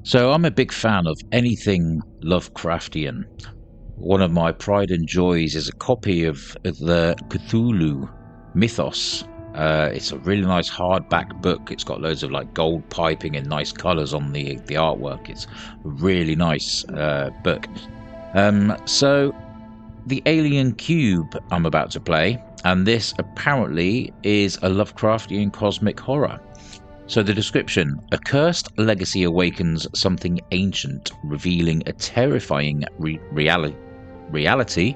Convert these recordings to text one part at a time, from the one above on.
So I'm a big fan of anything Lovecraftian. One of my pride and joys is a copy of the Cthulhu mythos. It's a really nice hardback book. It's got loads of like gold piping and nice colours on the artwork. It's a really nice book. So the Alien Cube I'm about to play, and this apparently is a Lovecraftian cosmic horror. So the description: a cursed legacy awakens something ancient, revealing a terrifying reality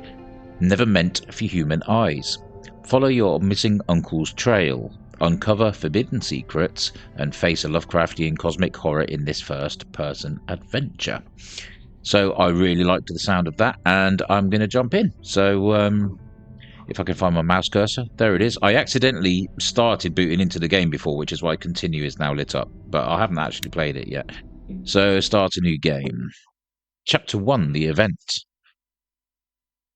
never meant for human eyes. Follow your missing uncle's trail, uncover forbidden secrets, and face a Lovecraftian cosmic horror in this first-person adventure. So I really liked the sound of that, and I'm going to jump in. So if I can find my mouse cursor, there it is. I accidentally started booting into the game before, which is why continue is now lit up, but I haven't actually played it yet. So start a new game. Chapter 1, the event.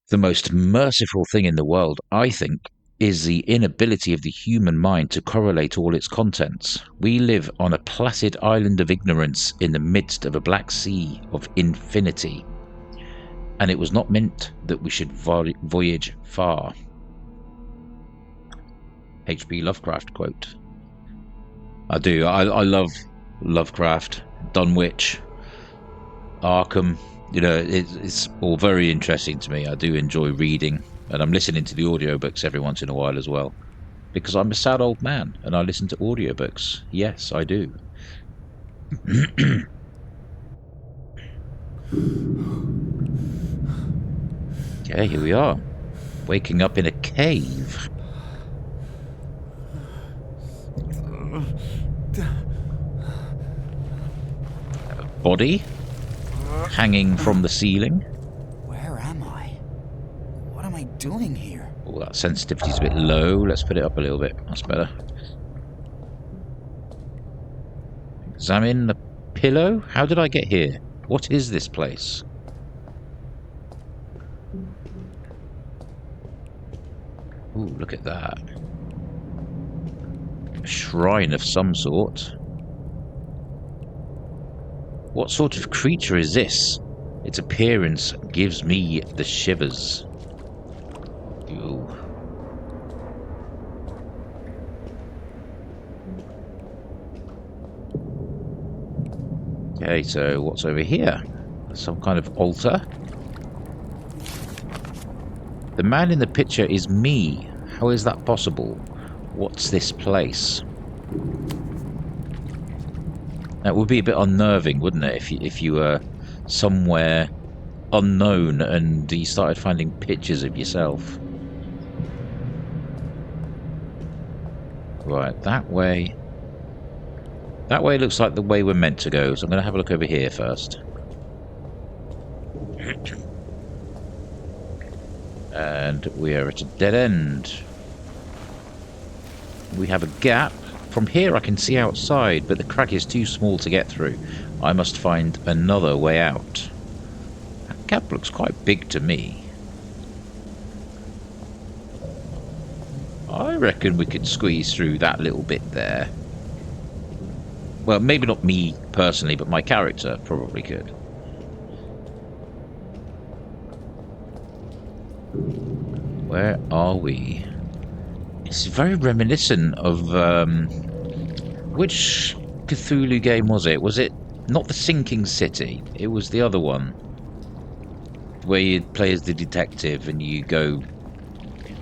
The most merciful thing in the world, I think, is the inability of the human mind to correlate all its contents. We live on a placid island of ignorance in the midst of a black sea of infinity. And it was not meant that we should voyage far. H.P. Lovecraft quote. I do. I love Lovecraft, Dunwich, Arkham. You know, it's all very interesting to me. I do enjoy reading, and I'm listening to the audiobooks every once in a while as well. Because I'm a sad old man, and I listen to audiobooks. Yes, I do. Okay, here we are. Waking up in a cave. A body hanging from the ceiling. Where am I? What am I doing here? Oh, that sensitivity's a bit low. Let's put it up a little bit. That's better. Examine the pillow. How did I get here? What is this place? Ooh, look at that. A shrine of some sort. What sort of creature is this? Its appearance gives me the shivers. Ooh. Okay, so what's over here? Some kind of altar? The man in the picture is me. How is that possible? What's this place? That would be a bit unnerving, wouldn't it, if you were somewhere unknown and you started finding pictures of yourself. Right, that way. That way looks like the way we're meant to go, so I'm going to have a look over here first. And we are at a dead end. We have a gap. From here I can see outside, but the crack is too small to get through. I must find another way out. That gap looks quite big to me. I reckon we could squeeze through that little bit there. Well, maybe not me personally, but my character probably could. Where are we? It's very reminiscent of which Cthulhu game was it? Was it not the Sinking City? It was the other one where you play as the detective and you go.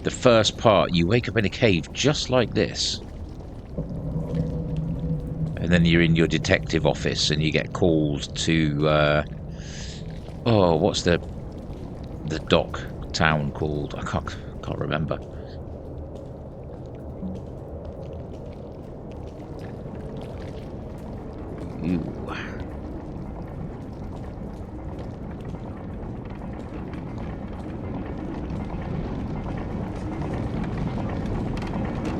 The first part, you wake up in a cave just like this, and then you're in your detective office and you get called to. Oh, what's the dock town called? I can't remember. Ooh.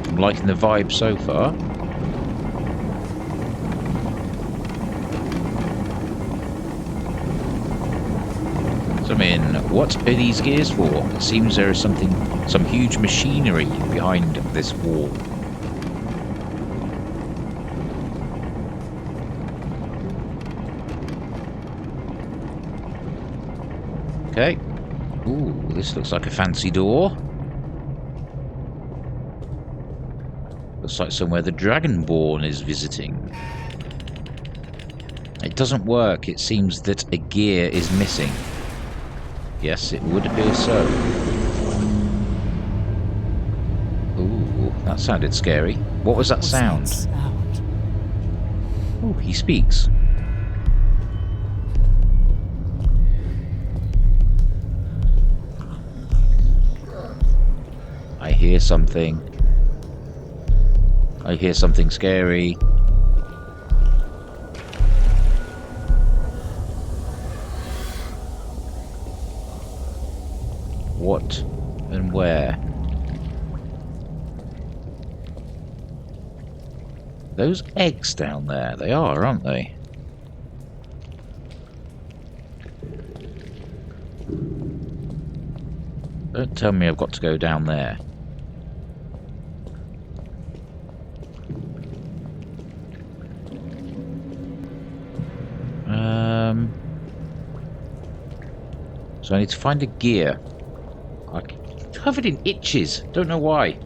I'm liking the vibe so far. So, I mean, what are these gears for? It seems there is some huge machinery behind this wall. Okay. Ooh, this looks like a fancy door. Looks like somewhere the Dragonborn is visiting. It doesn't work. It seems that a gear is missing. Yes, it would appear so. Ooh, that sounded scary. What was that sound? Oh, he speaks. I hear something. I hear something scary. What and where? Those eggs down there, they are, aren't they? Don't tell me I've got to go down there. So I need to find a gear. I'm covered in itches. Don't know why.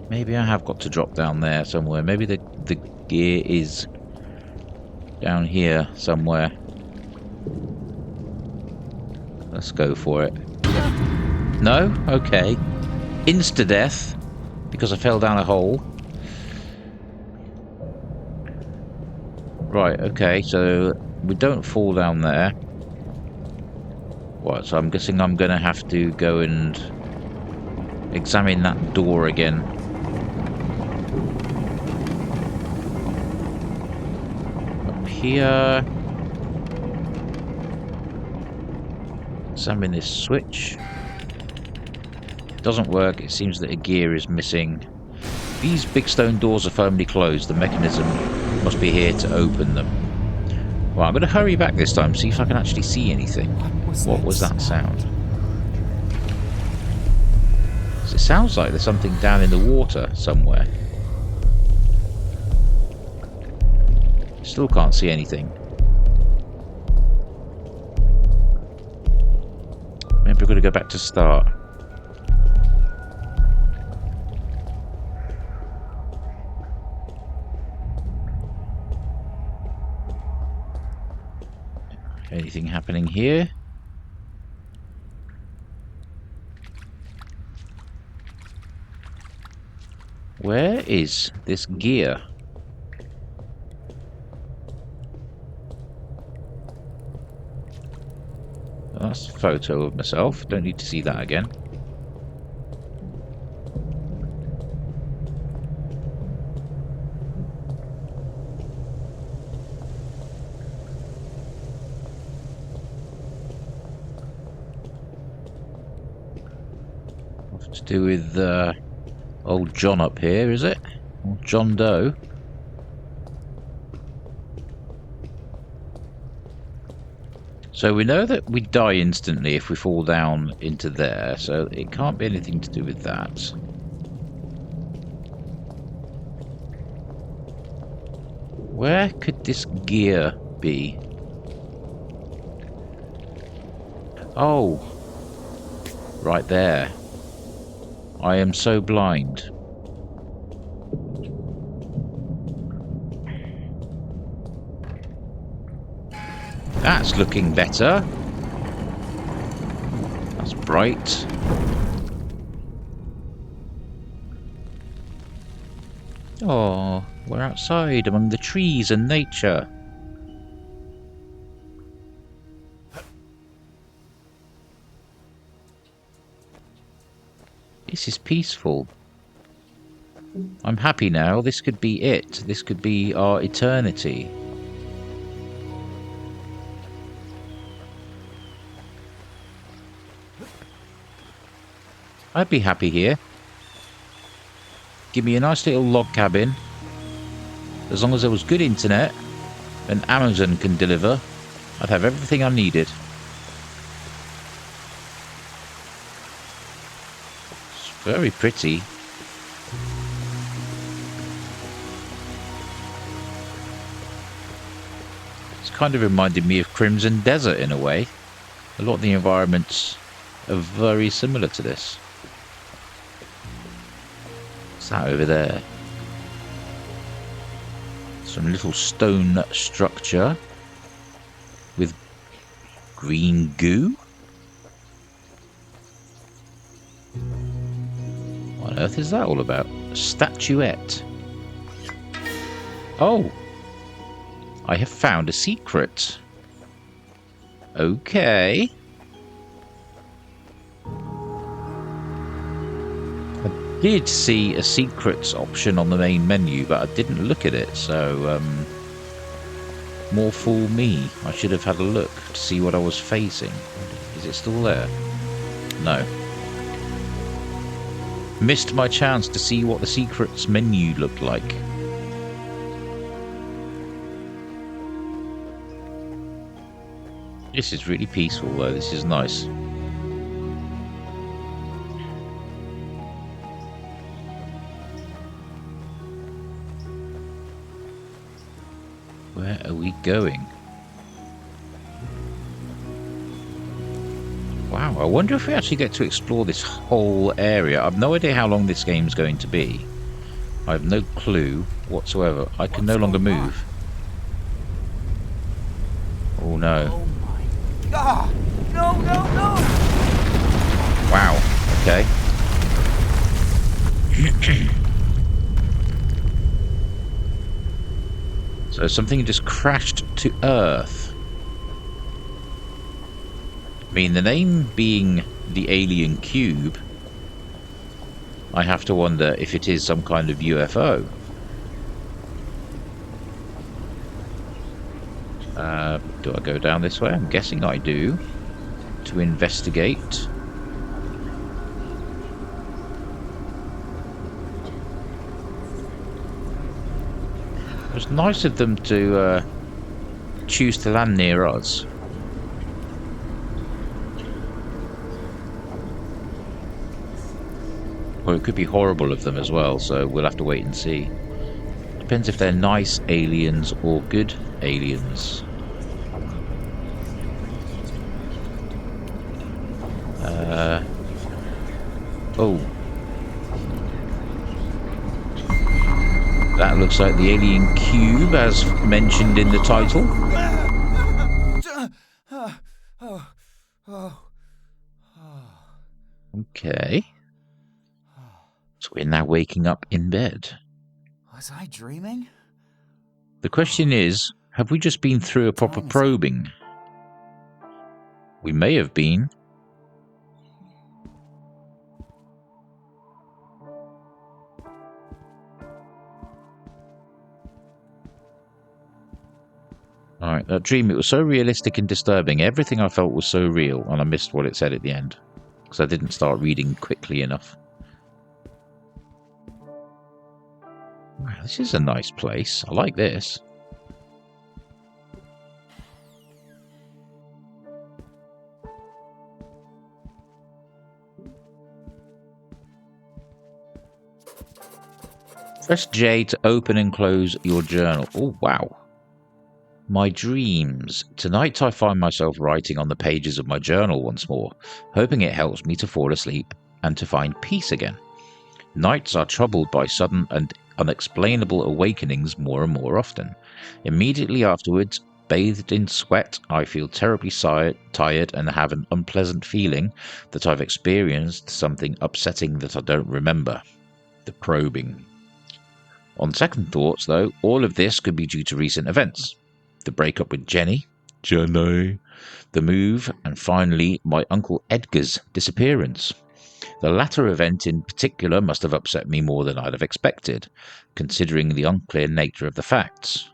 Maybe I have got to drop down there somewhere. Maybe the gear is down here somewhere. Let's go for it. No? Okay. Insta-death. Because I fell down a hole. Right, okay, so we don't fall down there. What, so I'm guessing I'm going to have to go and examine that door again. Up here. Examine this switch. Doesn't work. It seems that a gear is missing. These big stone doors are firmly closed. The mechanism must be here to open them. Well, I'm going to hurry back this time, see if I can actually see anything. What was that sound? So it sounds like there's something down in the water somewhere. Still can't see anything. Maybe we're going to go back to start. Anything happening here? Where is this gear? Well, that's a photo of myself. Don't need to see that again. To do with old John up here, is it? Old John Doe. So we know that we die instantly if we fall down into there, so it can't be anything to do with that. Where could this gear be? Oh, right there. I am so blind. That's looking better. That's bright. Oh, we're outside among the trees and nature. This is peaceful. I'm happy now. This could be it. This could be our eternity. I'd be happy here. Give me a nice little log cabin. As long as there was good internet and Amazon can deliver, I'd have everything I needed. It's very pretty. It's kind of reminded me of Crimson Desert in a way. A lot of the environments are very similar to this. What's that over there? Some little stone structure with green goo. What on earth is that all about? A statuette. Oh! I have found a secret. Okay. I did see a secrets option on the main menu, but I didn't look at it, so more fool me. I should have had a look to see what I was facing. Is it still there? No. Missed my chance to see what the secrets menu looked like. This is really peaceful though, this is nice. Where are we going? Wow, I wonder if we actually get to explore this whole area. I've no idea how long this game's going to be. I have no clue whatsoever. I can no longer move. Oh no. Oh my god! No, no, no! Wow, okay. So something just crashed to Earth. I mean, the name being the alien cube, I have to wonder if it is some kind of UFO. Do I go down this way? I'm guessing I do. To investigate. It was nice of them to choose to land near us. Well, it could be horrible of them as well, so we'll have to wait and see. Depends if they're nice aliens or good aliens. Oh. That looks like the alien cube, as mentioned in the title. Okay. So we're now waking up in bed. Was I dreaming? The question is, have we just been through a proper probing? We may have been. Alright, that dream, it was so realistic and disturbing. Everything I felt was so real, and I missed what it said at the end. Because I didn't start reading quickly enough. Wow, this is a nice place. I like this. Press J to open and close your journal. Oh, wow. My dreams. Tonight I find myself writing on the pages of my journal once more, hoping it helps me to fall asleep and to find peace again. Nights are troubled by sudden and unexplainable awakenings more and more often. Immediately afterwards, bathed in sweat, I feel terribly tired and have an unpleasant feeling that I've experienced something upsetting that I don't remember. The probing. On second thoughts, though, all of this could be due to recent events. The breakup with Jenny, the move, and finally my Uncle Edgar's disappearance. The latter event in particular must have upset me more than I'd have expected, considering the unclear nature of the facts.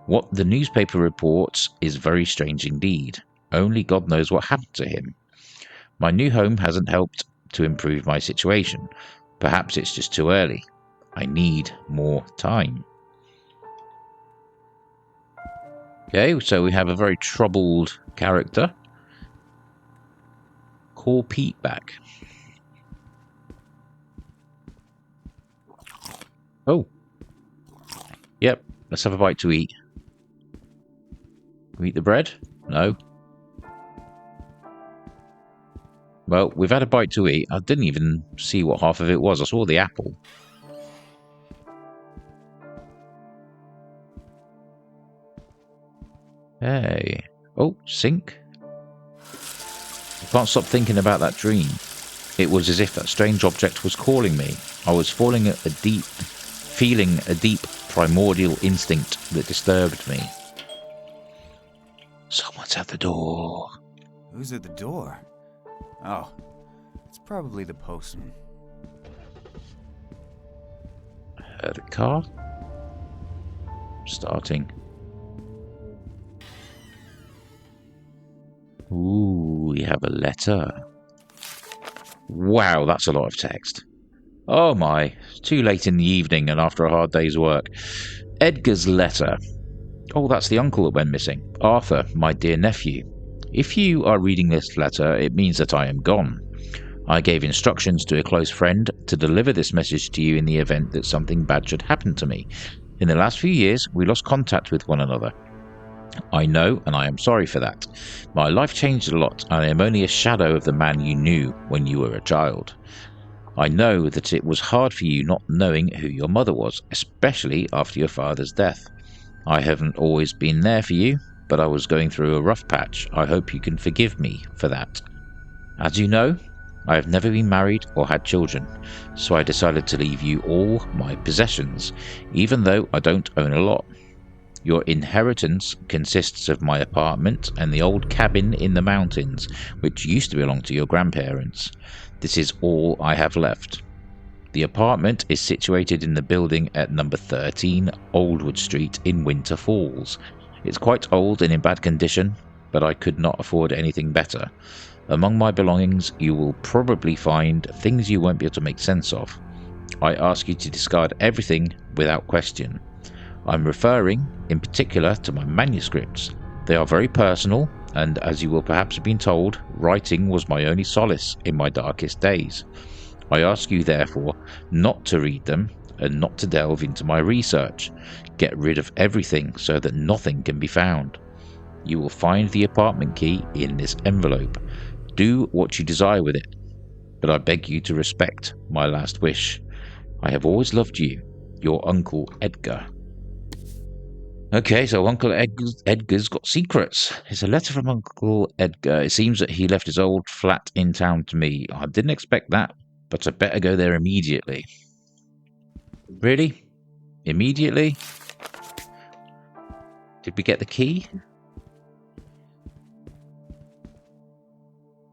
What the newspaper reports is very strange indeed. Only God knows what happened to him. My new home hasn't helped to improve my situation. Perhaps it's just too early. I need more time. Okay, so we have a very troubled character. Call Pete back. Oh. Yep, let's have a bite to eat. We eat the bread? No. Well, we've had a bite to eat. I didn't even see what half of it was. I saw the apple. Hey. Oh, sink. I can't stop thinking about that dream. It was as if that strange object was calling me. I was feeling a deep primordial instinct that disturbed me. Someone's at the door. Who's at the door? Oh, it's probably the postman. Heard a car. Starting. Ooh, we have a letter. Wow, that's a lot of text. Oh my, it's too late in the evening and after a hard day's work. Edgar's letter. Oh, that's the uncle that went missing. Arthur, my dear nephew. If you are reading this letter, it means that I am gone. I gave instructions to a close friend to deliver this message to you in the event that something bad should happen to me. In the last few years, we lost contact with one another. I know, and I am sorry for that. My life changed a lot, and I am only a shadow of the man you knew when you were a child. I know that it was hard for you not knowing who your mother was, especially after your father's death. I haven't always been there for you, but I was going through a rough patch. I hope you can forgive me for that. As you know, I have never been married or had children, so I decided to leave you all my possessions, even though I don't own a lot. Your inheritance consists of my apartment and the old cabin in the mountains, which used to belong to your grandparents. This is all I have left. The apartment is situated in the building at number 13 Oldwood Street in Winter Falls. It's quite old and in bad condition, but I could not afford anything better. Among my belongings, you will probably find things you won't be able to make sense of. I ask you to discard everything without question. I'm referring, in particular, to my manuscripts. They are very personal, and as you will perhaps have been told, writing was my only solace in my darkest days. I ask you, therefore, not to read them and not to delve into my research. Get rid of everything so that nothing can be found. You will find the apartment key in this envelope. Do what you desire with it, but I beg you to respect my last wish. I have always loved you, your Uncle Edgar. Okay, so Uncle Edgar's got secrets. It's a letter from Uncle Edgar. It seems that he left his old flat in town to me. I didn't expect that, but I better go there immediately. Really? Immediately? Did we get the key?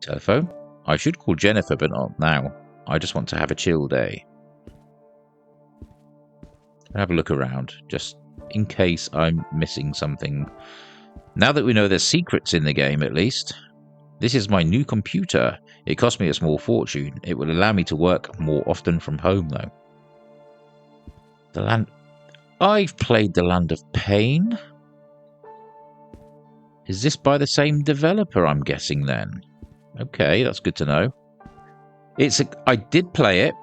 Telephone? I should call Jennifer, but not now. I just want to have a chill day. Have a look around, just in case I'm missing something. Now that we know there's secrets in the game, at least. This is my new computer. It cost me a small fortune. It will allow me to work more often from home, though. The land... I've played The Land of Pain. Is this by the same developer, I'm guessing, then? Okay, that's good to know. I did play it.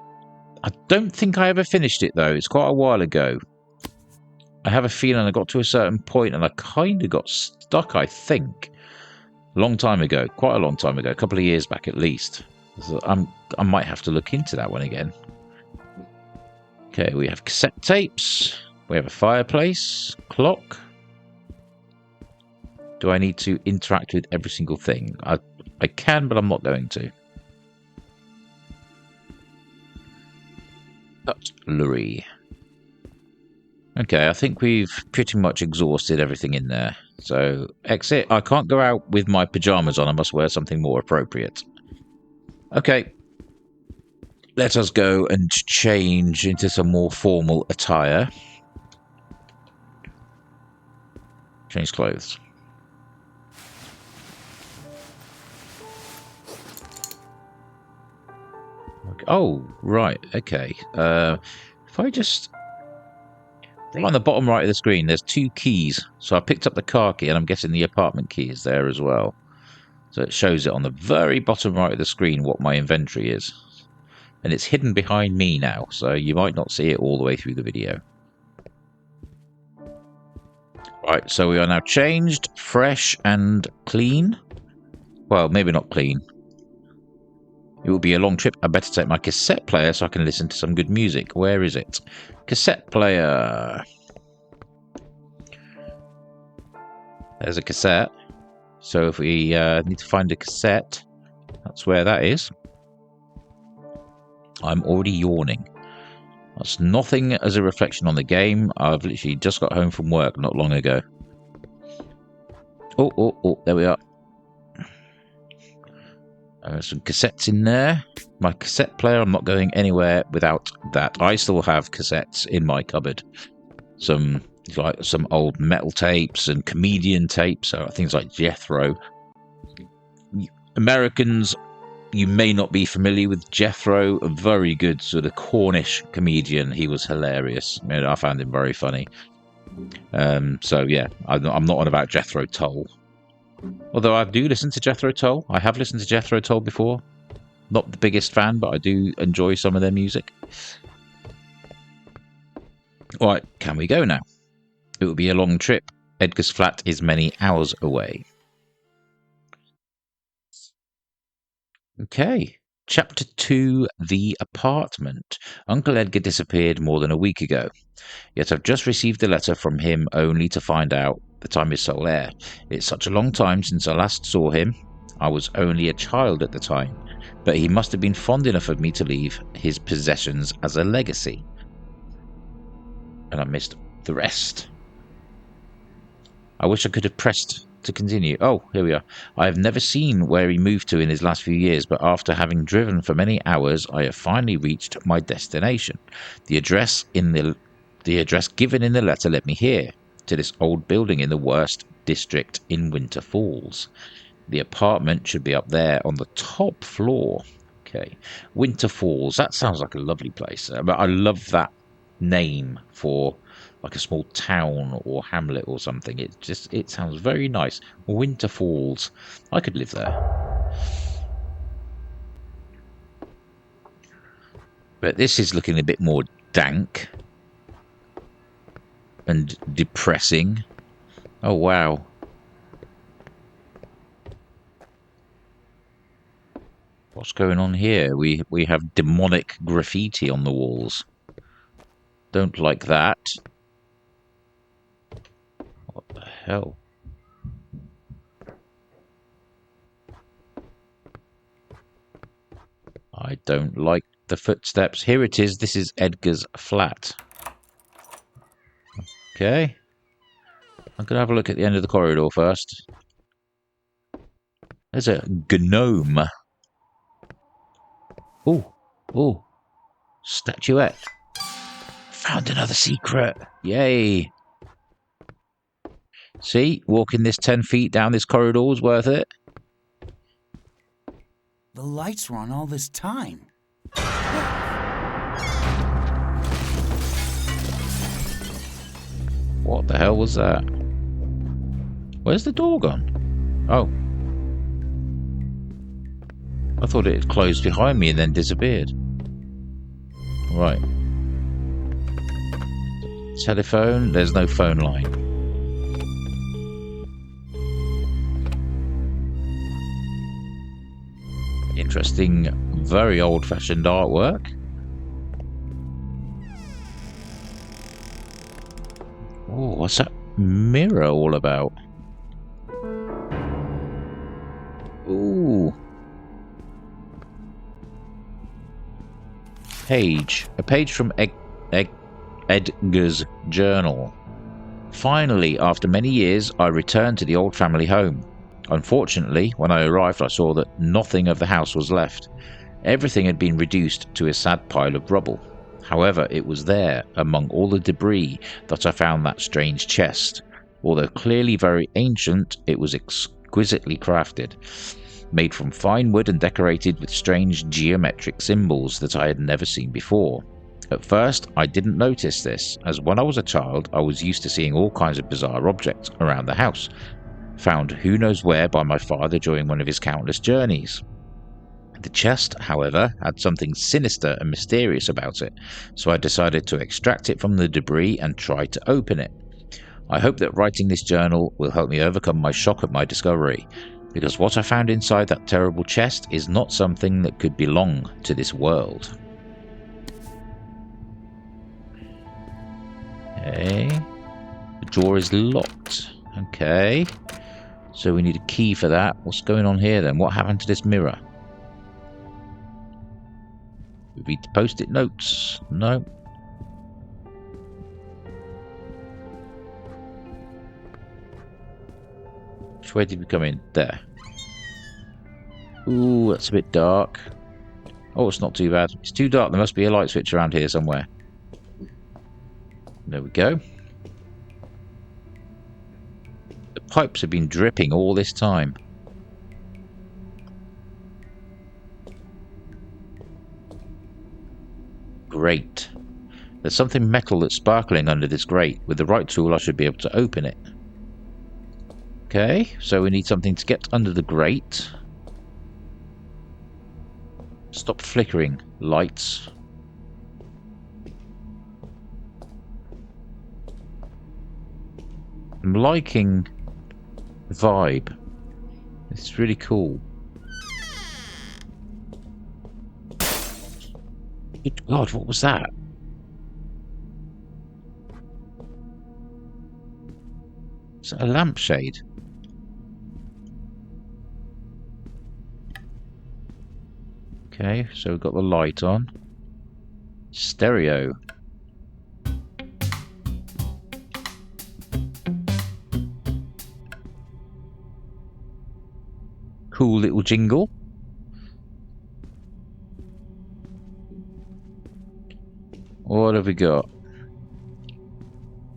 I don't think I ever finished it, though. It's quite a while ago. I have a feeling I got to a certain point and I kind of got stuck, I think. A long time ago. Quite a long time ago. A couple of years back, at least. So I might have to look into that one again. Okay, we have cassette tapes. We have a fireplace. Clock. Do I need to interact with every single thing? I can, but I'm not going to. Cutlery. Okay, I think we've pretty much exhausted everything in there. So, exit. I can't go out with my pyjamas on. I must wear something more appropriate. Okay. Let us go and change into some more formal attire. Change clothes. Oh, right. Okay. If I just... On the bottom right of the screen, there's two keys. So I picked up the car key, and I'm guessing the apartment key is there as well. So it shows it on the very bottom right of the screen what my inventory is. And it's hidden behind me now, so you might not see it all the way through the video. Right, so we are now changed, fresh and clean. Well, maybe not clean. It will be a long trip. I better take my cassette player so I can listen to some good music. Where is it? Cassette player. There's a cassette. So if we need to find a cassette, that's where that is. I'm already yawning. That's nothing as a reflection on the game. I've literally just got home from work not long ago. Oh, there we are. Some cassettes in there. My cassette player, I'm not going anywhere without that. I still have cassettes in my cupboard. Some old metal tapes and comedian tapes, so things like Jethro. Americans, you may not be familiar with Jethro, a very good sort of Cornish comedian. He was hilarious. I found him very funny. So yeah, I'm not on about Jethro Tull. Although I do listen to Jethro Tull. I have listened to Jethro Tull before. Not the biggest fan, but I do enjoy some of their music. Alright, can we go now? It will be a long trip. Edgar's flat is many hours away. Okay. Chapter 2, The Apartment. Uncle Edgar disappeared more than a week ago. Yet I've just received a letter from him only to find out that I'm his sole heir. It's such a long time since I last saw him. I was only a child at the time, but he must have been fond enough of me to leave his possessions as a legacy. And I missed the rest. I wish I could have pressed to continue. Oh, here we are. I have never seen where he moved to in his last few years, but after having driven for many hours, I have finally reached my destination. The address given in the letter led me here, to this old building in the worst district in Winter Falls. The apartment should be up there on the top floor. Okay, Winter Falls. That sounds like a lovely place. But I love that name for like a small town or hamlet or something. It sounds very nice. Winter Falls. I could live there. But this is looking a bit more dank and depressing. Oh wow. What's going on here? We have demonic graffiti on the walls. Don't like that. What the hell? I don't like the footsteps. Here it is. This is Edgar's flat. Okay. I'm going to have a look at the end of the corridor first. There's a gnome. Oh. Statuette. Found another secret. Yay. See, walking this 10 feet down this corridor was worth it. The lights were on all this time. What the hell was that? Where's the door gone? Oh. I thought it had closed behind me and then disappeared. Right. Telephone. There's no phone line. Interesting, very old-fashioned artwork. Oh, what's that mirror all about? Ooh. A page from Edgar's journal. Finally, after many years, I returned to the old family home. Unfortunately, when I arrived, I saw that nothing of the house was left. Everything had been reduced to a sad pile of rubble. However, it was there, among all the debris, that I found that strange chest. Although clearly very ancient, it was exquisitely crafted, made from fine wood and decorated with strange geometric symbols that I had never seen before. At first, I didn't notice this, as when I was a child, I was used to seeing all kinds of bizarre objects around the house, found who knows where by my father during one of his countless journeys. The chest, however, had something sinister and mysterious about it, so I decided to extract it from the debris and try to open it. I hope that writing this journal will help me overcome my shock at my discovery, because what I found inside that terrible chest is not something that could belong to this world. Okay. The door is locked. Okay. So we need a key for that. What's going on here then? What happened to this mirror? We read post-it notes. No. Which way did we come in? There. Ooh, that's a bit dark. Oh, it's not too bad. It's too dark. There must be a light switch around here somewhere. There we go. The pipes have been dripping all this time. Grate. There's something metal that's sparkling under this grate. With the right tool I should be able to open it. Okay, so we need something to get under the grate. Stop flickering. Lights. I'm liking the vibe. It's really cool. Good God, what was that? Is that a lampshade? Okay, so we've got the light on. Stereo. Cool little jingle. What have we got?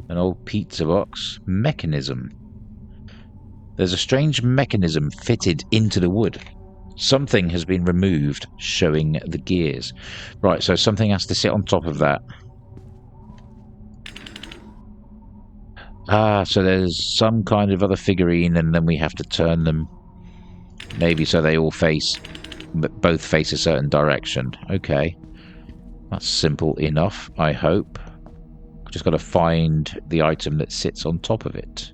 An old pizza box. Mechanism. There's a strange mechanism fitted into the wood. Something has been removed, showing the gears. Right, so something has to sit on top of that. Ah, so there's some kind of other figurine, and then we have to turn them. Maybe so they all face, both face a certain direction. Okay. That's simple enough, I hope. Just got to find the item that sits on top of it.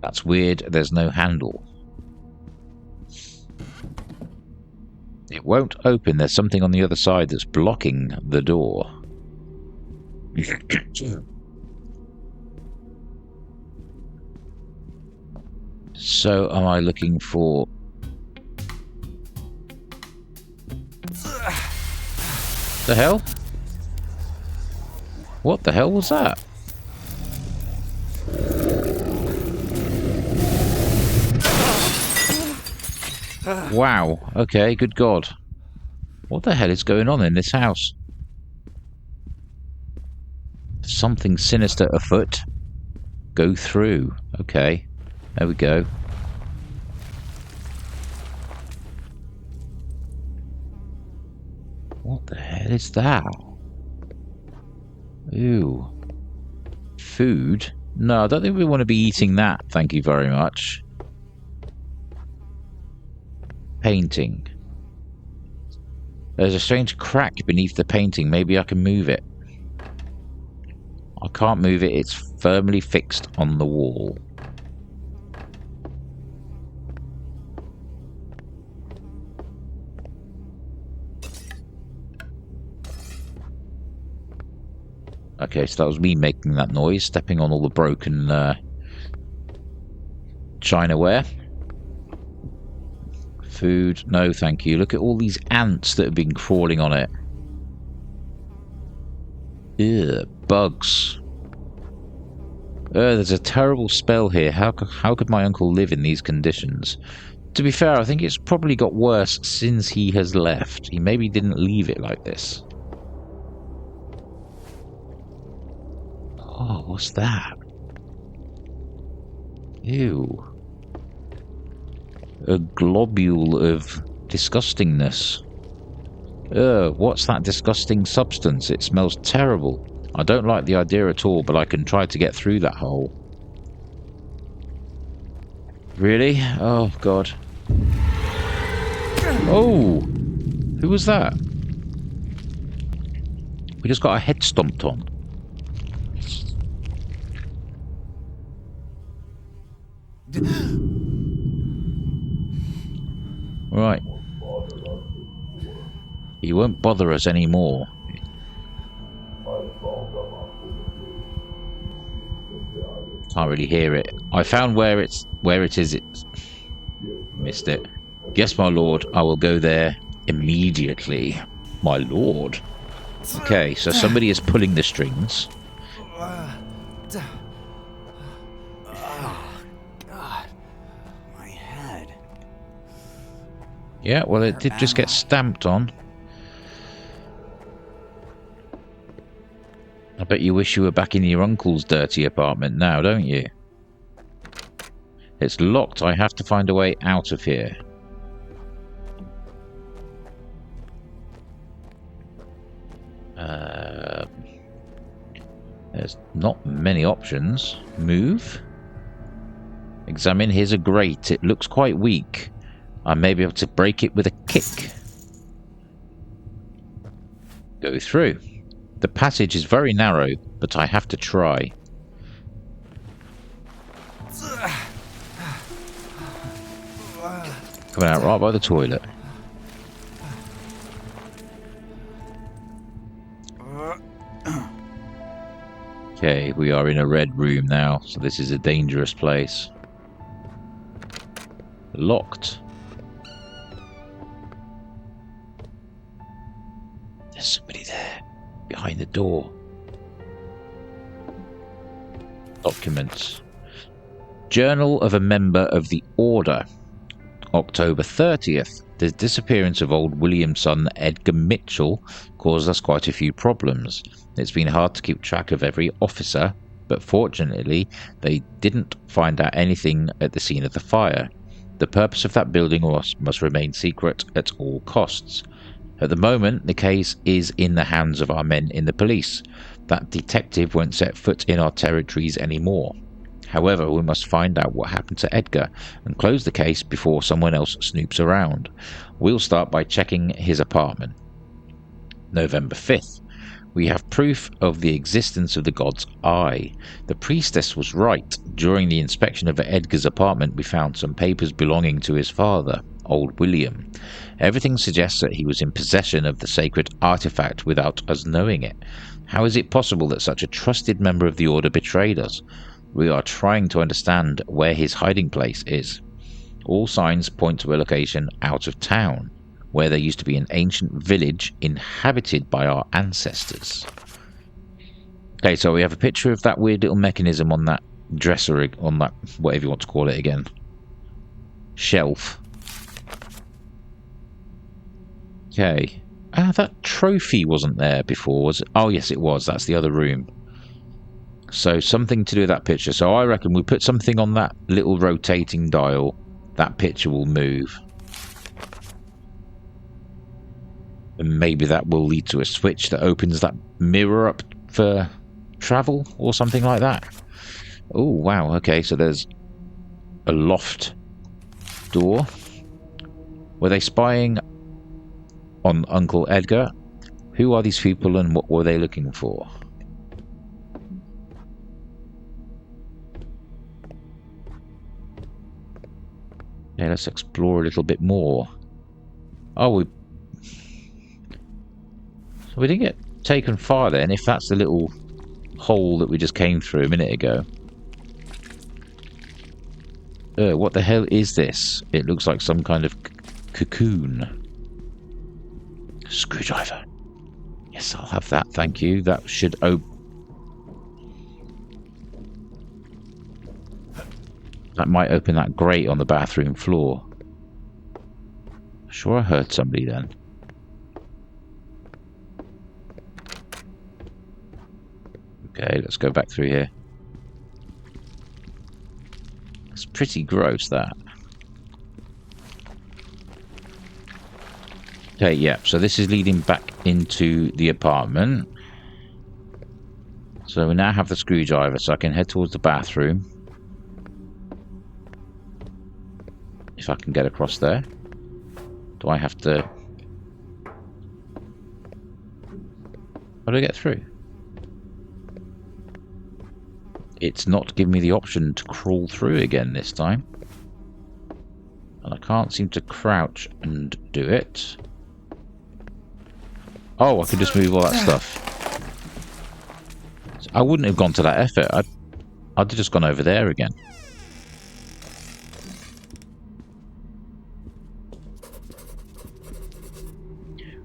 That's weird, there's no handle. It won't open, there's something on the other side that's blocking the door. So, am I looking for... The hell? What the hell was that? Wow, okay, good God. What the hell is going on in this house? Something sinister afoot. Go through. Okay, there we go. What the hell is that? Ew. Food? No, I don't think we want to be eating that, thank you very much. Painting. There's a strange crack beneath the painting. Maybe I can move it. I can't move it. It's firmly fixed on the wall. Okay, so that was me making that noise, stepping on all the broken chinaware. Food, no thank you. Look at all these ants that have been crawling on it. Ew, bugs. There's a terrible spell here. How could my uncle live in these conditions? To be fair, I think it's probably got worse since he has left. He maybe didn't leave it like this. Oh, what's that? Ew. A globule of disgustingness. What's that disgusting substance? It smells terrible. I don't like the idea at all, but I can try to get through that hole. Really? Oh, God. Oh! Who was that? We just got our head stomped on. Right. He won't bother us anymore. Can't really hear it. I found where it is. It's missed it. Yes, my lord. I will go there immediately. My lord. Okay, so somebody is pulling the strings. Oh, God. My head. Yeah, well, it did just get stamped on. I bet you wish you were back in your uncle's dirty apartment now, don't you? It's locked. I have to find a way out of here. There's not many options. Move. Examine. Here's a grate. It looks quite weak. I may be able to break it with a kick. Go through. The passage is very narrow, but I have to try. Coming out right by the toilet. Okay, we are in a red room now, so this is a dangerous place. Locked. There's somebody there, behind the door. Documents. Journal of a member of the Order. October 30th. The disappearance of old William's son Edgar Mitchell caused us quite a few problems. It's been hard to keep track of every officer, but fortunately they didn't find out anything at the scene of the fire. The purpose of that building must remain secret at all costs. At the moment, the case is in the hands of our men in the police. That detective won't set foot in our territories anymore. However, we must find out what happened to Edgar and close the case before someone else snoops around. We'll start by checking his apartment. November 5th. We have proof of the existence of the god's eye. The priestess was right. During the inspection of Edgar's apartment, we found some papers belonging to his father, old William. Everything suggests that he was in possession of the sacred artifact without us knowing it. How is it possible that such a trusted member of the Order betrayed us? We are trying to understand where his hiding place is. All signs point to a location out of town, where there used to be an ancient village inhabited by our ancestors. Okay, so we have a picture of that weird little mechanism on that dresser, on that, whatever you want to call it again, shelf. Okay. That trophy wasn't there before, was it? Oh, yes, it was. That's the other room. So something to do with that picture. So I reckon we put something on that little rotating dial. That picture will move. And maybe that will lead to a switch that opens that mirror up for travel or something like that. Oh, wow. Okay, so there's a loft door. Were they spying on Uncle Edgar? Who are these people and what were they looking for? Yeah, let's explore a little bit more. Oh, so we didn't get taken far then, if that's the little hole that we just came through a minute ago. What the hell is this? It looks like some kind of cocoon. Screwdriver. Yes, I'll have that, thank you. That should open. That might open that grate on the bathroom floor. Sure, I heard somebody then. Okay, let's go back through here. It's pretty gross, that. Okay, yeah, so this is leading back into the apartment. So we now have the screwdriver, so I can head towards the bathroom. If I can get across there. Do I have to... How do I get through? it's not giving me the option to crawl through again this time. And I can't seem to crouch and do it. Oh, I could just move all that stuff. I wouldn't have gone to that effort. I'd have just gone over there again.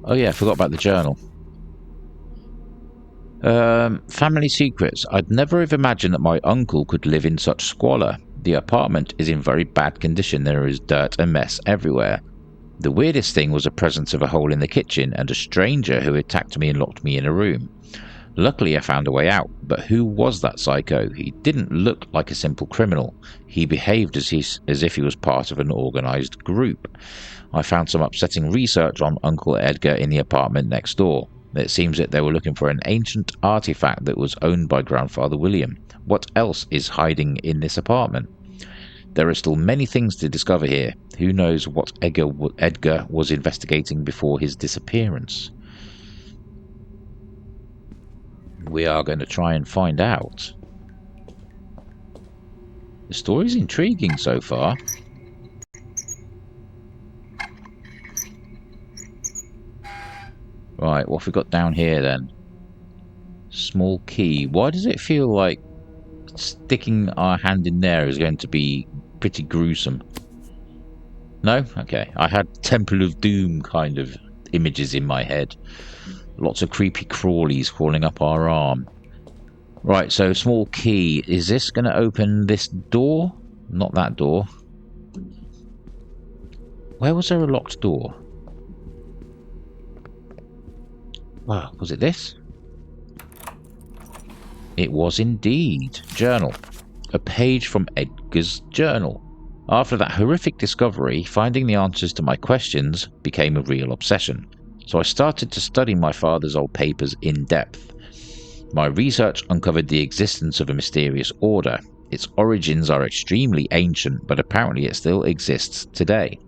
Oh yeah, I forgot about the journal. Family secrets. I'd never have imagined that my uncle could live in such squalor. The apartment is in very bad condition. There is dirt and mess everywhere. The weirdest thing was the presence of a hole in the kitchen and a stranger who attacked me and locked me in a room. Luckily I found a way out, but who was that psycho? He didn't look like a simple criminal. He behaved as if he was part of an organised group. I found some upsetting research on Uncle Edgar in the apartment next door. It seems that they were looking for an ancient artifact that was owned by Grandfather William. What else is hiding in this apartment? There are still many things to discover here. Who knows what Edgar was investigating before his disappearance? We are going to try and find out. The story's intriguing so far. Right, what have we got down here then? Small key. Why does it feel like sticking our hand in there is going to be pretty gruesome? No? Okay. I had Temple of Doom kind of images in my head. Lots of creepy crawlies crawling up our arm. Right, so small key. Is this going to open this door? Not that door. Where was there a locked door? Wow, was it this? It was indeed. Journal. A page from Edgar's journal. After that horrific discovery, finding the answers to my questions became a real obsession. So I started to study my father's old papers in depth. My research uncovered the existence of a mysterious order. Its origins are extremely ancient, but apparently it still exists today.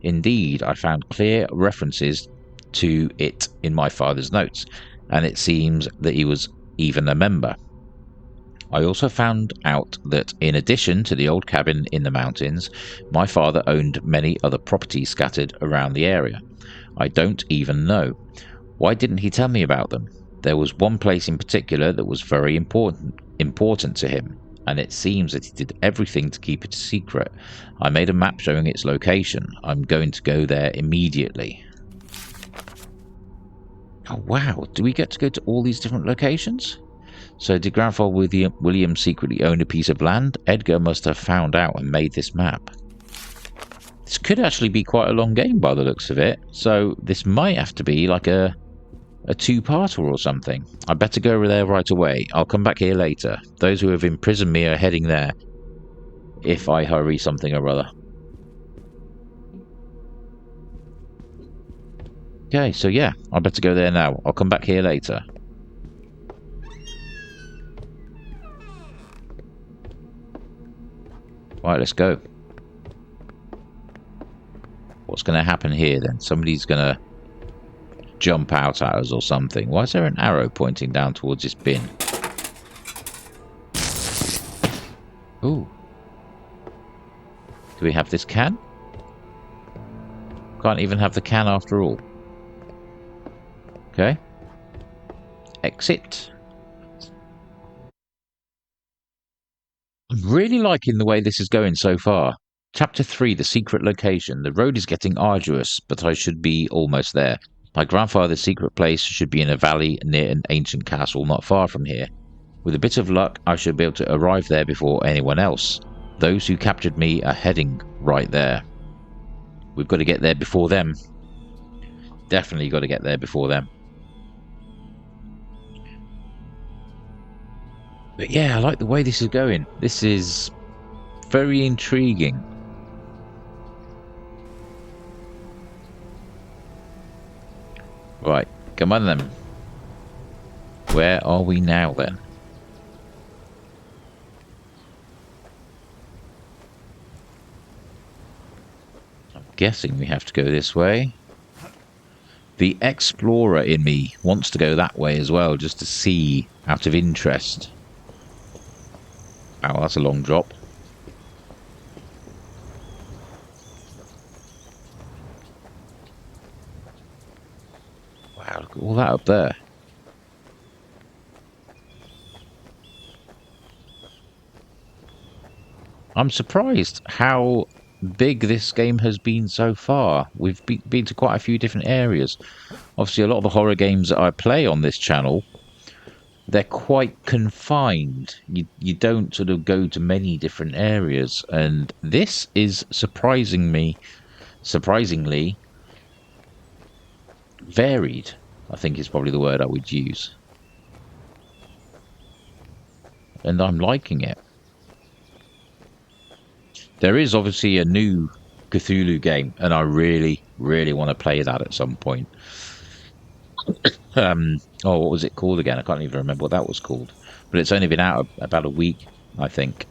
Indeed, I found clear references to it in my father's notes, and it seems that he was even a member. I also found out that in addition to the old cabin in the mountains, my father owned many other properties scattered around the area. I don't even know. Why didn't he tell me about them? There was one place in particular that was very important to him, and it seems that he did everything to keep it a secret. I made a map showing its location. I'm going to go there immediately. Oh wow, do we get to go to all these different locations? So did Grandfather William secretly own a piece of land? Edgar must have found out and made this map. This could actually be quite a long game by the looks of it, so this might have to be like a two-parter or something. I better go over there right away. I'll come back here later. Those who have imprisoned me are heading there if I hurry something or other. Okay, so yeah, I better go there now. I'll come back here later. Right, let's go. What's going to happen here then? Somebody's going to jump out at us or something. Why is there an arrow pointing down towards this bin? Ooh. Do we have this can? Can't even have the can after all. Okay. Exit. I'm really liking the way this is going so far. Chapter 3, The Secret Location. The road is getting arduous, but I should be almost there. My grandfather's secret place should be in a valley near an ancient castle not far from here. With a bit of luck, I should be able to arrive there before anyone else. Those who captured me are heading right there. We've got to get there before them. Definitely got to get there before them. But yeah, I like the way this is going. This is very intriguing. Right, come on then. Where are we now then? I'm guessing we have to go this way. The explorer in me wants to go that way as well, just to see out of interest. Wow, that's a long drop. Wow, look at all that up there. I'm surprised how big this game has been so far. We've been to quite a few different areas. Obviously, a lot of the horror games that I play on this channel, they're quite confined. You don't sort of go to many different areas, and this is surprisingly varied, I think is probably the word I would use. And I'm liking it. There is obviously a new Cthulhu game, and I really, really want to play that at some point. Oh, what was it called again? I can't even remember what that was called. But it's only been out about a week, I think.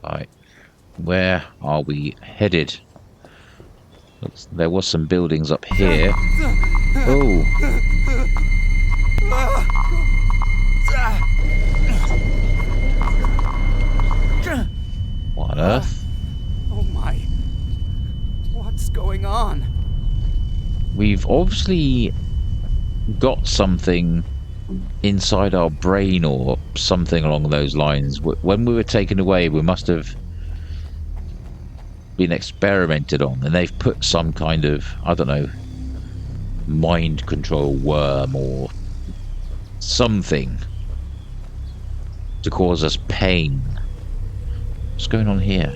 Right. Where are we headed? Looks, there was some buildings up here. Oh. What on earth? Oh my. What's going on? We've obviously got something inside our brain or something along those lines. When we were taken away, we must have been experimented on, and they've put some kind of, I don't know, mind control worm or something to cause us pain. What's going on here?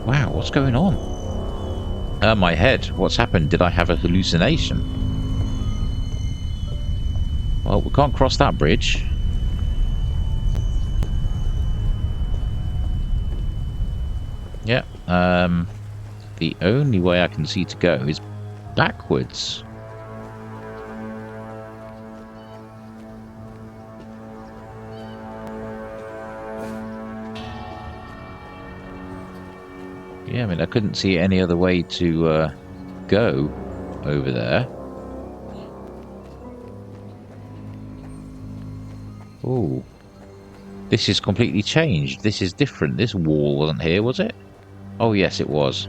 Wow, what's going on? My head. What's happened? Did I have a hallucination? Well, we can't cross that bridge. Yeah. The only way I can see to go is backwards. Yeah, I mean, I couldn't see any other way to go over there. Oh, this is completely changed. This is different. This wall wasn't here, was it? Oh, yes, it was.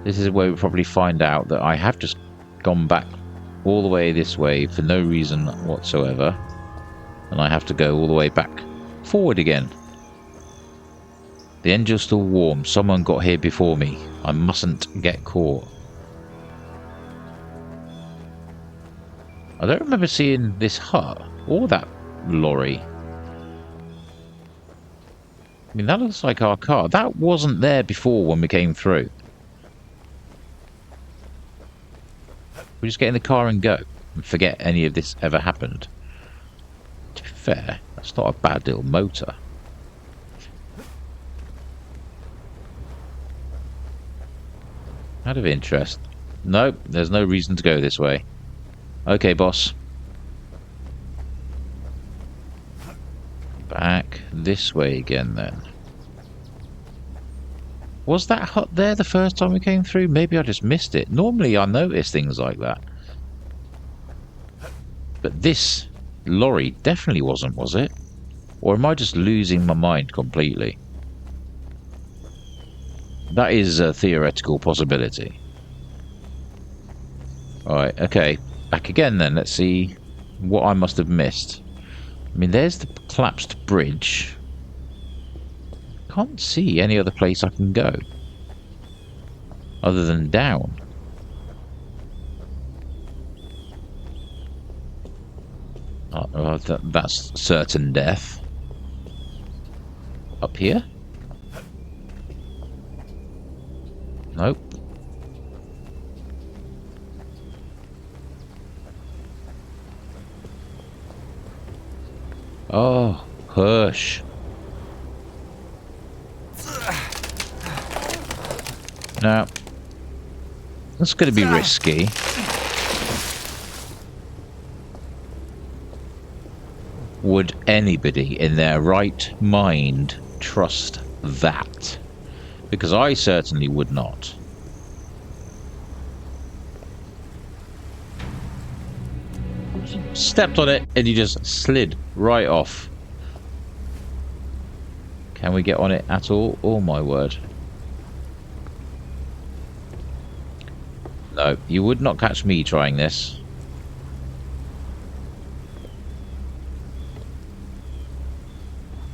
This is where we probably find out that I have just gone back all the way this way for no reason whatsoever. And I have to go all the way back forward again. The engine's still warm. Someone got here before me. I mustn't get caught. I don't remember seeing this hut or that lorry. I mean, that looks like our car. That wasn't there before when we came through. We just get in the car and go and forget any of this ever happened. To be fair, that's not a bad little motor. Out of interest. Nope, there's no reason to go this way. Okay, boss. Back this way again, then. Was that hut there the first time we came through? Maybe I just missed it. Normally I notice things like that. But this lorry definitely wasn't, was it? Or am I just losing my mind completely? That is a theoretical possibility. Alright, okay. Back again then. Let's see what I must have missed. I mean, there's the collapsed bridge. Can't see any other place I can go other than down. That's certain death. Up here? Nope. Oh, hush. Now, that's going to be risky. Would anybody in their right mind trust that? Because I certainly would not. Stepped on it and you just slid right off. Can we get on it at all? Oh my word. No, you would not catch me trying this.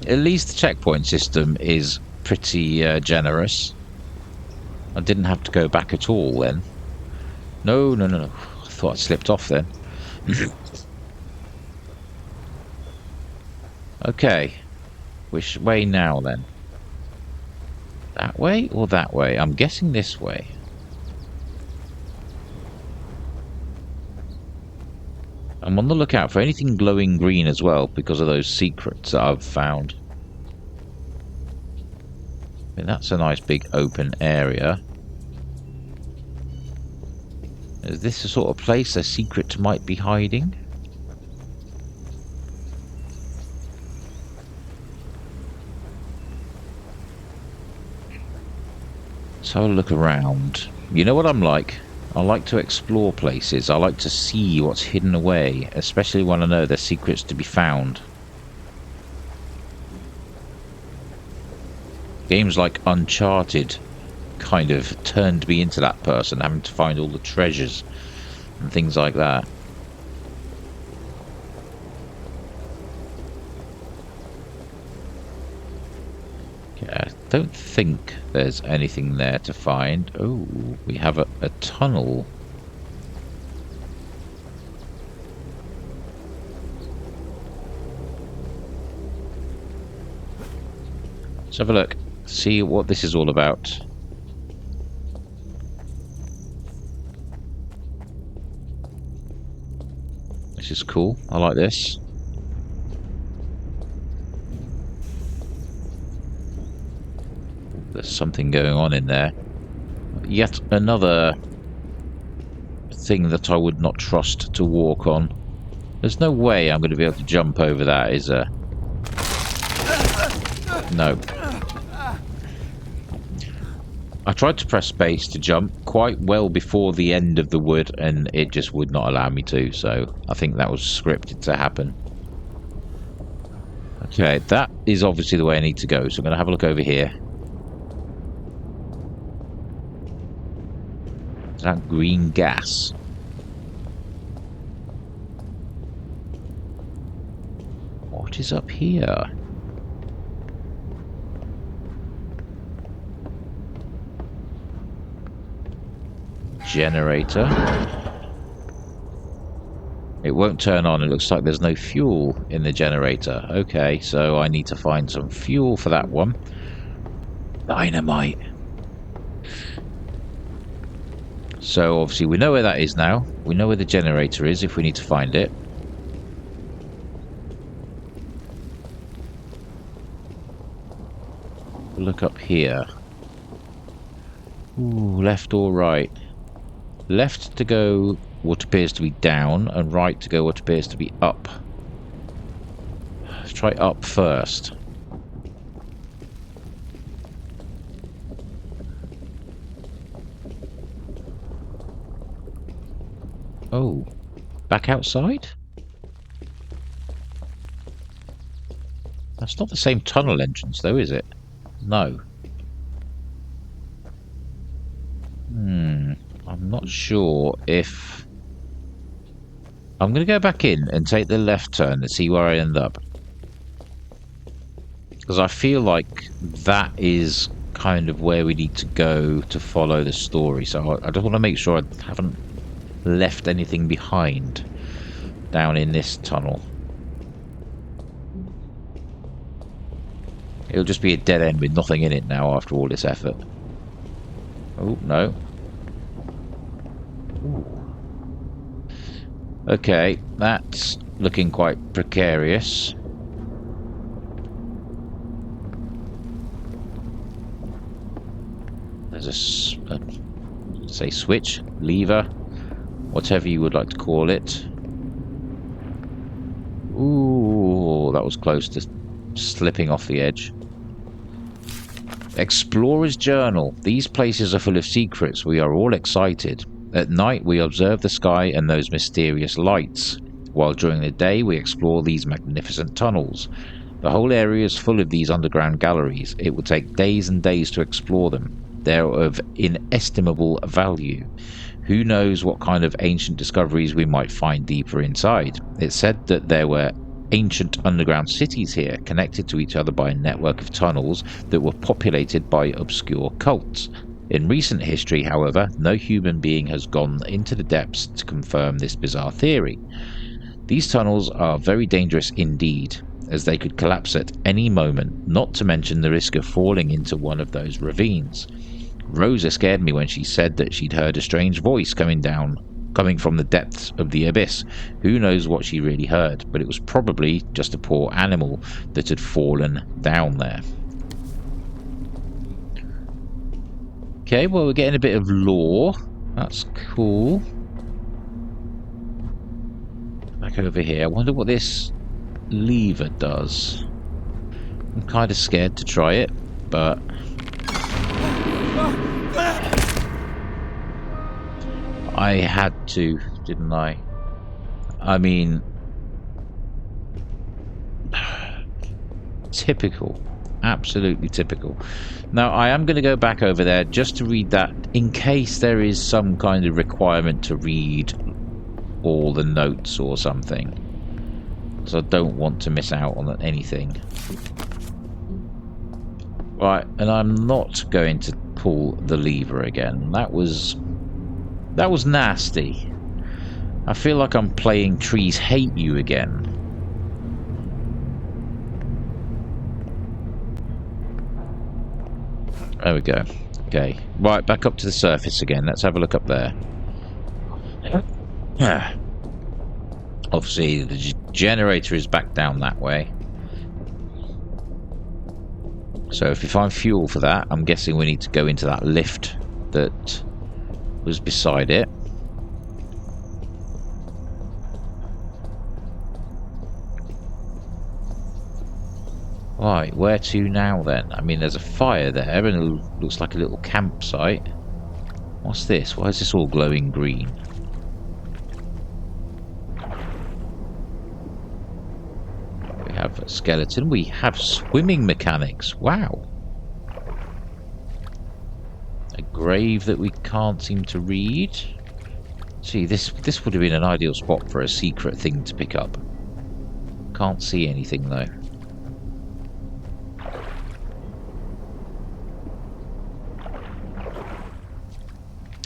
At least the checkpoint system is pretty generous. I didn't have to go back at all then. No. I thought I slipped off then. Okay. Which way now then? That way or that way? I'm guessing this way. I'm on the lookout for anything glowing green as well because of those secrets that I've found. I mean, that's a nice big open area. Is this the sort of place a secret might be hiding? Let's have a look around. You know what I'm like? I like to explore places. I like to see what's hidden away, especially when I know there's secrets to be found. Games like Uncharted kind of turned me into that person, having to find all the treasures and things like that. Okay, I don't think there's anything there to find. Oh, we have a tunnel. Let's have a look. See what this is all about. This is cool. I like this. There's something going on in there. Yet another thing that I would not trust to walk on. There's no way I'm going to be able to jump over that, is there? No. I tried to press space to jump quite well before the end of the wood and it just would not allow me to, so I think that was scripted to happen. Okay, that is obviously the way I need to go, so I'm going to have a look over here. Is that green gas? What is up here? Generator. It won't turn on. It looks like there's no fuel in the generator. Okay, so I need to find some fuel for that one. Dynamite. So obviously we know where that is now. We know where the generator is if we need to find it. Look up here. Ooh, left or right? Left to go what appears to be down, and right to go what appears to be up. Let's try up first. Oh, back outside? That's not the same tunnel entrance though, is it? No. I'm not sure if... I'm going to go back in and take the left turn and see where I end up. Because I feel like that is kind of where we need to go to follow the story. So I just want to make sure I haven't left anything behind down in this tunnel. It'll just be a dead end with nothing in it now after all this effort. Oh, no. Ooh. Okay, that's looking quite precarious. There's a say switch, lever, whatever you would like to call it. Ooh, Oh, that was close to slipping off the edge. Explorer's Journal. These places are full of secrets. We are all excited. At night, we observe the sky and those mysterious lights, while during the day, we explore these magnificent tunnels. The whole area is full of these underground galleries. It will take days and days to explore them. They're of inestimable value. Who knows what kind of ancient discoveries we might find deeper inside. It's said that there were ancient underground cities here, connected to each other by a network of tunnels that were populated by obscure cults. In recent history, however, no human being has gone into the depths to confirm this bizarre theory. These tunnels are very dangerous indeed, as they could collapse at any moment, not to mention the risk of falling into one of those ravines. Rosa scared me when she said that she'd heard a strange voice coming from the depths of the abyss. Who knows what she really heard, but it was probably just a poor animal that had fallen down there. Okay, well, we're getting a bit of lore. That's cool. Back over here. I wonder what this lever does. I'm kind of scared to try it, but I had to, didn't I? I mean, typical. Absolutely typical. Now, I am going to go back over there just to read that in case there is some kind of requirement to read all the notes or something. Because I don't want to miss out on anything. Right, and I'm not going to pull the lever again. That was nasty. I feel like I'm playing Trees Hate You again. There we go. Okay. Right, back up to the surface again. Let's have a look up there. Obviously, the generator is back down that way. So if we find fuel for that, I'm guessing we need to go into that lift that was beside it. Right, where to now then? I mean, there's a fire there and it looks like a little campsite. What's this? Why is this all glowing green? We have a skeleton. We have swimming mechanics. Wow. A grave that we can't seem to read. Gee, this would have been an ideal spot for a secret thing to pick up. Can't see anything though.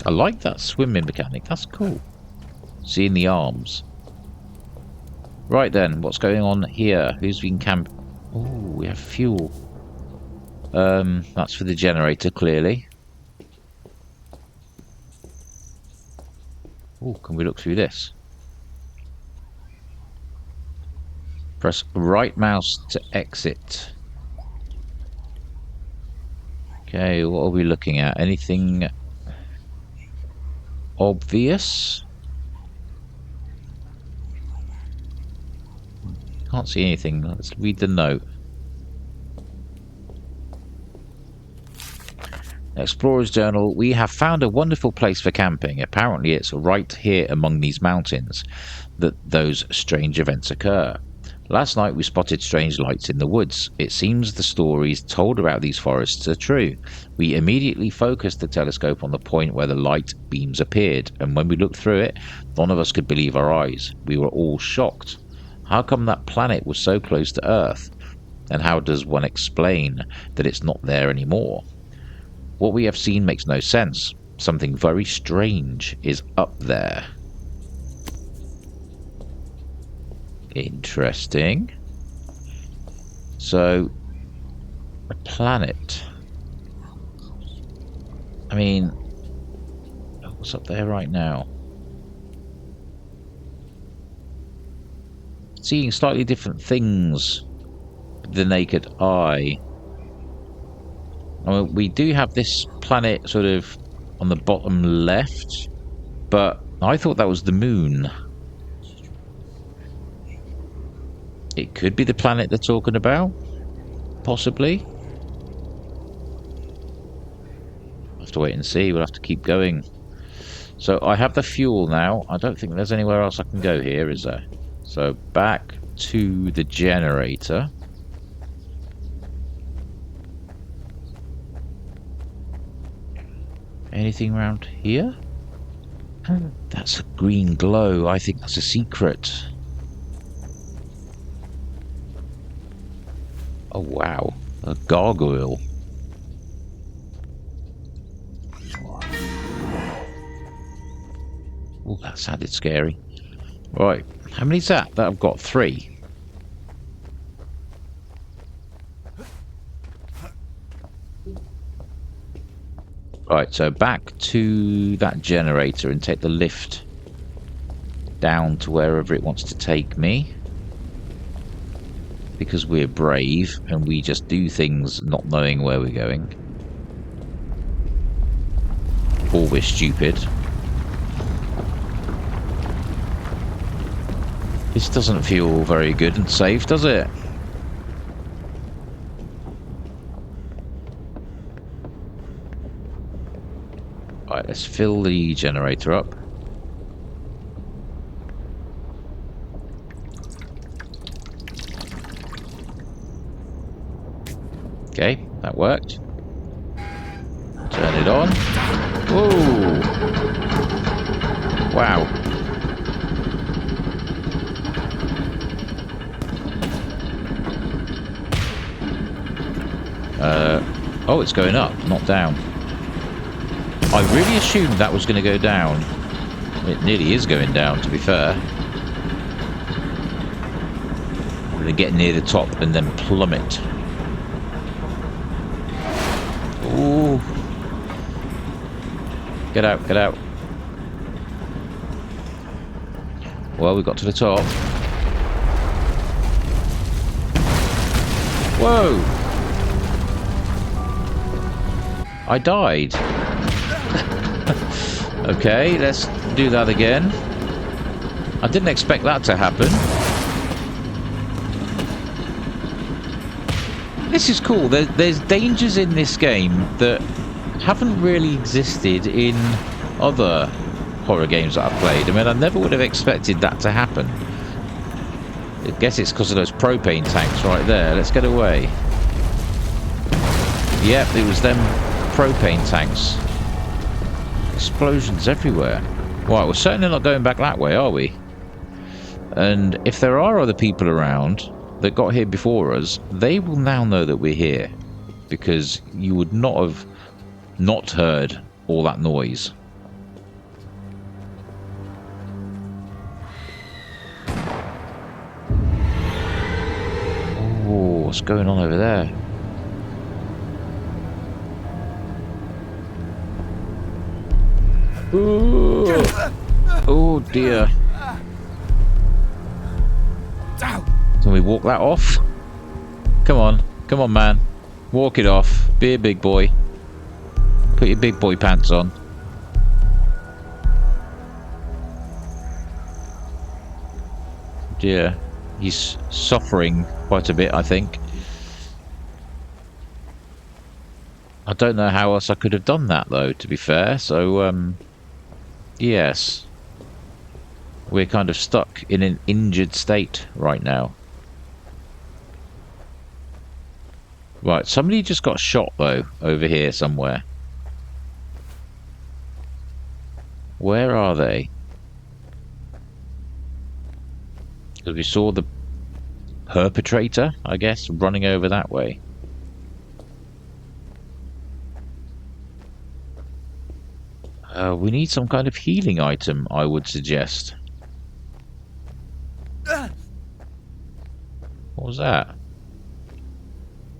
I like that swimming mechanic. That's cool. Seeing the arms. Right then, what's going on here? Who's been camp? Oh, we have fuel. That's for the generator, clearly. Oh, can we look through this? Press right mouse to exit. Okay, what are we looking at? Anything obvious? Can't see anything. Let's read the note. Explorer's Journal. We have found a wonderful place for camping. Apparently it's right here among these mountains that those strange events occur. Last night we spotted strange lights in the woods. It seems the stories told about these forests are true. We immediately focused the telescope on the point where the light beams appeared, and when we looked through it, none of us could believe our eyes. We were all shocked. How come that planet was so close to Earth? And how does one explain that it's not there anymore? What we have seen makes no sense. Something very strange is up there. Interesting. So, a planet. I mean, what's up there right now? Seeing slightly different things with the naked eye. I mean, we do have this planet sort of on the bottom left, but I thought that was the moon. It could be the planet they're talking about. Possibly. We'll have to wait and see. We'll have to keep going. So I have the fuel now. I don't think there's anywhere else I can go here, is there? So back to the generator. Anything around here? That's a green glow. I think that's a secret. Oh wow, a gargoyle. Oh, that sounded scary. Right, how many's that? That I've got 3. Right, so back to that generator and take the lift down to wherever it wants to take me. Because we're brave and we just do things not knowing where we're going. Or we're stupid. This doesn't feel very good and safe, does it? Right, let's fill the generator up. Okay, that worked. Turn it on. Whoa! Wow. Oh, it's going up, not down. I really assumed that was going to go down. It nearly is going down, to be fair. We're going to get near the top and then plummet. Ooh. Get out, get out. Well, we got to the top. Whoa! I died. Okay, let's do that again. I didn't expect that to happen. This is cool. There's dangers in this game that haven't really existed in other horror games that I've played. I mean, I never would have expected that to happen. I guess it's because of those propane tanks right there. Let's get away. Yep, it was them propane tanks. Explosions everywhere. Right, we're certainly not going back that way, are we? And if there are other people around that got here before us, they will now know that we're here, because you would not have not heard all that noise. Oh, what's going on over there? Ooh. Oh dear. Can we walk that off? Come on. Come on, man. Walk it off. Be a big boy. Put your big boy pants on. Dear. He's suffering quite a bit, I think. I don't know how else I could have done that, though, to be fair. So, yes. We're kind of stuck in an injured state right now. Right, somebody just got shot, though, over here somewhere. Where are they? Because we saw the perpetrator, I guess, running over that way. We need some kind of healing item, I would suggest. What was that?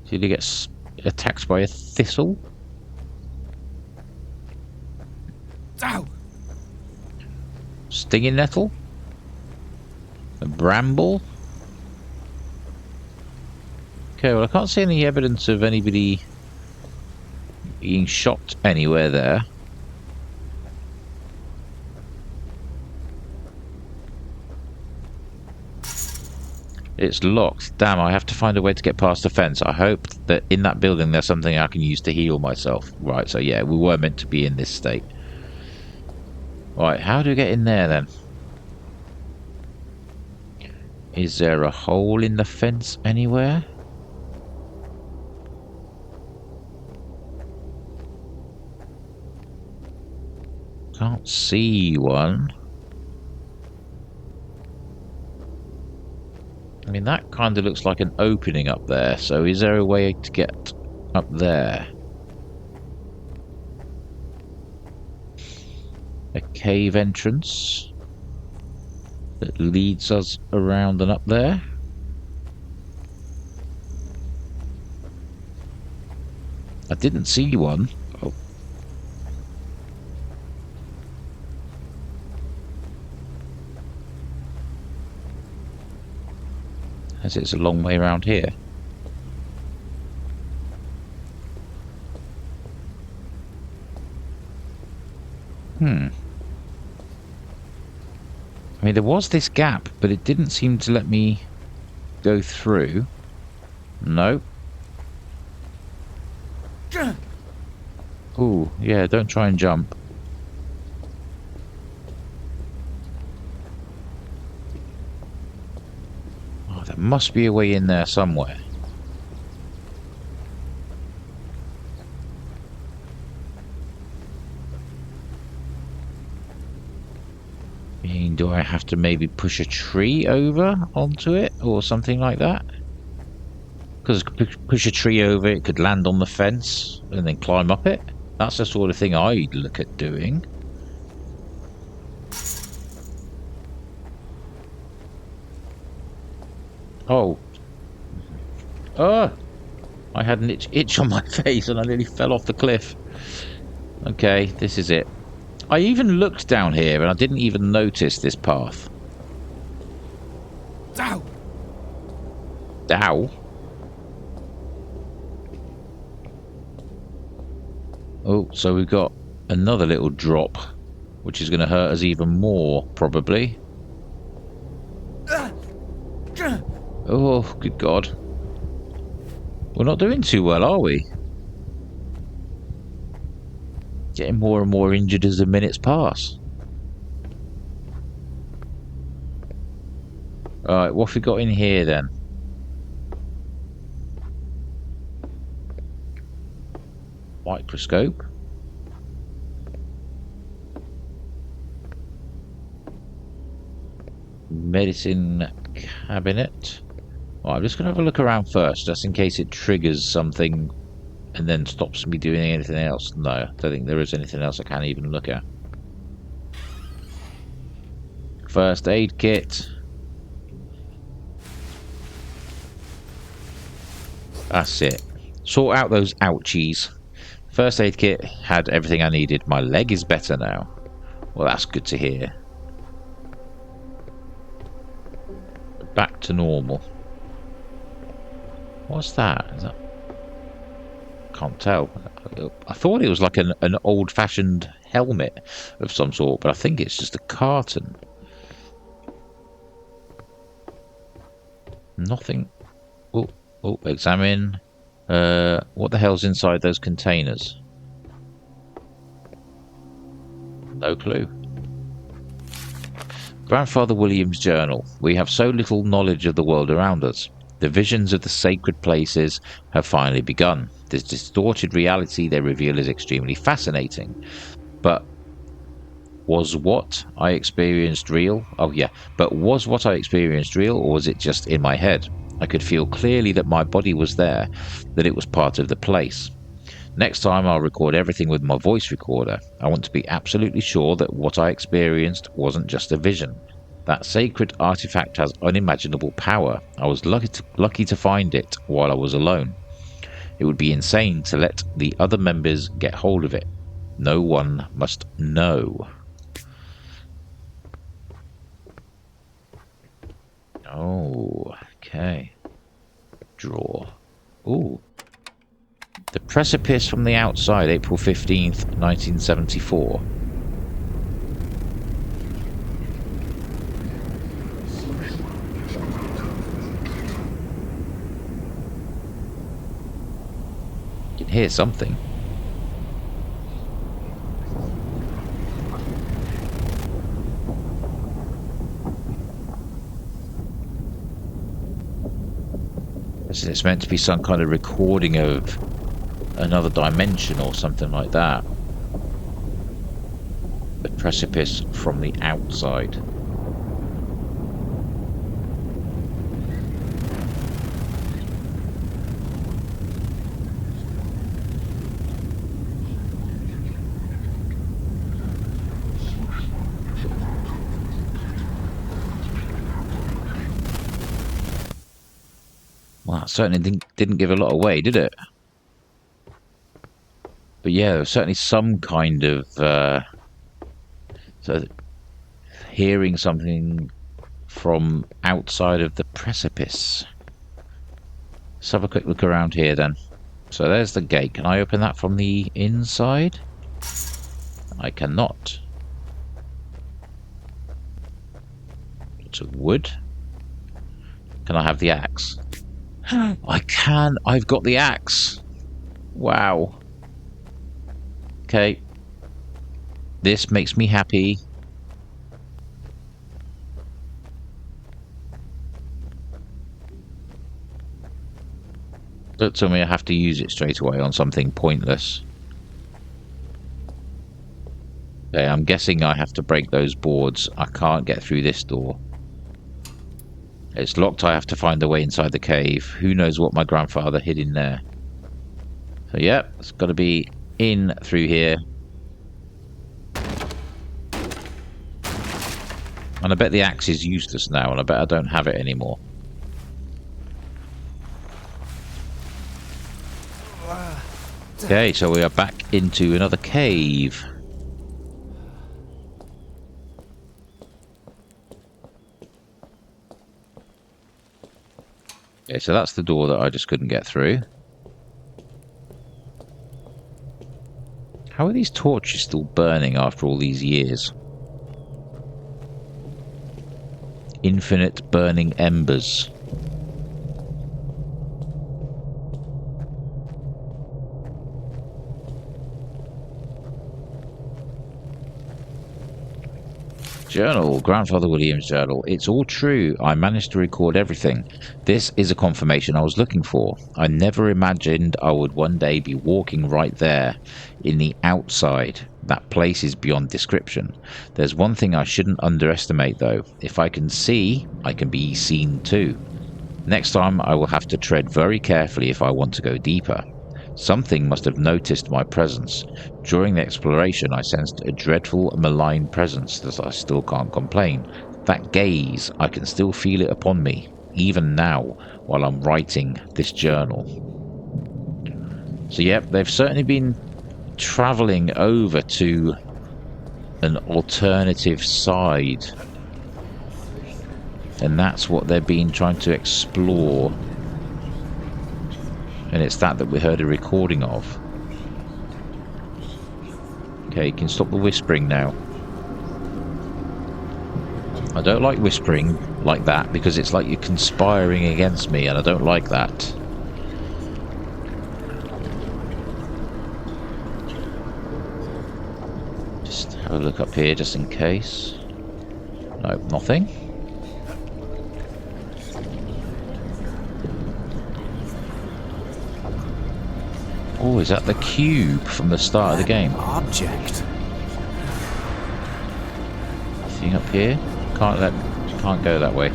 Did he get attacked by a thistle? Ow! Stinging nettle? A bramble? Okay, well I can't see any evidence of anybody being shot anywhere there. It's locked. Damn, I have to find a way to get past the fence. I hope that in that building there's something I can use to heal myself. Right, so yeah, we were meant to be in this state. Right, how do we get in there then? Is there a hole in the fence anywhere? Can't see one. I mean, that kind of looks like an opening up there, so is there a way to get up there? A cave entrance that leads us around and up there? I didn't see one. Oh. As it's a long way around here. I mean, there was this gap, but it didn't seem to let me go through. No. Ooh, yeah, don't try and jump. Oh, there must be a way in there somewhere. Do I have to maybe push a tree over onto it or something like that? Because push a tree over, it could land on the fence and then climb up it. That's the sort of thing I'd look at doing. Oh. Oh! I had an itch on my face and I nearly fell off the cliff. Okay, this is it. I even looked down here and I didn't even notice this path. Ow! Ow. Oh, so we've got another little drop, which is going to hurt us even more, probably. Oh, good God. We're not doing too well, are we? Getting more and more injured as the minutes pass. Alright, what have we got in here then? Microscope. Medicine cabinet. Right, I'm just going to have a look around first, just in case it triggers something and then stops me doing anything else. No, I don't think there is anything else I can even look at. First aid kit. That's it. Sort out those ouchies. First aid kit had everything I needed. My leg is better now. Well, that's good to hear. Back to normal. What's that? Is that... Can't tell. I thought it was like an old-fashioned helmet of some sort, but I think it's just a carton. Nothing. Oh, examine. What the hell's inside those containers? No clue. Grandfather William's journal. We have so little knowledge of the world around us. The visions of the sacred places have finally begun. This distorted reality they reveal is extremely fascinating. But was what I experienced real? Oh yeah, but was what I experienced real, or was it just in my head? I could feel clearly that my body was there, that it was part of the place. Next time I'll record everything with my voice recorder. I want to be absolutely sure that what I experienced wasn't just a vision. That sacred artifact has unimaginable power. I was lucky to find it while I was alone. It would be insane to let the other members get hold of it. No one must know. Oh, okay. Draw. Ooh. The Precipice from the Outside, April 15th, 1974. can hear something. It's meant to be some kind of recording of another dimension or something like that. The precipice from the outside. Well, that certainly didn't give a lot away, did it? But yeah, there was certainly some kind of so hearing something from outside of the precipice. Let's have a quick look around here then. So there's the gate. Can I open that from the inside? I cannot. It's a wood. Can I have the axe? I can. I've got the axe. Wow. Okay. This makes me happy. Don't tell me I have to use it straight away on something pointless. Okay, I'm guessing I have to break those boards. I can't get through this door. It's locked. I have to find a way inside the cave. Who knows what my grandfather hid in there. So yeah, it's got to be in through here. And I bet the axe is useless now, and I bet I don't have it anymore. Okay, so we are back into another cave. Okay, so that's the door that I just couldn't get through. How are these torches still burning after all these years? Infinite burning embers. Journal, Grandfather William's journal. It's all true. I managed to record everything. This is a confirmation I was looking for. I never imagined I would one day be walking right there, in the outside. That place is beyond description. There's one thing I shouldn't underestimate though. If I can see, I can be seen too. Next time I will have to tread very carefully if I want to go deeper. Something must have noticed my presence. During the exploration, I sensed a dreadful, malign presence that I still can't complain. That gaze, I can still feel it upon me, even now, while I'm writing this journal. So yep, they've certainly been travelling over to an alternative side. And that's what they've been trying to explore. And it's that we heard a recording of. Okay, you can stop the whispering now. I don't like whispering like that because it's like you're conspiring against me, and I don't like that. Just have a look up here just in case. No, nothing. Oh, is that the cube from the start of the game? Object. Anything up here? Can't go that way.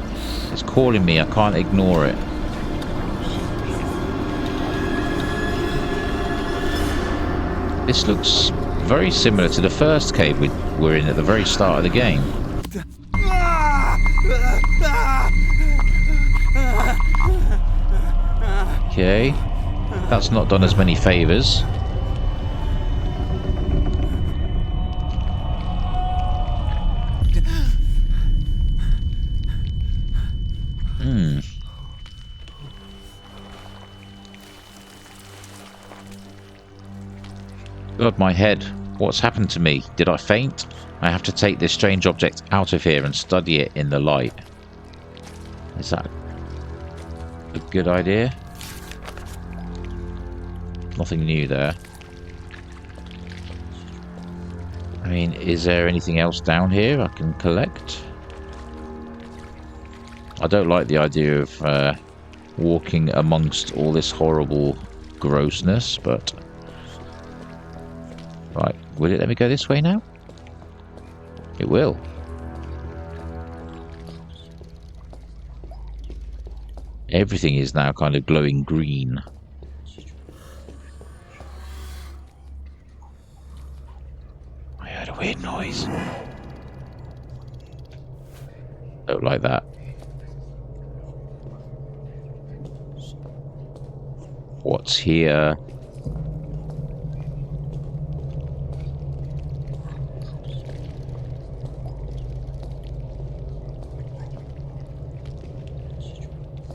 It's calling me. I can't ignore it. This looks very similar to the first cave we were in at the very start of the game. Okay. That's not done as many favours. God, my head. What's happened to me? Did I faint? I have to take this strange object out of here and study it in the light. Is that a good idea? Nothing new there. I mean, is there anything else down here I can collect? I don't like the idea of walking amongst all this horrible grossness, but... Right, will it let me go this way now? It will. Everything is now kind of glowing green. I heard a weird noise. Don't like that. What's here?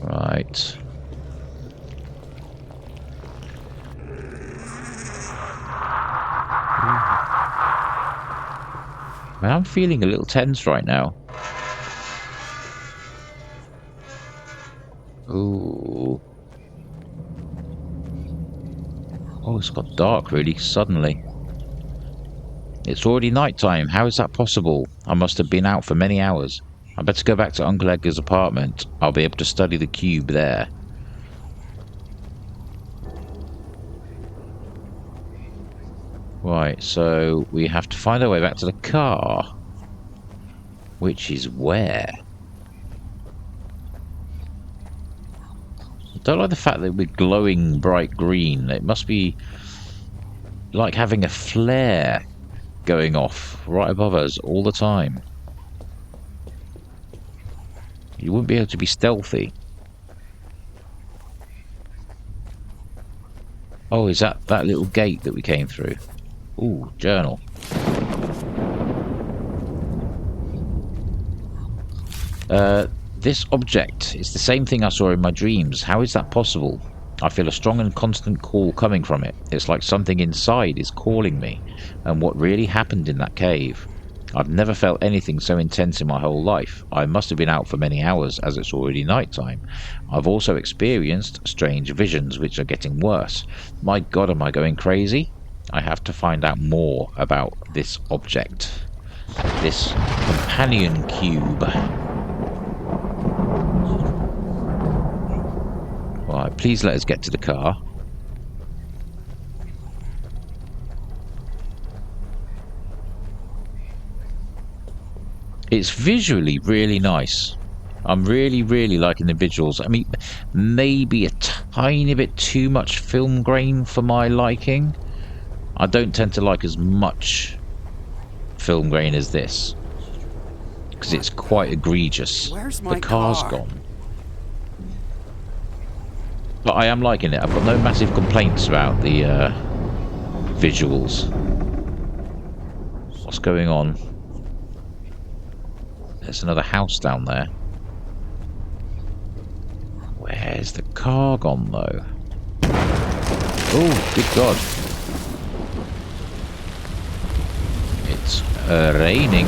Right. I'm feeling a little tense right now. Ooh. Oh, it's got dark really suddenly. It's already night time. How is that possible? I must have been out for many hours. I better go back to Uncle Edgar's apartment. I'll be able to study the cube there. Right, so we have to find our way back to the car. Which is where? I don't like the fact that we're glowing bright green. It must be like having a flare going off right above us all the time. You wouldn't be able to be stealthy. Oh, is that little gate that we came through? Ooh, journal. This object is the same thing I saw in my dreams. How is that possible? I feel a strong and constant call coming from it. It's like something inside is calling me. And what really happened in that cave? I've never felt anything so intense in my whole life. I must have been out for many hours, as it's already night time. I've also experienced strange visions, which are getting worse. My God, am I going crazy? I have to find out more about this object. This companion cube. Right, please let us get to the car. It's visually really nice. I'm really liking the visuals. I mean, maybe a tiny bit too much film grain for my liking. I don't tend to like as much film grain as this, because it's quite egregious. Where's my The car's car? gone. But I am liking it. I've got no massive complaints about the visuals. What's going on? There's another house down there. Where's the car gone, though? Oh, good God. It's raining.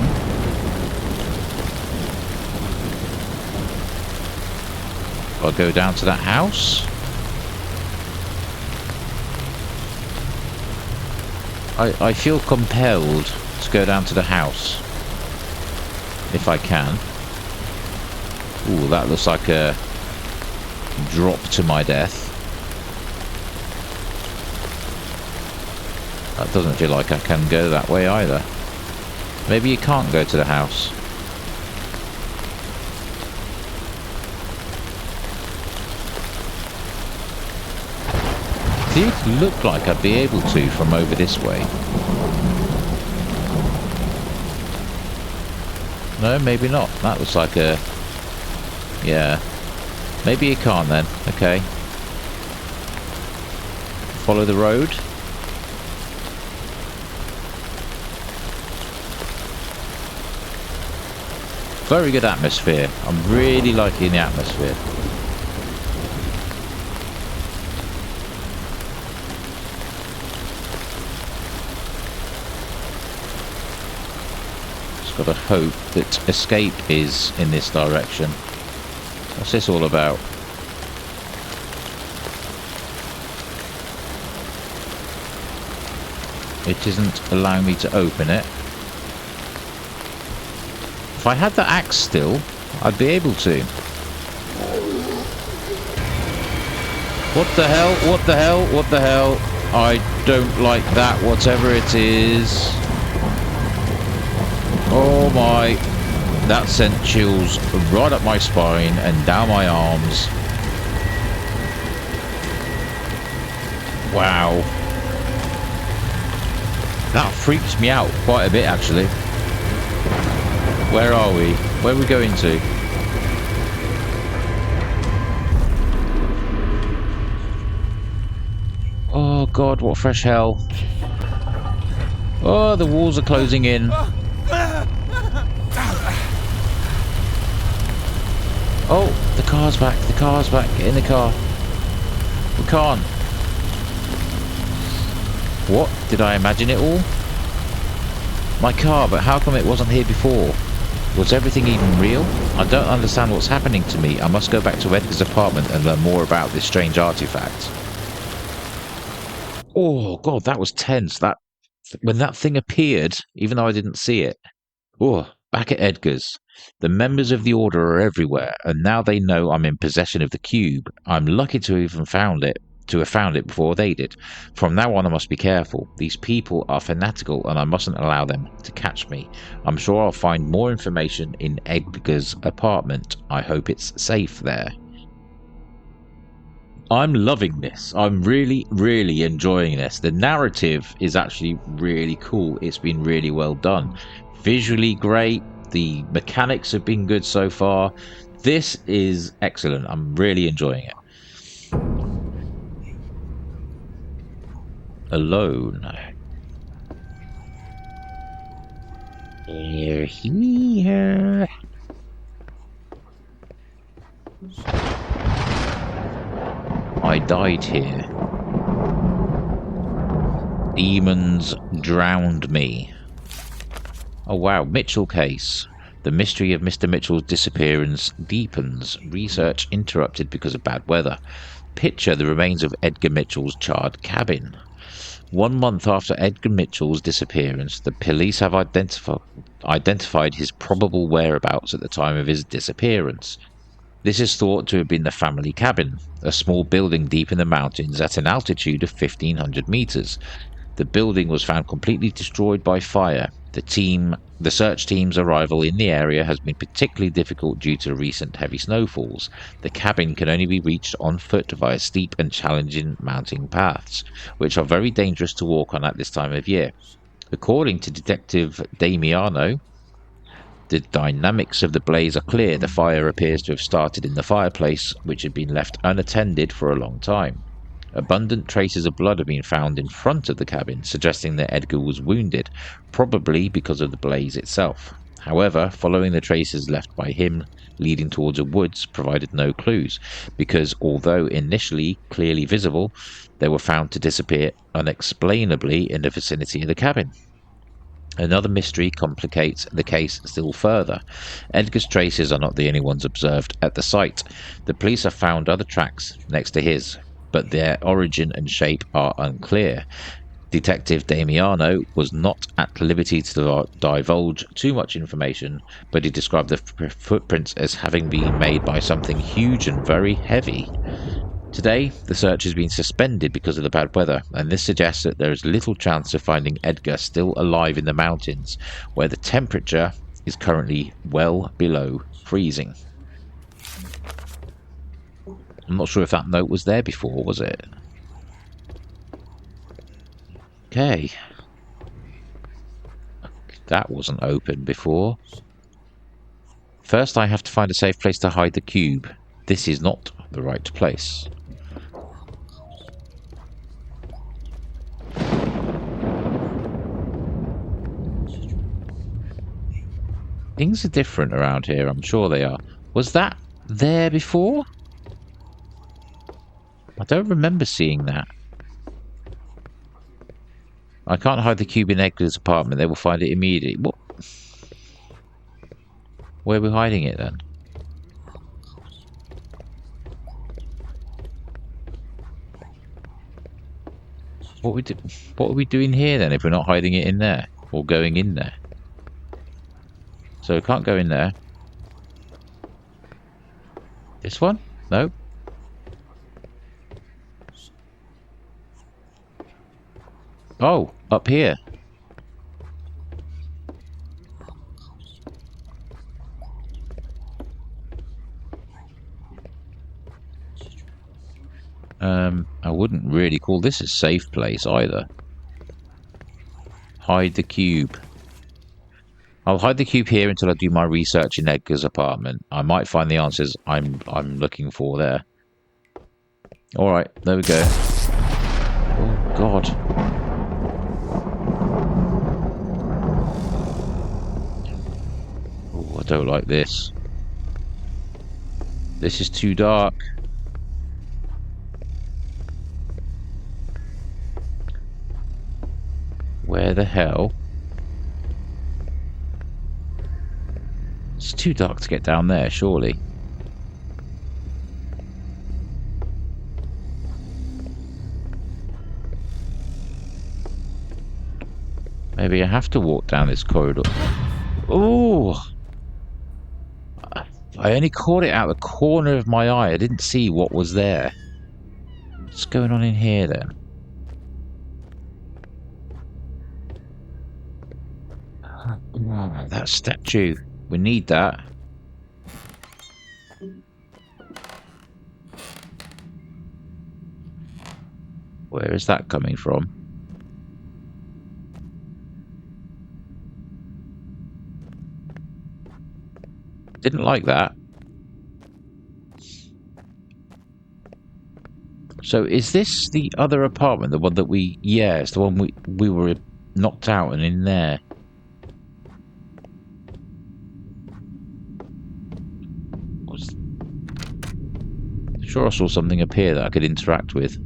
I'll go down to that house. I feel compelled to go down to the house. If I can. Ooh, that looks like a drop to my death. That doesn't feel like I can go that way either. Maybe you can't go to the house. It did look like I'd be able to from over this way. No, maybe not. That looks like a... Yeah. Maybe you can't then. Okay. Follow the road. Very good atmosphere. I'm really liking the atmosphere. Got to hope that escape is in this direction. What's this all about? It isn't allowing me to open it. If I had the axe still, I'd be able to. What the hell? What the hell? What the hell? I don't like that, whatever it is. Oh my. That sent chills right up my spine and down my arms. Wow. That freaks me out quite a bit, actually. Where are we? Where are we going to? Oh god, what fresh hell. Oh, the walls are closing in. Oh, the car's back. The car's back. Get in the car. We can't. What? Did I imagine it all? My car, but how come it wasn't here before? Was everything even real? I don't understand what's happening to me. I must go back to Edgar's apartment and learn more about this strange artifact. Oh god, that was tense. That when that thing appeared, even though I didn't see it. Oh, back at Edgar's. The members of the Order are everywhere, and now they know I'm in possession of the cube. I'm lucky to have found it before they did. From now on I must be careful. These people are fanatical and I mustn't allow them to catch me. I'm sure I'll find more information in Edgar's apartment. I hope it's safe there. I'm loving this. I'm really, really enjoying this. The narrative is actually really cool. It's been really well done. Visually great. The mechanics have been good so far. This is excellent. I'm really enjoying it. Alone. You're here. I died here. Demons drowned me. Oh wow, Mitchell case. The mystery of Mr. Mitchell's disappearance deepens. Research interrupted because of bad weather. Picture the remains of Edgar Mitchell's charred cabin. 1 month after Edgar Mitchell's disappearance, the police have identified his probable whereabouts at the time of his disappearance. This is thought to have been the family cabin, a small building deep in the mountains at an altitude of 1,500 meters. The building was found completely destroyed by fire. The search team's arrival in the area has been particularly difficult due to recent heavy snowfalls. The cabin can only be reached on foot via steep and challenging mountain paths, which are very dangerous to walk on at this time of year. According to Detective Damiano, the dynamics of the blaze are clear. The fire appears to have started in the fireplace, which had been left unattended for a long time. Abundant traces of blood have been found in front of the cabin, suggesting that Edgar was wounded, probably because of the blaze itself. However, following the traces left by him leading towards the woods provided no clues, because although initially clearly visible, they were found to disappear unexplainably in the vicinity of the cabin. Another mystery complicates the case still further. Edgar's traces are not the only ones observed at the site. The police have found other tracks next to his, but their origin and shape are unclear. Detective Damiano was not at liberty to divulge too much information, but he described the footprints as having been made by something huge and very heavy. Today, the search has been suspended because of the bad weather, and this suggests that there is little chance of finding Edgar still alive in the mountains, where the temperature is currently well below freezing. I'm not sure if that note was there before, was it? Okay. That wasn't open before. First, I have to find a safe place to hide the cube. This is not the right place. Things are different around here, I'm sure they are. Was that there before? I don't remember seeing that. I can't hide the cube in Edgar's apartment. They will find it immediately. What? Where are we hiding it then? What are we doing here then if we're not hiding it in there or going in there? So we can't go in there. This one? No. Oh, up here. I wouldn't really call this a safe place either. Hide the cube. I'll hide the cube here until I do my research in Edgar's apartment. I might find the answers I'm looking for there. Alright, there we go. Oh god. Oh, I don't like this. This is too dark. Where the hell? It's too dark to get down there, surely. Maybe I have to walk down this corridor. Oh! I only caught it out the corner of my eye. I didn't see what was there. What's going on in here then? That statue. We need that. Where is that coming from? Didn't like that. So is this the other apartment? The one that we... Yeah, it's the one we were knocked out and in there. Sure, I saw something appear that I could interact with.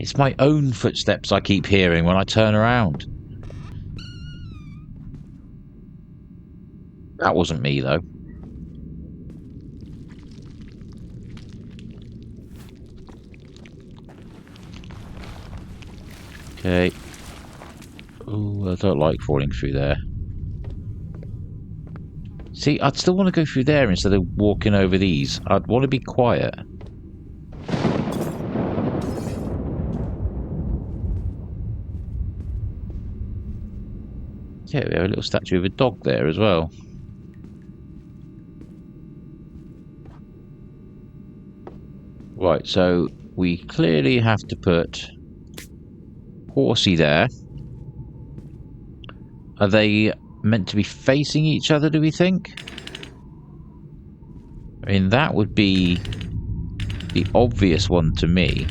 It's my own footsteps I keep hearing when I turn around. That wasn't me, though. Okay. Oh, I don't like falling through there. See, I'd still want to go through there instead of walking over these. I'd want to be quiet. Yeah, we have a little statue of a dog there as well. Right, so we clearly have to put Horsey there. Are they meant to be facing each other, do we think? I mean, that would be the obvious one to me.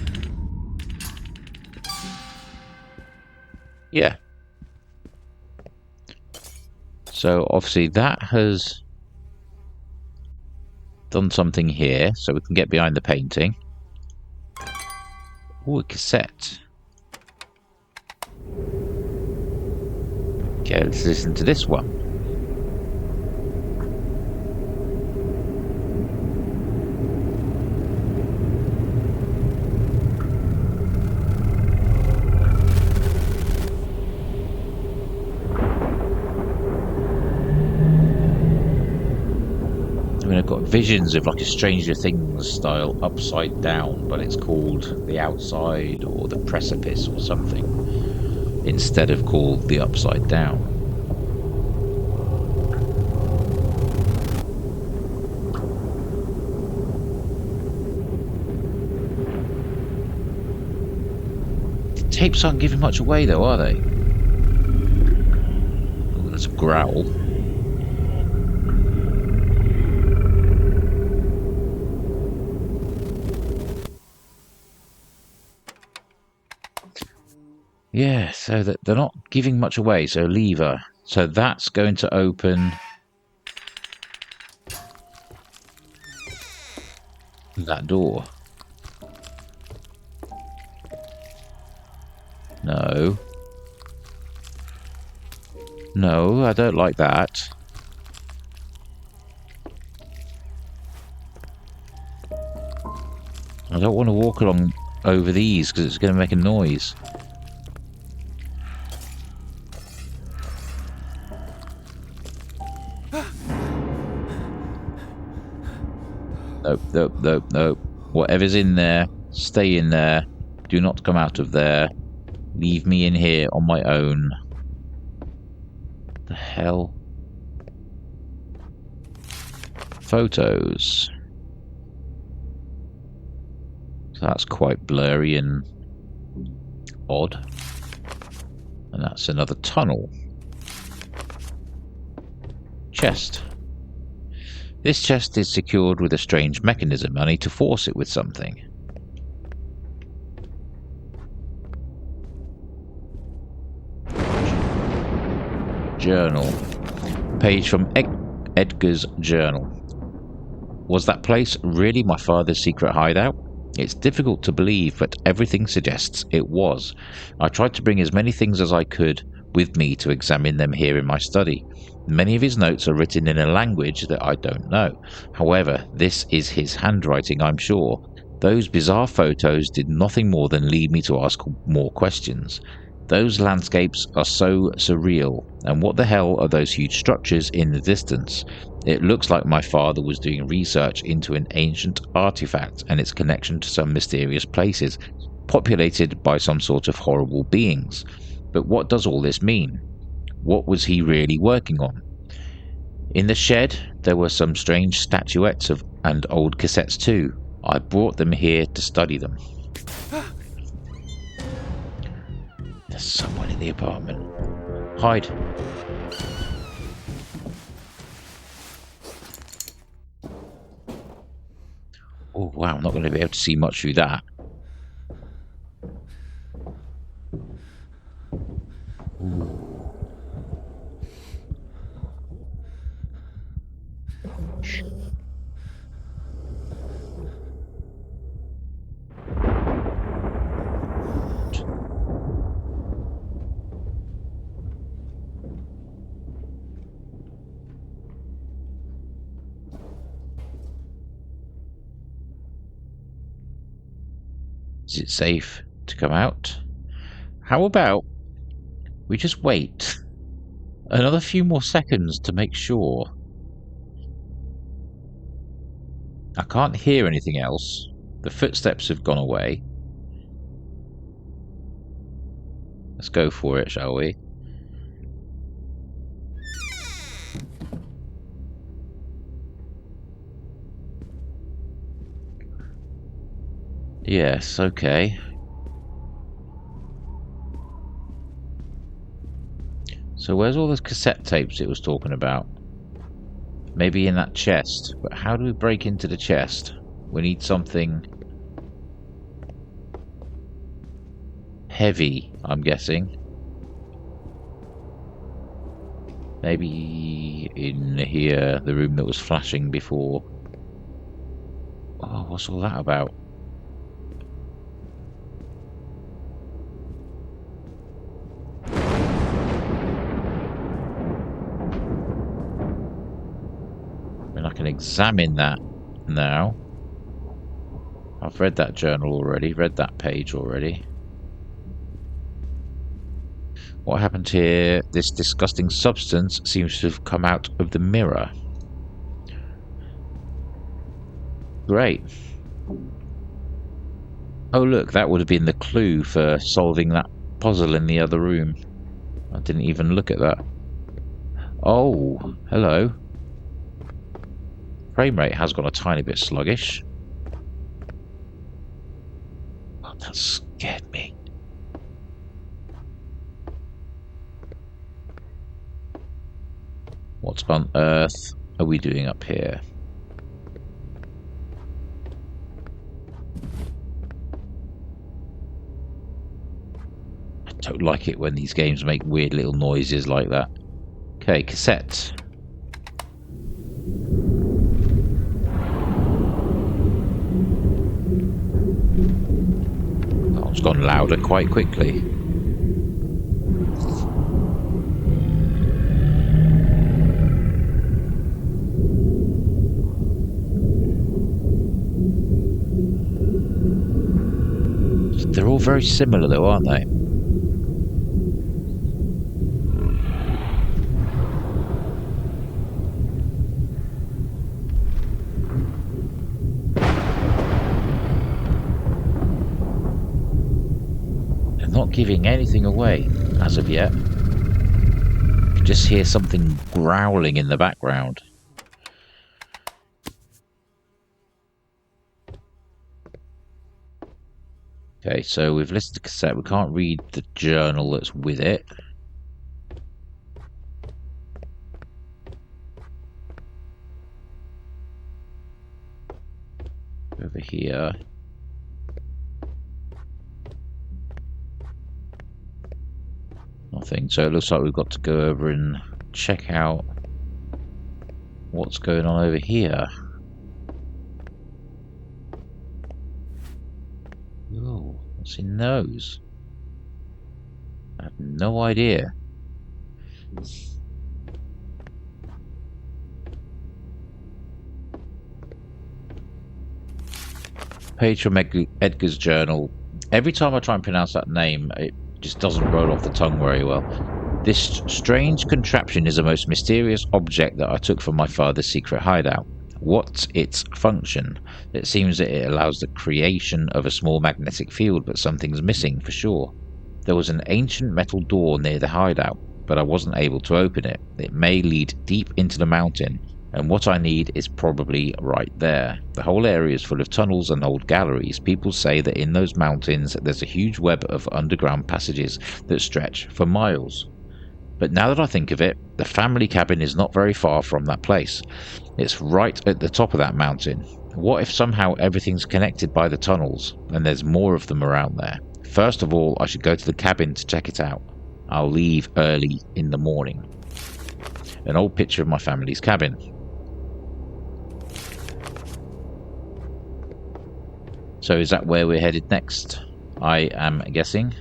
Yeah. So obviously that has done something here, so we can get behind the painting. Oh, a cassette. Okay, let's listen to this one. I mean, I've got visions of like a Stranger Things style upside down, but it's called the outside or the precipice or something, instead of called the upside down. The tapes aren't giving much away though, are they? Oh, there's a growl. Yeah, so that they're not giving much away, so lever. So that's going to open that door. No. No, I don't like that. I don't want to walk along over these because it's going to make a noise. Nope, nope, nope, nope. Whatever's in there, stay in there. Do not come out of there. Leave me in here on my own. The hell? Photos. So that's quite blurry and odd. And that's another tunnel. Chest. This chest is secured with a strange mechanism. I need to force it with something. Journal. Page from Edgar's journal. Was that place really my father's secret hideout? It's difficult to believe, but everything suggests it was. I tried to bring as many things as I could with me to examine them here in my study. Many of his notes are written in a language that I don't know. However, this is his handwriting, I'm sure. Those bizarre photos did nothing more than lead me to ask more questions. Those landscapes are so surreal, and what the hell are those huge structures in the distance? It looks like my father was doing research into an ancient artifact and its connection to some mysterious places, populated by some sort of horrible beings. But what does all this mean? What was he really working on? In the shed, there were some strange statuettes and old cassettes too. I brought them here to study them. There's someone in the apartment. Hide. Oh wow, I'm not going to be able to see much through that. Ooh. Is it safe to come out? How about we just wait another few more seconds to make sure? I can't hear anything else. The footsteps have gone away. Let's go for it, shall we? Yes, okay. So where's all those cassette tapes it was talking about? Maybe in that chest. But how do we break into the chest? We need something heavy, I'm guessing. Maybe in here, the room that was flashing before. Oh, what's all that about? I can examine that now. I've read that journal already, read that page already. What happened here? This disgusting substance seems to have come out of the mirror. Great. Oh look, that would have been the clue for solving that puzzle in the other room. I didn't even look at that. Oh, hello. Frame rate has gone a tiny bit sluggish. Oh, that scared me. What on earth are we doing up here? I don't like it when these games make weird little noises like that. Okay, cassette. It's gone louder quite quickly. They're all very similar though, aren't they? They're not giving anything away as of yet. You can just hear something growling in the background. Okay, so we've listed the cassette. We can't read the journal that's with it. Over here. Nothing. So it looks like we've got to go over and check out what's going on over here. Oh, what's in those? I have no idea. Page from Edgar's journal. Every time I try and pronounce that name, it just doesn't roll off the tongue very well. This strange contraption is a most mysterious object that I took from my father's secret hideout. What's its function? It seems that it allows the creation of a small magnetic field, but something's missing for sure. There was an ancient metal door near the hideout, but I wasn't able to open it. It may lead deep into the mountain, and what I need is probably right there. The whole area is full of tunnels and old galleries. People say that in those mountains there's a huge web of underground passages that stretch for miles. But now that I think of it, the family cabin is not very far from that place. It's right at the top of that mountain. What if somehow everything's connected by the tunnels, and there's more of them around there? First of all, I should go to the cabin to check it out. I'll leave early in the morning. An old picture of my family's cabin. So is that where we're headed next? I am guessing.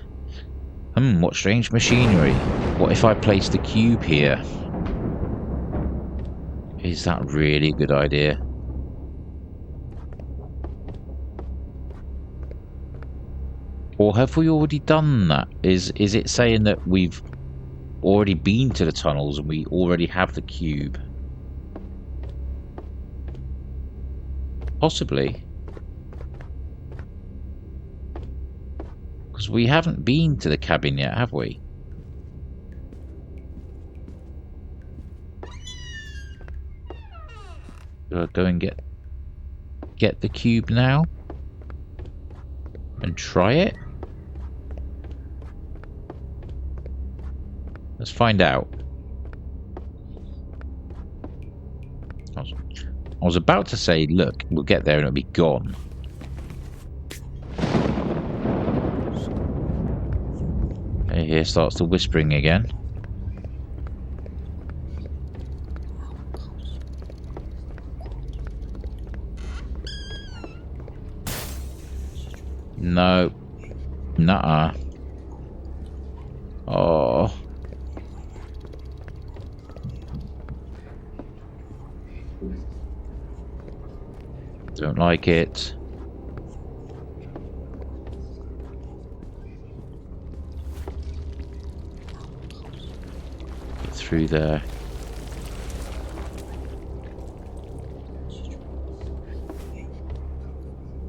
What strange machinery. What if I place the cube here? Is that really a good idea? Or have we already done that? Is it saying that we've already been to the tunnels and we already have the cube? Possibly. Because we haven't been to the cabin yet, have we? Do I go and get the cube now? And try it? Let's find out. I was about to say, look, we'll get there and it'll be gone. Here starts the whispering again. No. Nuh-uh. Oh. Don't like it. Through there.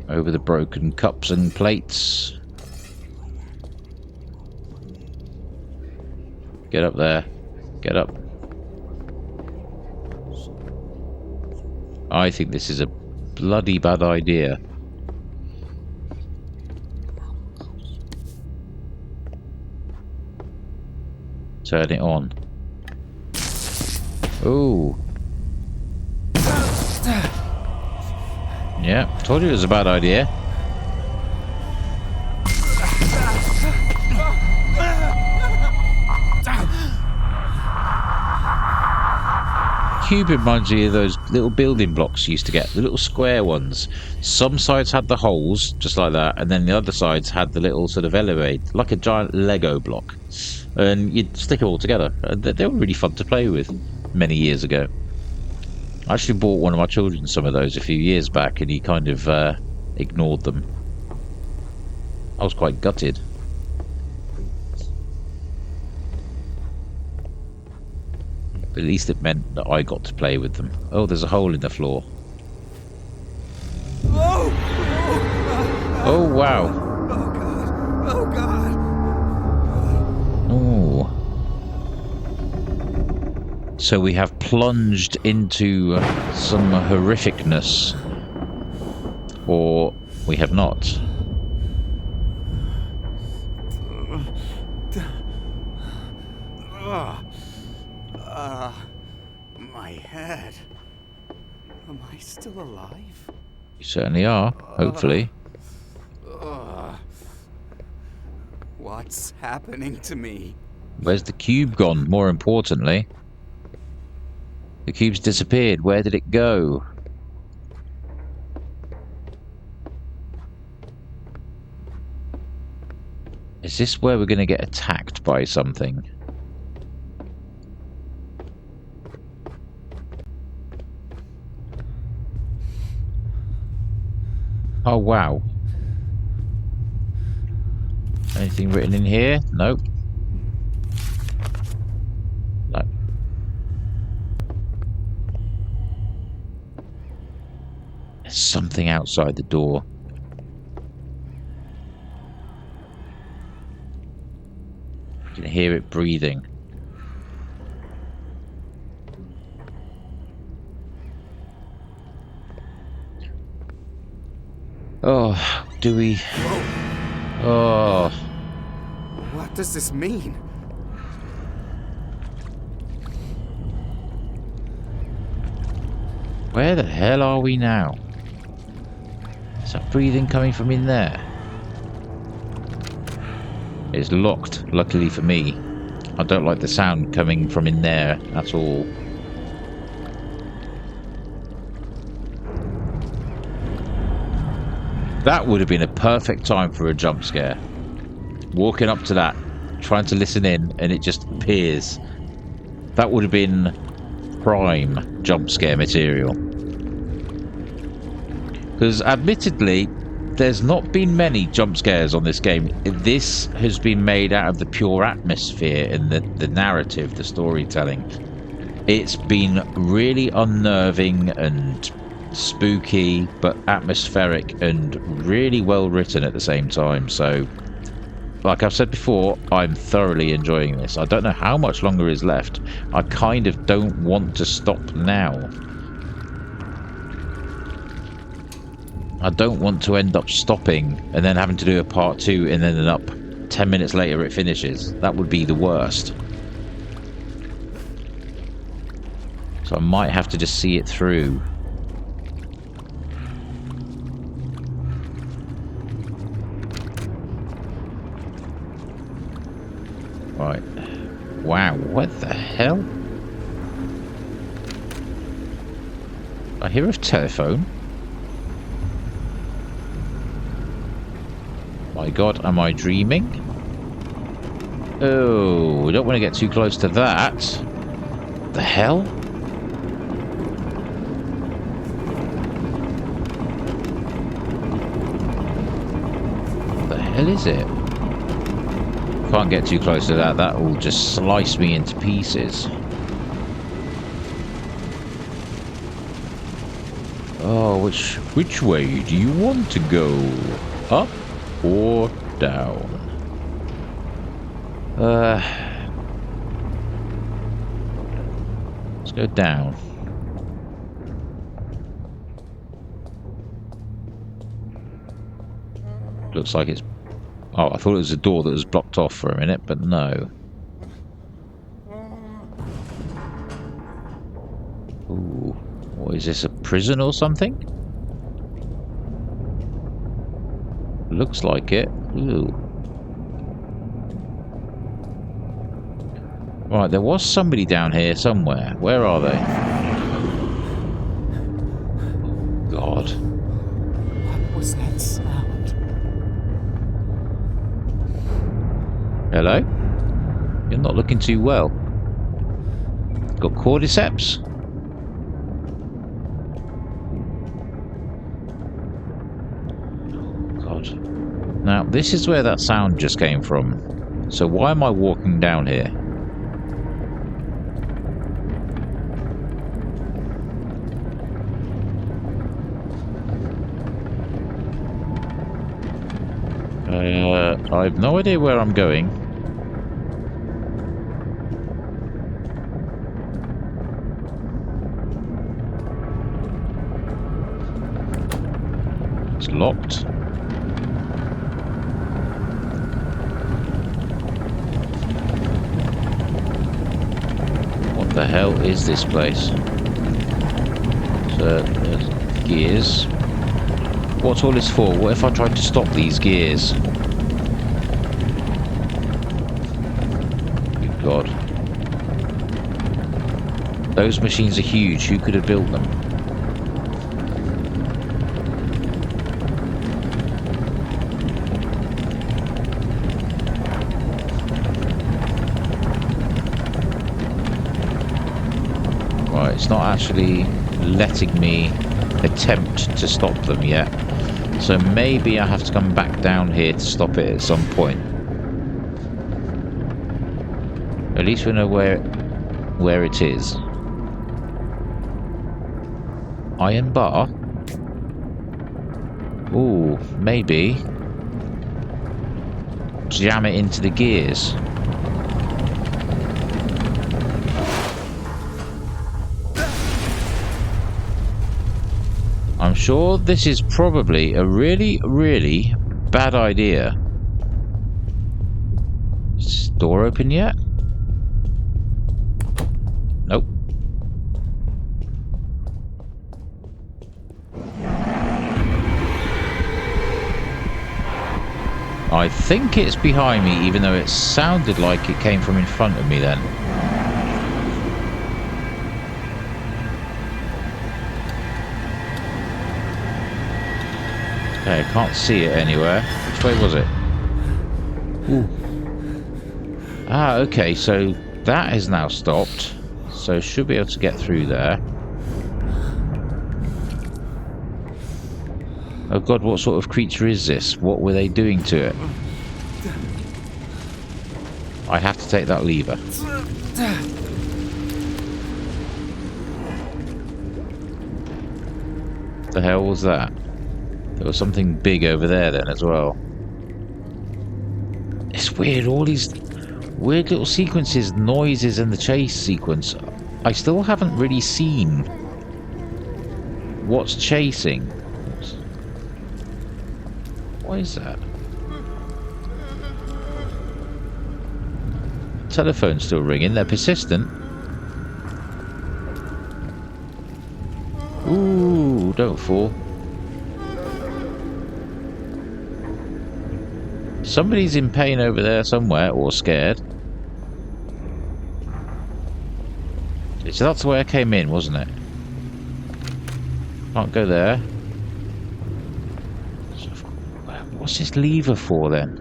Over the broken cups and plates. Get up there. Get up. I think this is a bloody bad idea. Turn it on. Ooh. Yeah, told you it was a bad idea. Cube reminds me of those little building blocks you used to get, the little square ones. Some sides had the holes, just like that, and then the other sides had the little sort of elevate, like a giant Lego block. And you'd stick it all together. They were really fun to play with many years ago. I actually bought one of my children some of those a few years back, and he kind of ignored them. I was quite gutted. But at least it meant that I got to play with them. Oh, there's a hole in the floor. Oh! Oh, wow. Oh, God. Oh, God. Oh. So we have plunged into some horrificness. Or we have not. My head. Am I still alive? You certainly are, hopefully. What's happening to me? Where's the cube gone, more importantly? The cube's disappeared. Where did it go? Is this where we're going to get attacked by something? Oh, wow. Anything written in here? Nope. No. There's something outside the door. I can hear it breathing. Oh, do we... Oh... What does this mean? Where the hell are we now? Is that breathing coming from in there? It's locked, luckily for me. I don't like the sound coming from in there at all. That would have been a perfect time for a jump scare. Walking up to that, trying to listen in, and it just appears. That would have been prime jump scare material. Because admittedly, there's not been many jump scares on this game. This has been made out of the pure atmosphere and the narrative, the storytelling. It's been really unnerving and spooky, but atmospheric and really well written at the same time. So, like I've said before, I'm thoroughly enjoying this. I don't know how much longer is left. I kind of don't want to stop now. I don't want to end up stopping and then having to do a part 2 and then up 10 minutes later it finishes. That would be the worst. So I might have to just see it through. Right. Wow, what the hell? I hear a telephone. My God, am I dreaming? Oh, we don't want to get too close to that. The hell? What the hell is it? Can't get too close to that. That will just slice me into pieces. Oh, which way do you want to go? Up or down? Let's go down. Looks like it's... Oh, I thought it was a door that was blocked off for a minute, but no. Ooh, what is this, a prison or something? Looks like it. Ooh. Right, there was somebody down here somewhere. Where are they? God. What was that sound? Hello? You're not looking too well. Got cordyceps? God. Now, this is where that sound just came from. So why am I walking down here? I have no idea where I'm going. It's locked. What the hell is this place? So, there's gears. What's all this for? What if I tried to stop these gears? Good God. Those machines are huge. Who could have built them? Right, it's not actually letting me attempt to stop them yet. So maybe I have to come back down here to stop it at some point. At least we know where it is. Iron bar? Ooh, maybe. Jam it into the gears. I'm sure this is probably a really, really bad idea. Is this door open yet? Nope. I think it's behind me, even though it sounded like it came from in front of me then. Okay, I can't see it anywhere. Which way was it? Ooh. Ah, okay, so that is now stopped. So should be able to get through there. Oh God, what sort of creature is this? What were they doing to it? I have to take that lever. What the hell was that? There was something big over there then as well. It's weird, all these weird little sequences, noises and the chase sequence. I still haven't really seen what's chasing. What is that? Telephone's still ringing, they're persistent. Ooh, don't fall. Somebody's in pain over there somewhere, or scared. So that's the way I came in, wasn't it? Can't go there. What's this lever for then?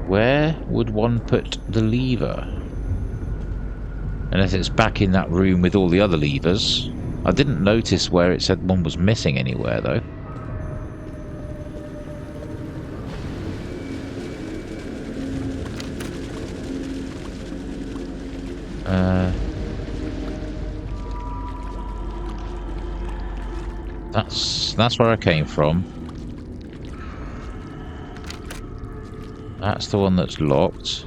Where would one put the lever? Unless it's back in that room with all the other levers. I didn't notice where it said one was missing anywhere though. That's where I came from. That's the one that's locked.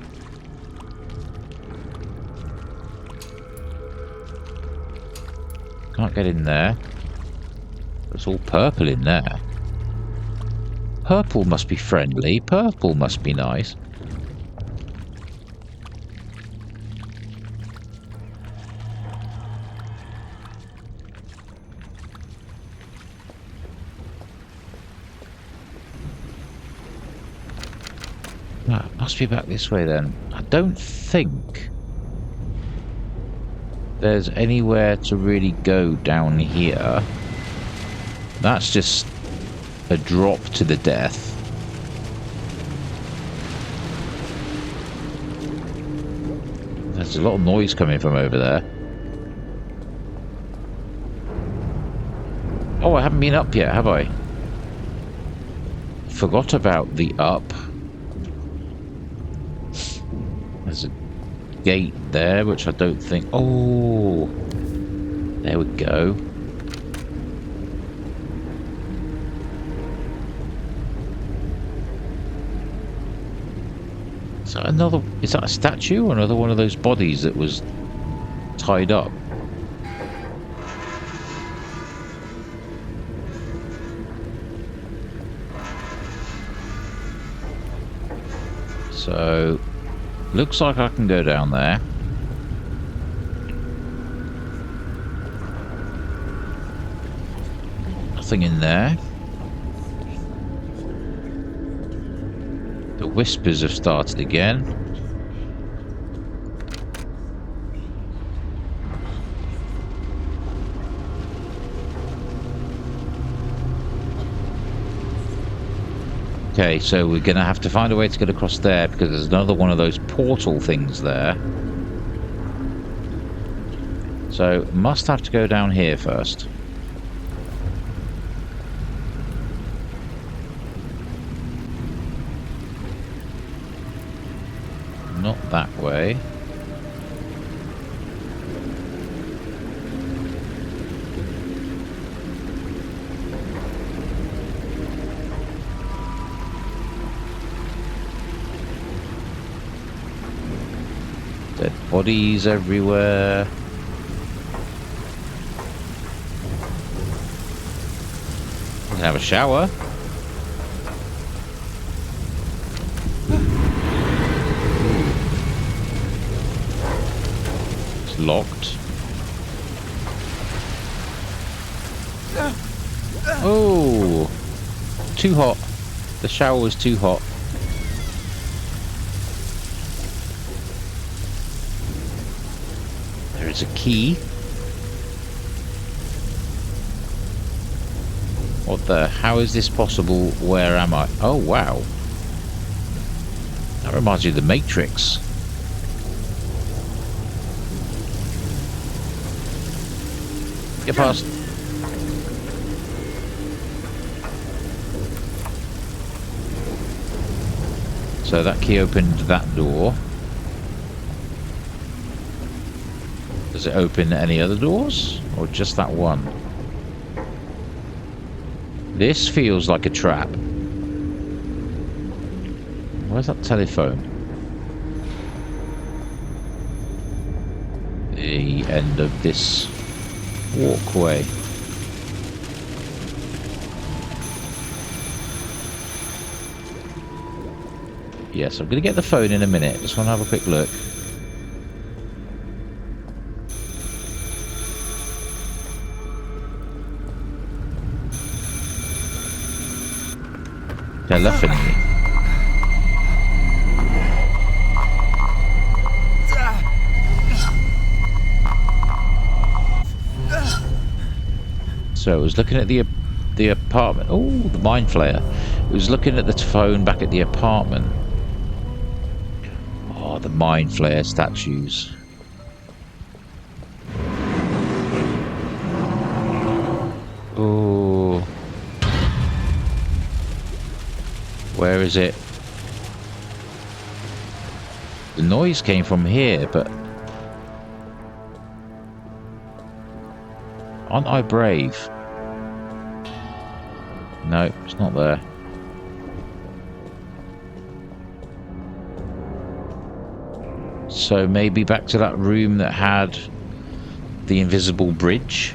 Can't get in there. It's all purple in there. Purple must be friendly. Purple must be nice. Ah, it must be back this way then. I don't think there's anywhere to really go down here. That's just a drop to the death. There's a lot of noise coming from over there. Oh, haven't been up yet, have I? Forgot about the up. There's a gate there, which I don't think... Oh! There we go. Is that another... Is that a statue or another one of those bodies that was tied up? So, looks like I can go down there. Nothing in there. The whispers have started again. Okay, so we're going to have to find a way to get across there because there's another one of those portal things there. So, must have to go down here first. Not that way. Dead bodies everywhere. We can have a shower. It's locked. Oh, too hot. The shower was too hot. There's a key. What the? How is this possible? Where am I? Oh, wow. That reminds me of the Matrix. Get past. So that key opened that door. Does it open any other doors? Or just that one? This feels like a trap. Where's that telephone? The end of this walkway. Yes, I'm going to get the phone in a minute. Just want to have a quick look. Telephony. So it was looking at the apartment. Oh, the mind flayer. It was looking at the phone back at the apartment. Oh, the mind flayer statues. Oh. Where is it? The noise came from here, but... Aren't I brave? No, it's not there. So maybe back to that room that had the invisible bridge.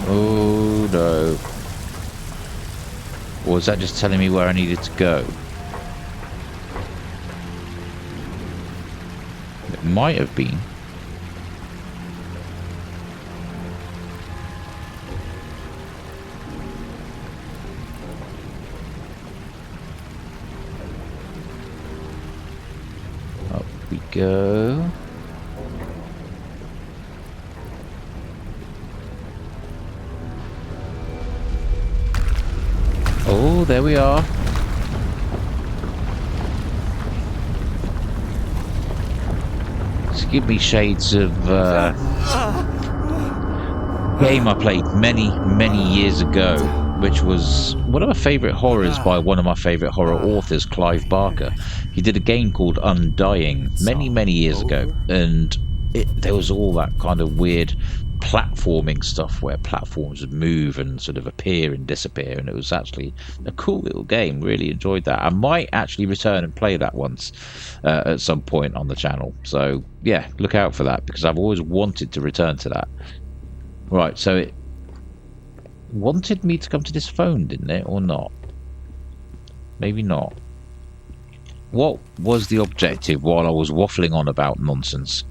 Oh no. Or was that just telling me where I needed to go? It might have been. Up we go. Oh, there we are. give me shades of game I played many years ago, which was one of my favourite horrors by one of my favourite horror authors, Clive Barker. He did a game called Undying many years ago, and there was all that kind of weird platforming stuff where platforms would move and sort of appear and disappear, and it was actually a cool little game. Really enjoyed that. I might actually return and play that once at some point on the channel, so yeah, look out for that, because I've always wanted to return to that. Right, so it wanted me to come to this phone, didn't it, or not? Maybe not. What was the objective while I was waffling on about nonsense?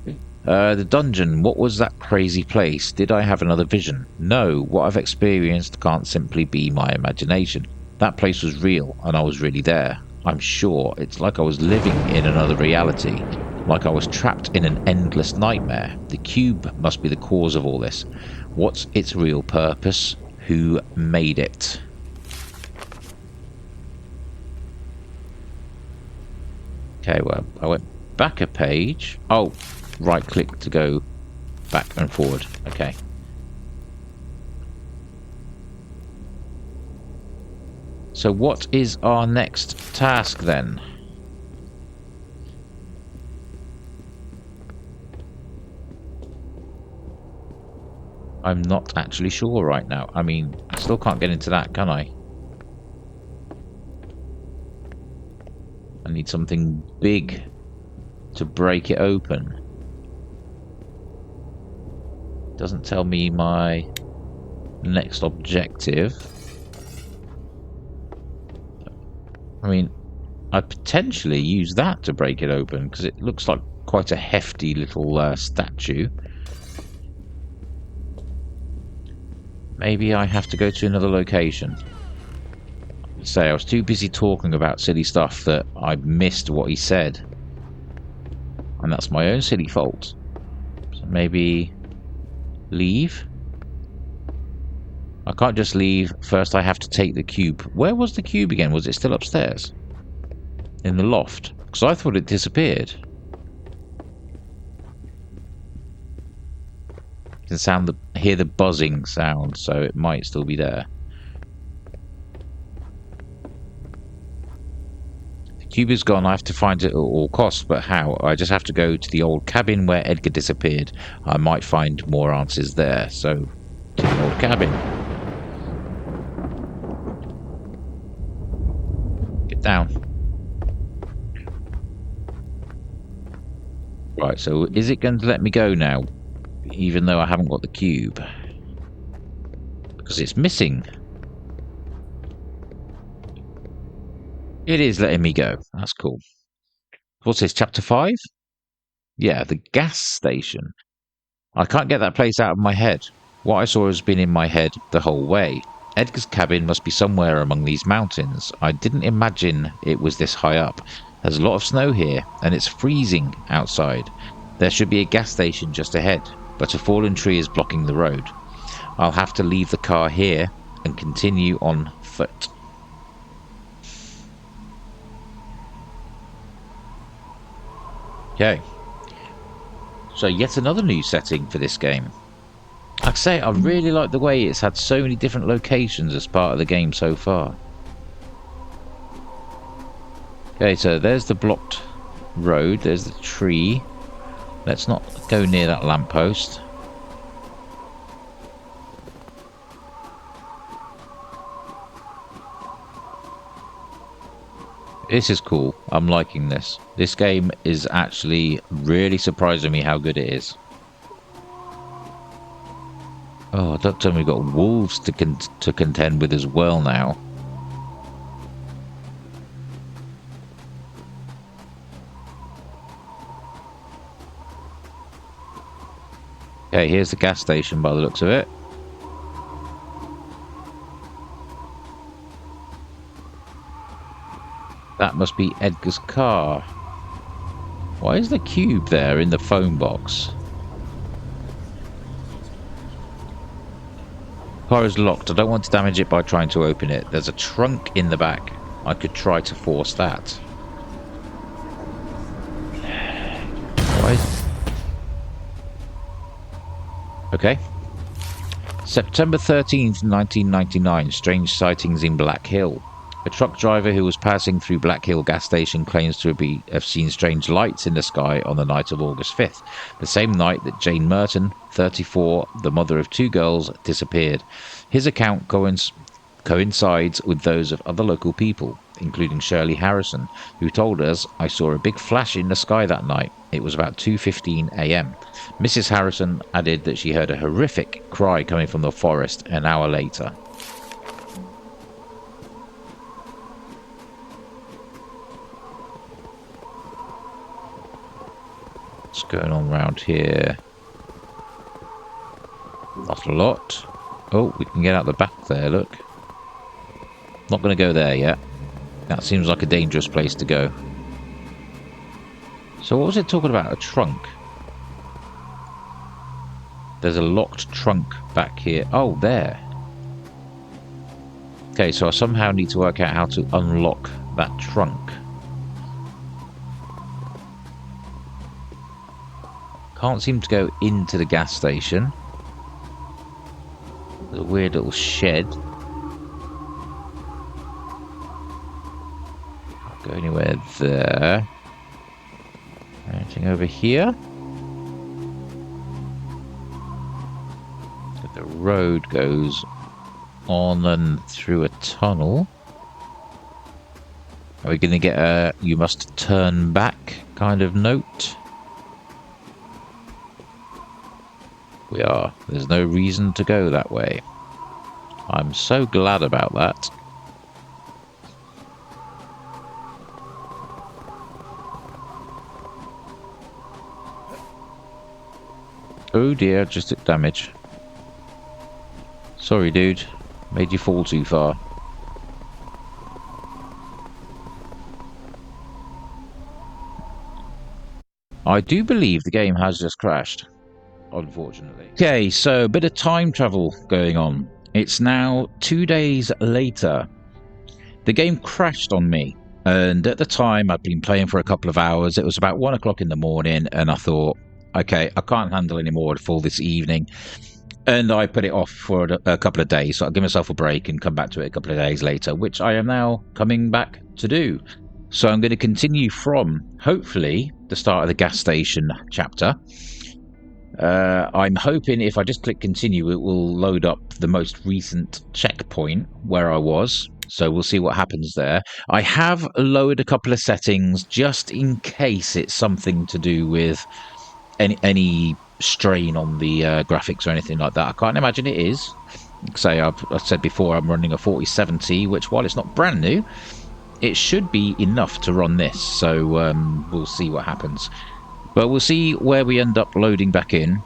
The dungeon, what was that crazy place? Did I have another vision? No, what I've experienced can't simply be my imagination. That place was real, and I was really there. I'm sure it's like I was living in another reality, like I was trapped in an endless nightmare. The cube must be the cause of all this. What's its real purpose? Who made it? Okay, well, I went back a page. Oh, right click to go back and forward. Okay. So what is our next task then? I'm not actually sure right now. I mean, I still can't get into that, can I? I need something big to break it open. Doesn't tell me my next objective. I mean, I'd potentially use that to break it open, because it looks like quite a hefty little statue. Maybe I have to go to another location. Say, I was too busy talking about silly stuff that I missed what he said. And that's my own silly fault. So maybe leave? I can't just leave. First I have to take the cube. Where was the cube again? Was it still upstairs? In the loft? Because I thought it disappeared. You can hear the buzzing sound, so it might still be there. The cube is gone. I have to find it at all costs, but how? I just have to go to the old cabin where Edgar disappeared. I might find more answers there. So, to the old cabin. Get down. Right, so is it going to let me go now? Even though I haven't got the cube. Because it's missing. It is letting me go. That's cool. What's this, chapter 5? Yeah, the gas station. I can't get that place out of my head. What I saw has been in my head the whole way. Edgar's cabin must be somewhere among these mountains. I didn't imagine it was this high up. There's a lot of snow here, and it's freezing outside. There should be a gas station just ahead, but a fallen tree is blocking the road. I'll have to leave the car here and continue on foot. Okay. So yet another new setting for this game. Like I say, I really like the way it's had so many different locations as part of the game so far. Okay, so there's the blocked road, there's the tree. Let's not go near that lamppost. This is cool. I'm liking this. This game is actually really surprising me how good it is. Oh, don't tell me we've got wolves to contend with as well now. Okay, here's the gas station by the looks of it. That must be Edgar's car. Why is the cube there in the phone box? Car is locked. I don't want to damage it by trying to open it. There's a trunk in the back. I could try to force that. Why is... Okay. September 13th, 1999. Strange sightings in Black Hill. A truck driver who was passing through Black Hill gas station claims to have seen strange lights in the sky on the night of August 5th, the same night that Jane Merton, 34, the mother of 2 girls, disappeared. His account coincides with those of other local people, including Shirley Harrison, who told us, "I saw a big flash in the sky that night. It was about 2:15 a.m. Mrs. Harrison added that she heard a horrific cry coming from the forest an hour later. What's going on around here? Not a lot. Oh, we can get out the back there, look. Not going to go there yet. That seems like a dangerous place to go. So what was it talking about? A trunk. There's a locked trunk back here. Oh, there. Okay, so I somehow need to work out how to unlock that trunk. Can't seem to go into the gas station. There's a weird little shed. Can't go anywhere there. Anything over here? The road goes on and through a tunnel. Are we going to get a "you must turn back" kind of note? We are. There's no reason to go that way. I'm so glad about that. Oh dear, just took damage. Sorry, dude. Made you fall too far. I do believe the game has just crashed, unfortunately. Okay, so a bit of time travel going on. It's now 2 days later. The game crashed on me, and at the time I'd been playing for a couple of hours. It was about 1 o'clock in the morning, and I thought, okay, I can't handle any more for this evening. And I put it off for a couple of days, so I'll give myself a break and come back to it a couple of days later, which I am now coming back to do. So I'm going to continue from, hopefully, the start of the gas station chapter. I'm hoping if I just click continue, it will load up the most recent checkpoint where I was. So we'll see what happens there. I have lowered a couple of settings just in case it's something to do with any strain on the graphics or anything like that. I can't imagine it is. Say I've said before, I'm running a 4070, which while it's not brand new, it should be enough to run this. So we'll see what happens. But we'll see where we end up loading back in.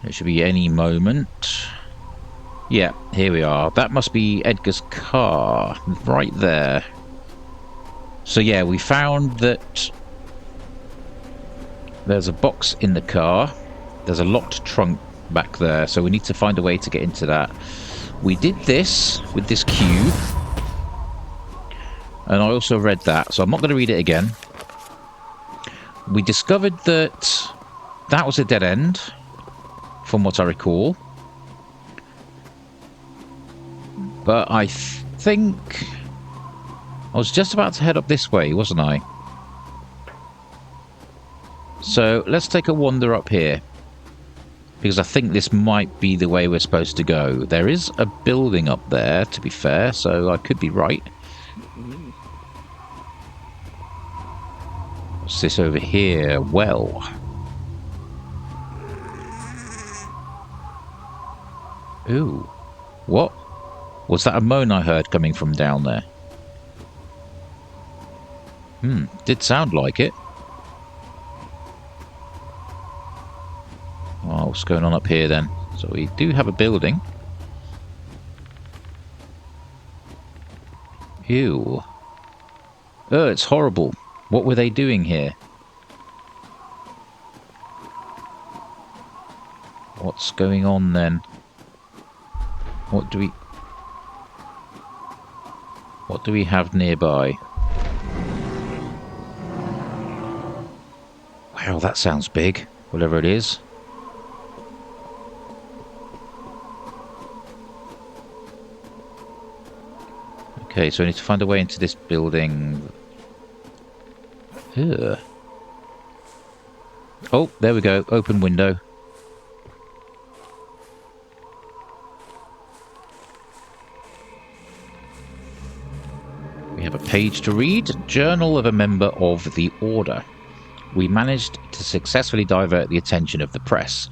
It should be any moment. Yeah, here we are. That must be Edgar's car right there. So yeah, we found that there's a box in the car. There's a locked trunk back there, so we need to find a way to get into that. We did this with this cube, and I also read that, so I'm not going to read it again. We discovered that that was a dead end, from what I recall. But I think I was just about to head up this way, wasn't I? So let's take a wander up here, because I think this might be the way we're supposed to go. There is a building up there, to be fair, so I could be right. What's this over here? Well. Ooh. What? Was that a moan I heard coming from down there? Did sound like it. Oh, what's going on up here then? So we do have a building. Ew. Oh, it's horrible. What were they doing here? What's going on then? What do we have nearby? Wow, that sounds big. Whatever it is. Okay, so I need to find a way into this building. Ugh. Oh, there we go. Open window. We have a page to read. Journal of a member of the Order. We managed to successfully divert the attention of the press.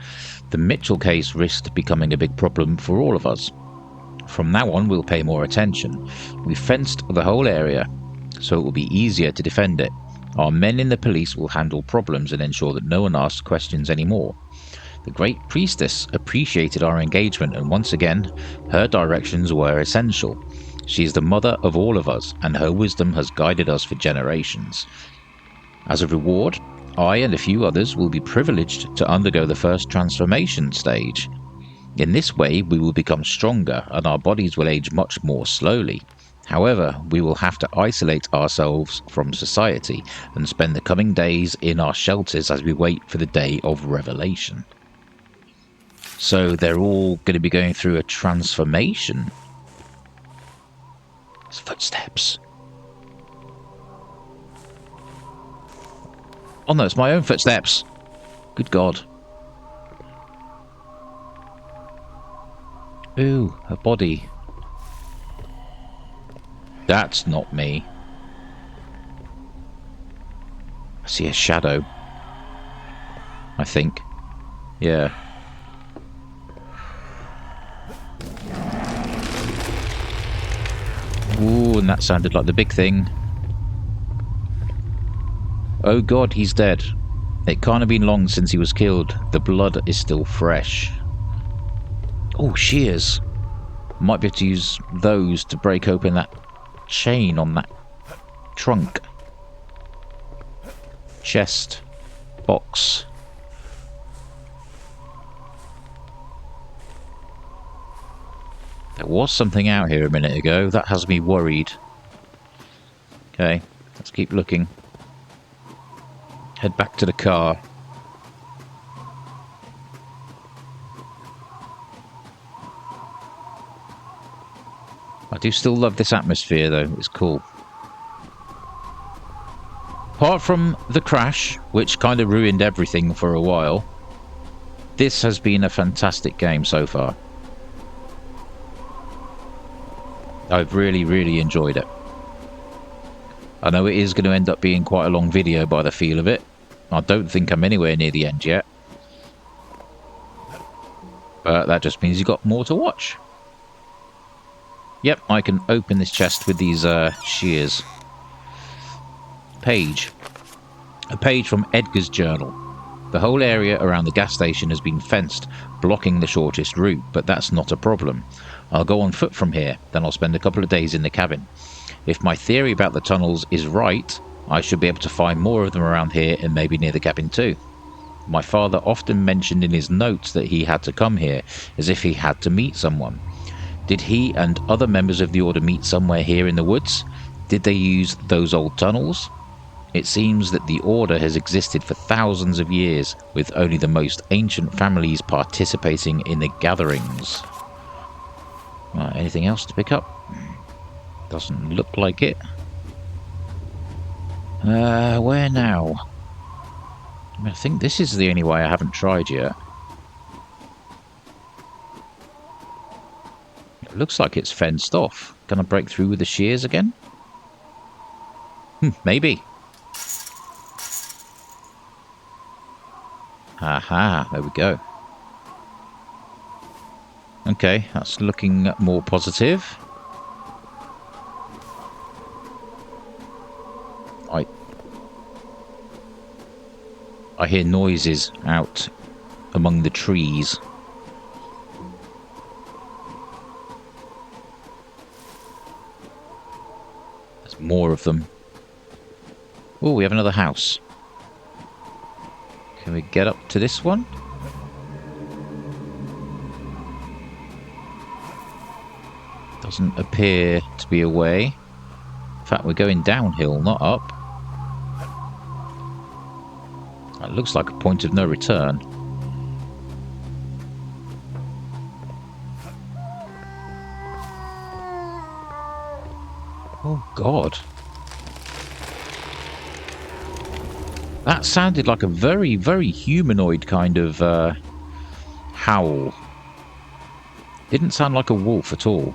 The Mitchell case risked becoming a big problem for all of us. From now on, we'll pay more attention. We fenced the whole area, so it will be easier to defend it. Our men in the police will handle problems and ensure that no one asks questions anymore. The Great Priestess appreciated our engagement, and once again, her directions were essential. She is the mother of all of us, and her wisdom has guided us for generations. As a reward, I and a few others will be privileged to undergo the first transformation stage. In this way, we will become stronger, and our bodies will age much more slowly. However, we will have to isolate ourselves from society and spend the coming days in our shelters as we wait for the day of revelation. So they're all going to be going through a transformation. There's footsteps. Oh no, it's my own footsteps. Good God. Ooh, a body. That's not me. I see a shadow. I think. Yeah. Ooh, and that sounded like the big thing. Oh God, he's dead. It can't have been long since he was killed. The blood is still fresh. Oh, shears. Might be able to use those to break open that chain on that trunk. Chest. Box. There was something out here a minute ago. That has me worried. Okay, let's keep looking. Head back to the car. I do still love this atmosphere though, it's cool. Apart from the crash, which kind of ruined everything for a while, this has been a fantastic game so far. I've really enjoyed it. I know it is going to end up being quite a long video by the feel of it. I don't think I'm anywhere near the end yet. But that just means you've got more to watch. Yep, I can open this chest with these shears. Page. A page from Edgar's journal. The whole area around the gas station has been fenced, blocking the shortest route, but that's not a problem. I'll go on foot from here, then I'll spend a couple of days in the cabin. If my theory about the tunnels is right, I should be able to find more of them around here and maybe near the cabin too. My father often mentioned in his notes that he had to come here, as if he had to meet someone. Did he and other members of the Order meet somewhere here in the woods? Did they use those old tunnels? It seems that the Order has existed for thousands of years, with only the most ancient families participating in the gatherings. Anything else to pick up? Doesn't look like it. Where now? I think this is the only way I haven't tried yet. It looks like it's fenced off. Can I break through with the shears again? Maybe. Aha, there we go. Okay, that's looking more positive. I hear noises out among the trees. There's more of them. Oh, we have another house. Can we get up to this one? Doesn't appear to be a way. In fact, we're going downhill, not up. It looks like a point of no return. Oh, God. That sounded like a very, very humanoid kind of howl. Didn't sound like a wolf at all.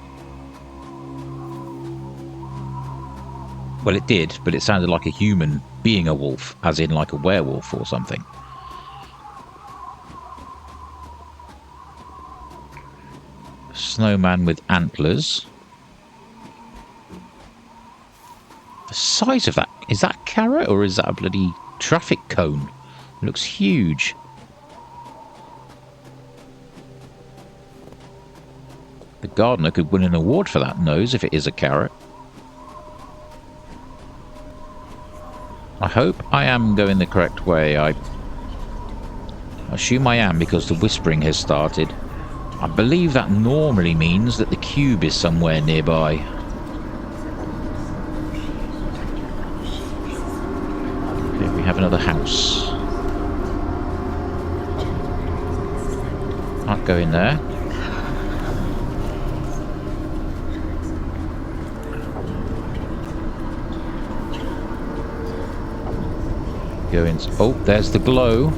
Well, it did, but it sounded like a human being a wolf, as in like a werewolf or something. Snowman with antlers. The size of that, is that a carrot or is that a bloody traffic cone? It looks huge. The gardener could win an award for that nose if it is a carrot. I hope I am going the correct way. I assume I am because the whispering has started. I believe that normally means that the cube is somewhere nearby. Okay, we have another house. Can't go in there. Go in. Oh, there's the glow.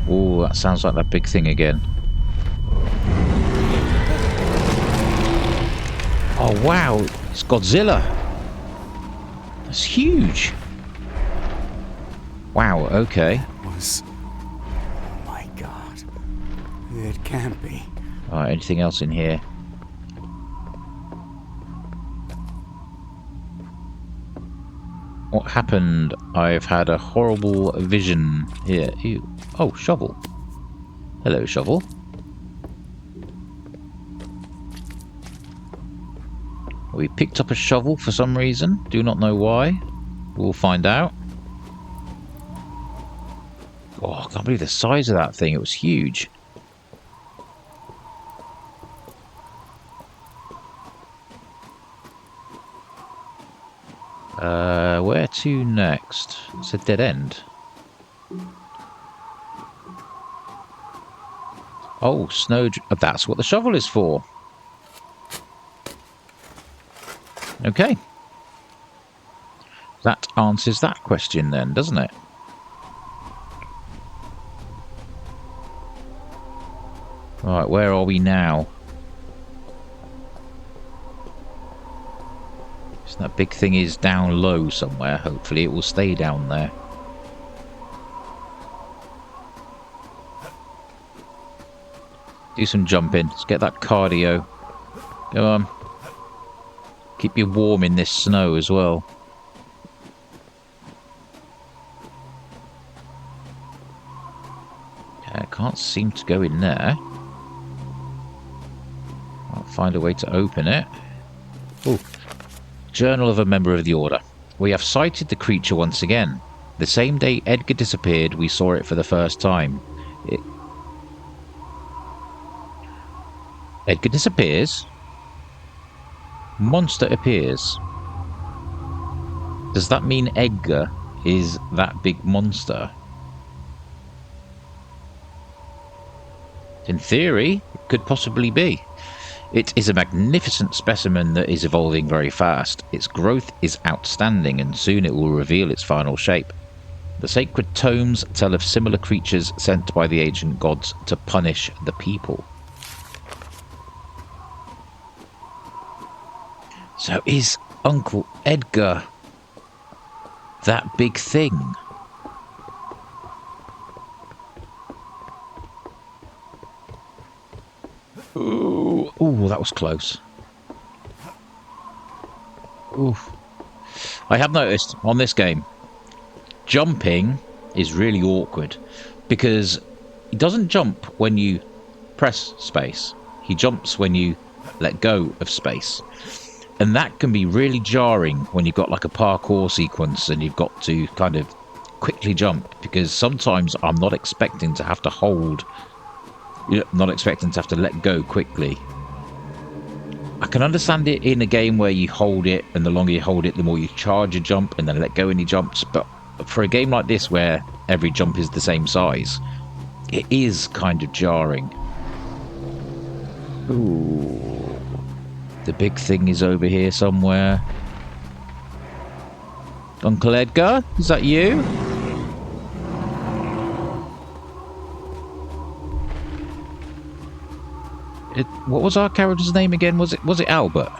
Oh, that sounds like that big thing again. Oh, wow. It's Godzilla. That's huge. Wow, okay. Oh my God. It can't be. Alright, anything else in here? What happened? I've had a horrible vision here. Ew. Oh, shovel. Hello, shovel. We picked up a shovel for some reason. Do not know why. We'll find out. Oh, I can't believe the size of that thing. It was huge. Where to next? It's a dead end. Oh, snow... That's what the shovel is for. Okay. That answers that question then, doesn't it? Right, where are we now? So that big thing is down low somewhere. Hopefully it will stay down there. Do some jumping. Let's get that cardio. Come on. Keep you warm in this snow as well. Okay, I can't seem to go in there. I'll find a way to open it. Oh. Journal of a member of the Order. We have sighted the creature once again. The same day Edgar disappeared, we saw it for the first time. Edgar disappears. Monster appears. Does that mean Edgar is that big monster? In theory, it could possibly be. It is a magnificent specimen that is evolving very fast. Its growth is outstanding and soon it will reveal its final shape. The sacred tomes tell of similar creatures sent by the ancient gods to punish the people. So is Uncle Edgar that big thing? Ooh, that was close. Oof. I have noticed on this game, jumping is really awkward because he doesn't jump when you press space. He jumps when you let go of space. And that can be really jarring when you've got like a parkour sequence and you've got to kind of quickly jump, because sometimes I'm not expecting to have to hold, not expecting to have to let go quickly. I can understand it in a game where you hold it, and the longer you hold it, the more you charge a jump, and then let go and he jumps. But for a game like this, where every jump is the same size, it is kind of jarring. Ooh. The big thing is over here somewhere. Uncle Edgar, is that you? What was our character's name again? Was it Albert?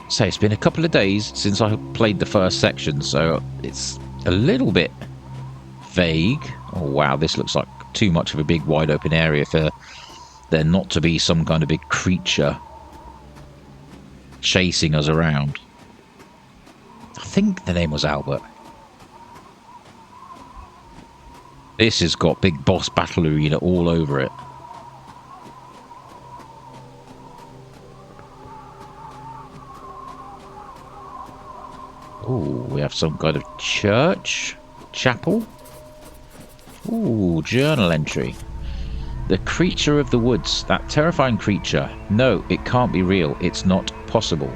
So it's been a couple of days since I played the first section, so it's a little bit vague. Oh wow, this looks like too much of a big wide open area for there not to be some kind of big creature chasing us around. I think the name was Albert. This has got big boss battle arena all over it. Ooh, we have some kind of church? Chapel? Ooh, journal entry. The creature of the woods, that terrifying creature. No, it can't be real. It's not possible.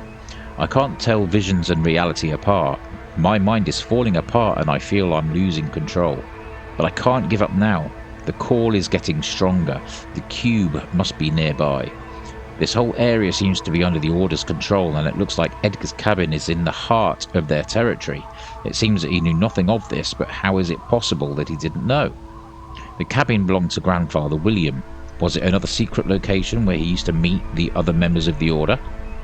I can't tell visions and reality apart. My mind is falling apart and I feel I'm losing control. But I can't give up now. The call is getting stronger. The cube must be nearby. This whole area seems to be under the Order's control, and it looks like Edgar's cabin is in the heart of their territory. It seems that he knew nothing of this, but how is it possible that he didn't know? The cabin belonged to Grandfather William. Was it another secret location where he used to meet the other members of the Order?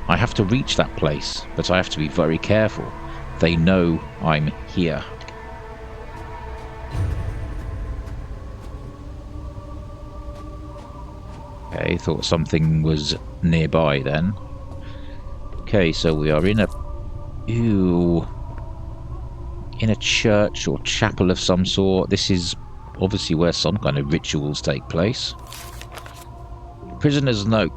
I have to reach that place, but I have to be very careful. They know I'm here. Okay, thought something was nearby then. Okay, so we are in a... Ew. In a church or chapel of some sort. This is obviously where some kind of rituals take place. Prisoner's note.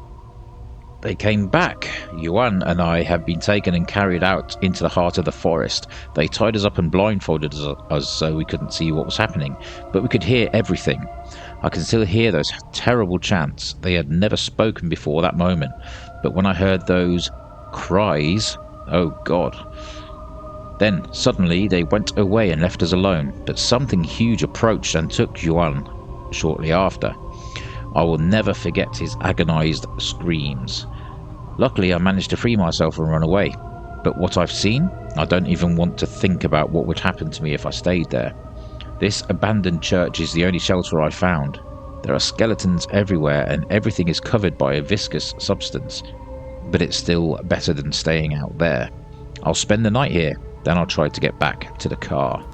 They came back. Yuan and I have been taken and carried out into the heart of the forest. They tied us up and blindfolded us so we couldn't see what was happening, but we could hear everything. I can still hear those terrible chants. They had never spoken before that moment, but when I heard those cries, oh God. Then suddenly they went away and left us alone, but something huge approached and took Yuan shortly after. I will never forget his agonized screams. Luckily, I managed to free myself and run away. But what I've seen, I don't even want to think about what would happen to me if I stayed there. This abandoned church is the only shelter I found. There are skeletons everywhere and everything is covered by a viscous substance. But it's still better than staying out there. I'll spend the night here, then I'll try to get back to the car.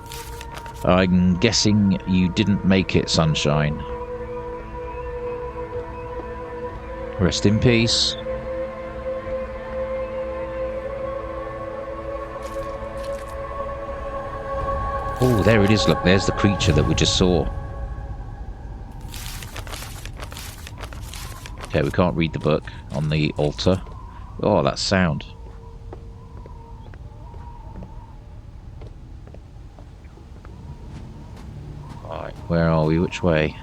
I'm guessing you didn't make it, Sunshine. Rest in peace. Oh, there it is, look, there's the creature that we just saw. Okay, we can't read the book on the altar. Oh, that sound. Alright, where are we? Which way?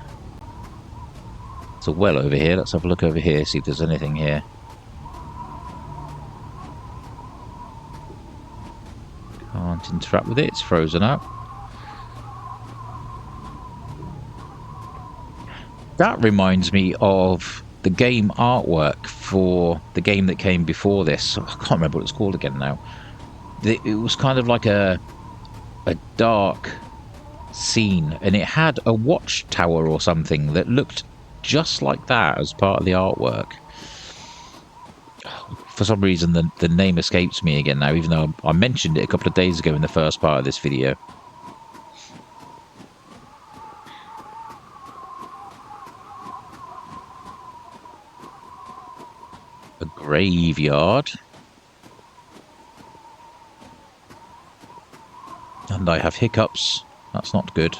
It's a well over here. Let's have a look over here, see if there's anything here. Can't interact with it, it's frozen up. That reminds me of the game artwork for the game that came before this. I can't remember what it's called again now. It was kind of like a dark scene, and it had a watchtower or something that looked just like that as part of the artwork. For some reason the name escapes me again now, even though I mentioned it a couple of days ago in the first part of this video. A graveyard. And I have hiccups. That's not good.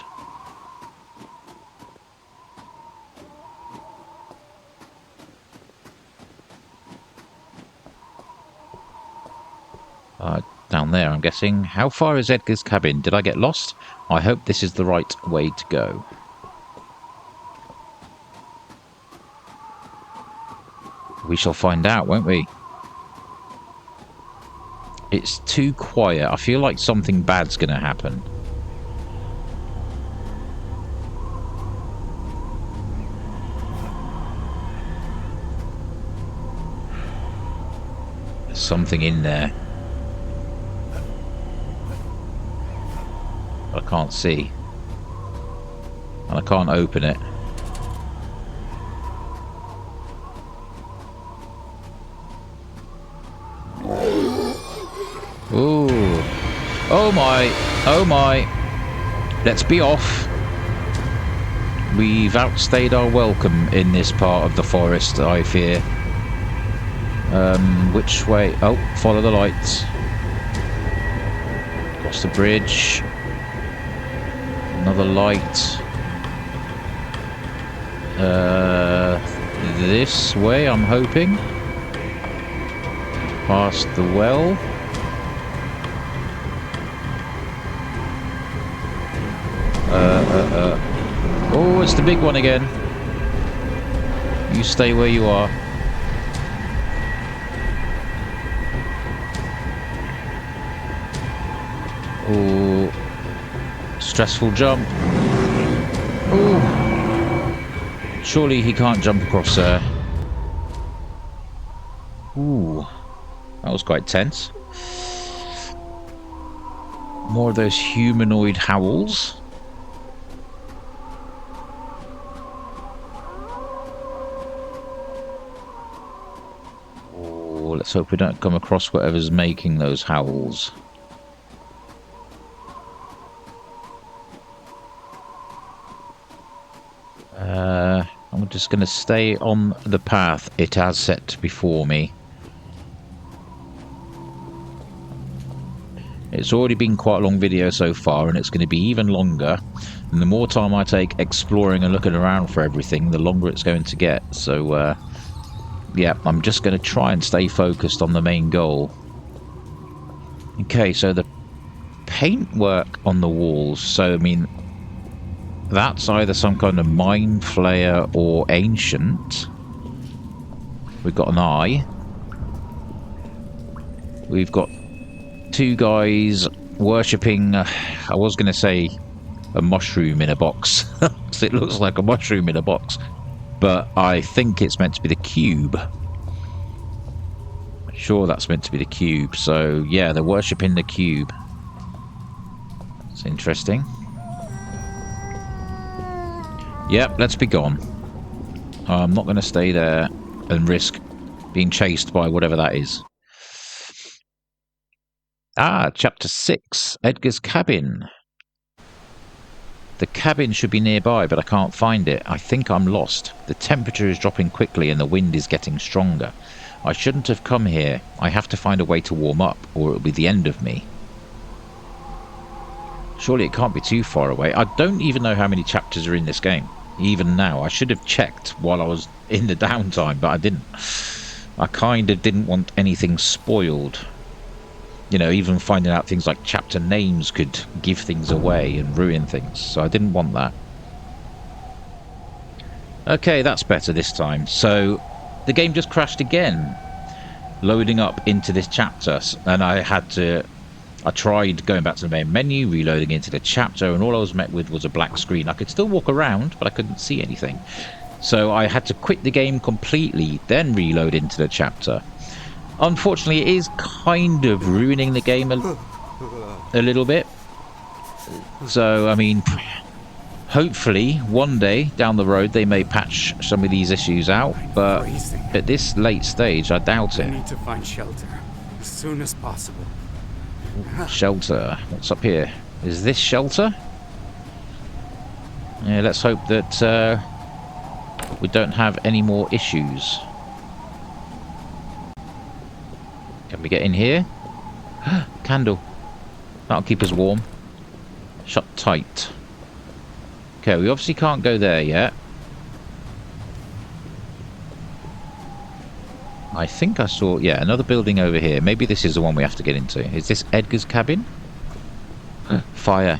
Down there, I'm guessing. How far is Edgar's cabin? Did I get lost? I hope this is the right way to go. We shall find out, won't we? It's too quiet. I feel like something bad's going to happen. There's something in there. I can't see. And I can't open it. Ooh. Oh my. Oh my. Let's be off. We've outstayed our welcome in this part of the forest, I fear. Which way? Oh, follow the lights. Across the bridge. Another light. This way, I'm hoping. Past the well. Oh, it's the big one again. You stay where you are. Oh, stressful jump. Oh, surely he can't jump across there. Ooh, that was quite tense. More of those humanoid howls. Oh, let's hope we don't come across whatever's making those howls. I'm just going to stay on the path it has set before me. It's already been quite a long video so far, and it's going to be even longer. And the more time I take exploring and looking around for everything, the longer it's going to get. So, yeah, I'm just going to try and stay focused on the main goal. Okay, so the paintwork on the walls. So, I mean, that's either some kind of mind flayer or ancient. We've got an eye. We've got two guys worshipping, I was going to say a mushroom in a box. It looks like a mushroom in a box. But I think it's meant to be the cube. Sure, that's meant to be the cube. So, yeah, they're worshipping the cube. It's interesting. Yep, let's be gone. I'm not going to stay there and risk being chased by whatever that is. Ah, chapter 6, Edgar's cabin. The cabin should be nearby, but I can't find it. I think I'm lost. The temperature is dropping quickly and the wind is getting stronger. I shouldn't have come here. I have to find a way to warm up, or it'll be the end of me. Surely it can't be too far away. I don't even know how many chapters are in this game. Even now, I should have checked while I was in the downtime, but I didn't. I kind of didn't want anything spoiled. You know, even finding out things like chapter names could give things away and ruin things, so I didn't want that. Okay, that's better this time. So, the game just crashed again, loading up into this chapter, and I tried going back to the main menu, reloading into the chapter, and all I was met with was a black screen. I could still walk around, but I couldn't see anything. So I had to quit the game completely, then reload into the chapter. Unfortunately, it is kind of ruining the game a little bit. So, I mean, hopefully, one day down the road, they may patch some of these issues out, but at this late stage, I doubt it. I need to find shelter as soon as possible. Shelter. What's up here? Is this shelter? Yeah, let's hope that we don't have any more issues. Can we get in here? Candle. That'll keep us warm. Shut tight. Okay, we obviously can't go there yet. I think I saw, yeah, another building over here. Maybe this is the one we have to get into. Is this Edgar's cabin? Fire.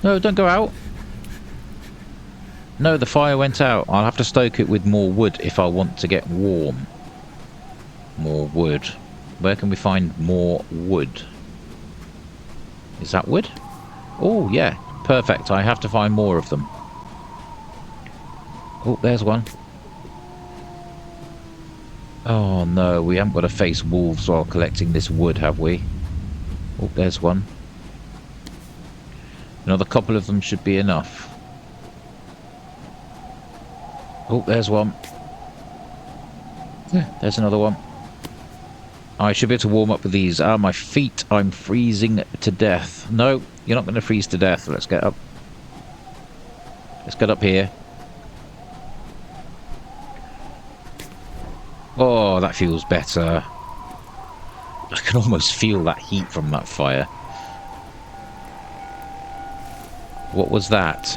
No, don't go out. No, the fire went out. I'll have to stoke it with more wood if I want to get warm. More wood. Where can we find more wood? Is that wood? Oh, yeah. Perfect. I have to find more of them. Oh, there's one. Oh, no. We haven't got to face wolves while collecting this wood, have we? Oh, there's one. Another couple of them should be enough. Oh, there's one. Yeah, there's another one. I should be able to warm up with these. Ah, my feet. I'm freezing to death. No, you're not going to freeze to death. Let's get up. Let's get up here. Oh, that feels better. I can almost feel that heat from that fire. What was that?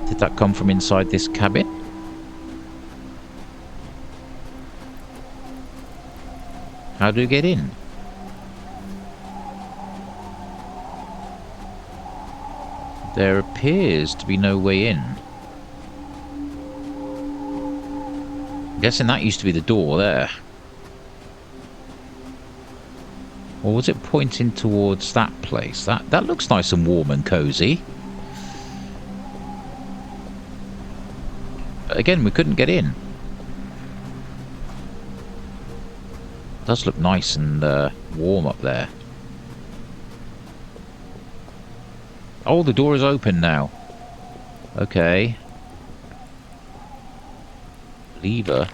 Did that come from inside this cabin? How do you get in? There appears to be no way in. I'm guessing that used to be the door there. Or was it pointing towards that place? That looks nice and warm and cozy. But again, we couldn't get in. It does look nice and warm up there. Oh, the door is open now. Okay. Lever.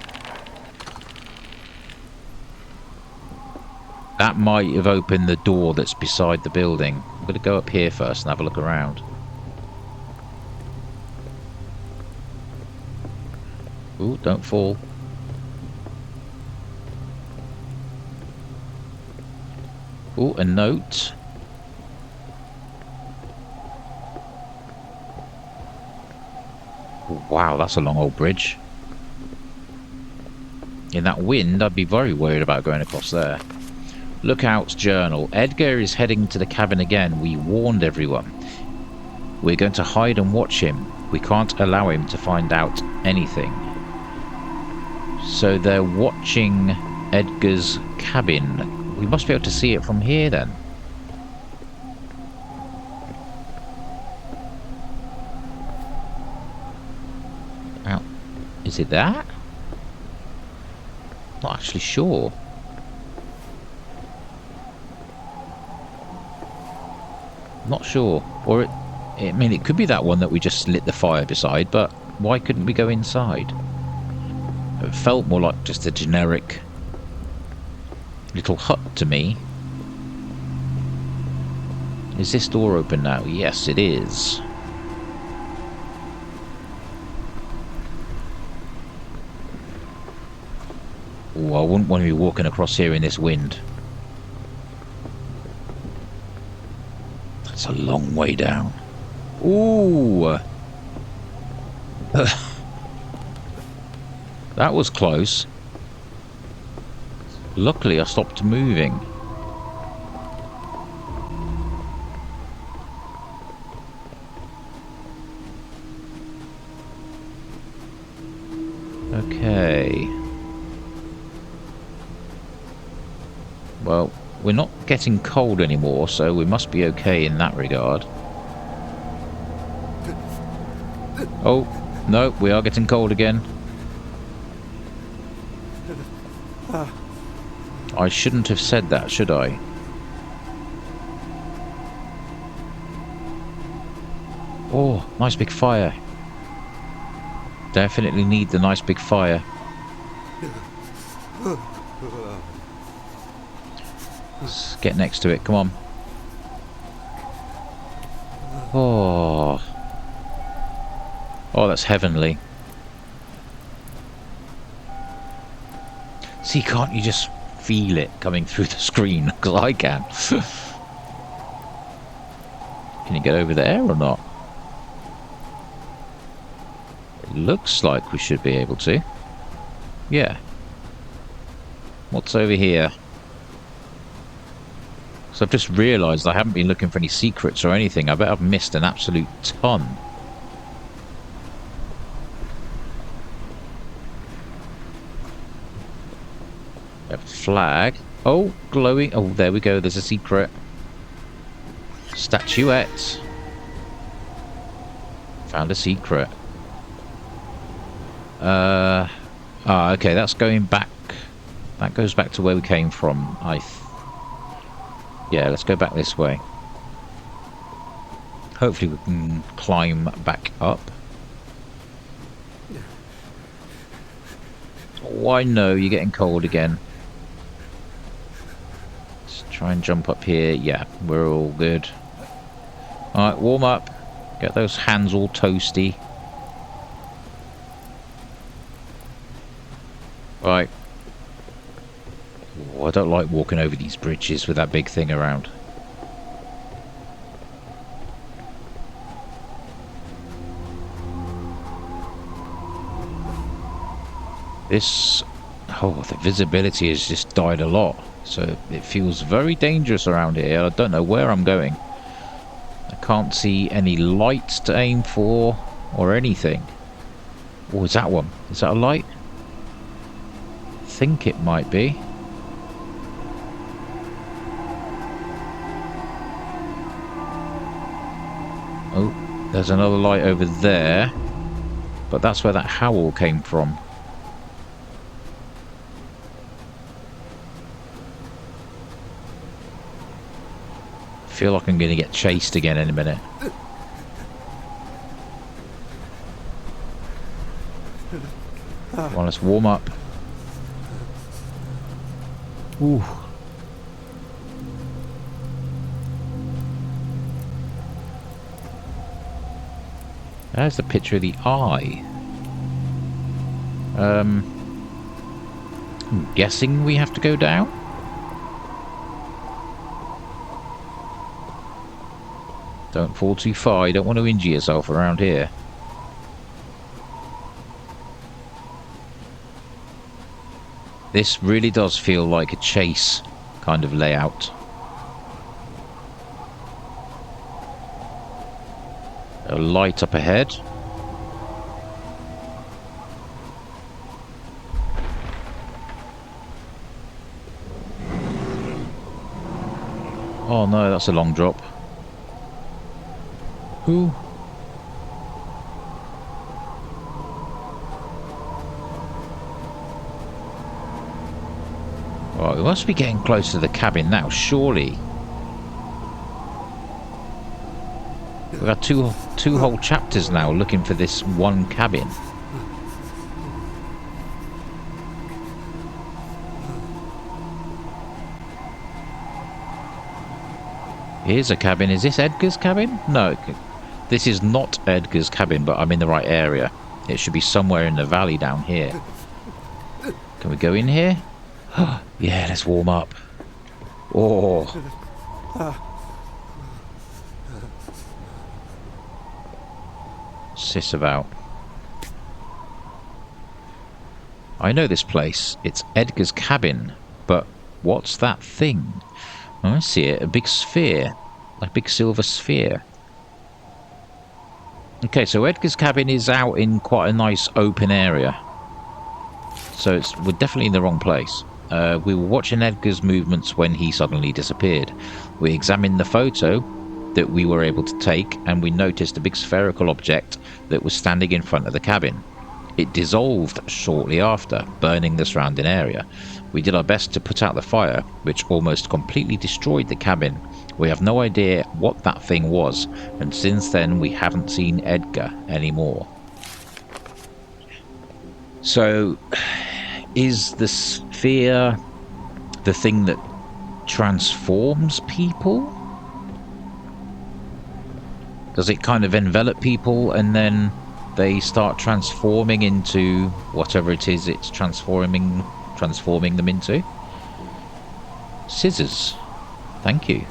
That might have opened the door that's beside the building. I'm going to go up here first and have a look around. Ooh, don't fall. Ooh, a note. Ooh, wow, that's a long old bridge. In that wind, I'd be very worried about going across there. Lookout's journal. Edgar is heading to the cabin again. We warned everyone. We're going to hide and watch him. We can't allow him to find out anything. So they're watching Edgar's cabin. We must be able to see it from here then. Now, is it that? Not actually sure. Not sure. Or I mean, it could be that one that we just lit the fire beside, but why couldn't we go inside? It felt more like just a generic little hut to me. Is this door open now? Yes, it is. Oh, I wouldn't want to be walking across here in this wind. That's a long way down. Ooh! That was close. Luckily, I stopped moving. Okay. Well, we're not getting cold anymore, so we must be okay in that regard. Oh, no, we are getting cold again. I shouldn't have said that, should I? Oh, nice big fire. Definitely need the nice big fire. Let's get next to it, come on. Oh. Oh, that's heavenly. See, can't you just feel it coming through the screen? Because I can. Can you get over there or not? It looks like we should be able to. Yeah. What's over here? So I've just realised I haven't been looking for any secrets or anything. I bet I've missed an absolute ton. A flag. Oh, glowing. Oh, there we go. There's a secret. Statuette. Found a secret. Okay, that's going back. That goes back to where we came from. Yeah, let's go back this way. Hopefully we can climb back up. Oh, I know, you're getting cold again. Let's try and jump up here. Yeah, we're all good. Alright, warm up. Get those hands all toasty. Right. Oh, I don't like walking over these bridges with that big thing around. The visibility has just died a lot, so it feels very dangerous around here. I don't know where I'm going. I can't see any lights to aim for or anything. Oh, is that one? Is that a light? I think it might be. Oh, there's another light over there, but that's where that howl came from. I feel like I'm going to get chased again in a minute. Come on, let's warm up. Ooh. There's the picture of the eye. I'm guessing we have to go down? Don't fall too far, you don't want to injure yourself around here. This really does feel like a chase kind of layout. A light up ahead. Oh no, that's a long drop. Ooh. Right, we must be getting close to the cabin now, surely. We've got two whole chapters now looking for this one cabin. Here's a cabin. Is this Edgar's cabin? No, this is not Edgar's cabin, but I'm in the right area. It should be somewhere in the valley down here. Can we go in here? Yeah, let's warm up. Oh. What's this about? I know this place. It's Edgar's cabin. But what's that thing? Oh, I see it. A big sphere. Like a big silver sphere. Okay, so Edgar's cabin is out in quite a nice open area. So we're definitely in the wrong place. We were watching Edgar's movements when he suddenly disappeared. We examined the photo that we were able to take, and we noticed a big spherical object that was standing in front of the cabin. It dissolved shortly after, burning the surrounding area. We did our best to put out the fire, which almost completely destroyed the cabin. We have no idea what that thing was, and since then we haven't seen Edgar anymore. So, is the sphere the thing that transforms people? Does it kind of envelop people and then they start transforming into whatever it is it's transforming them into? Scissors. Thank you.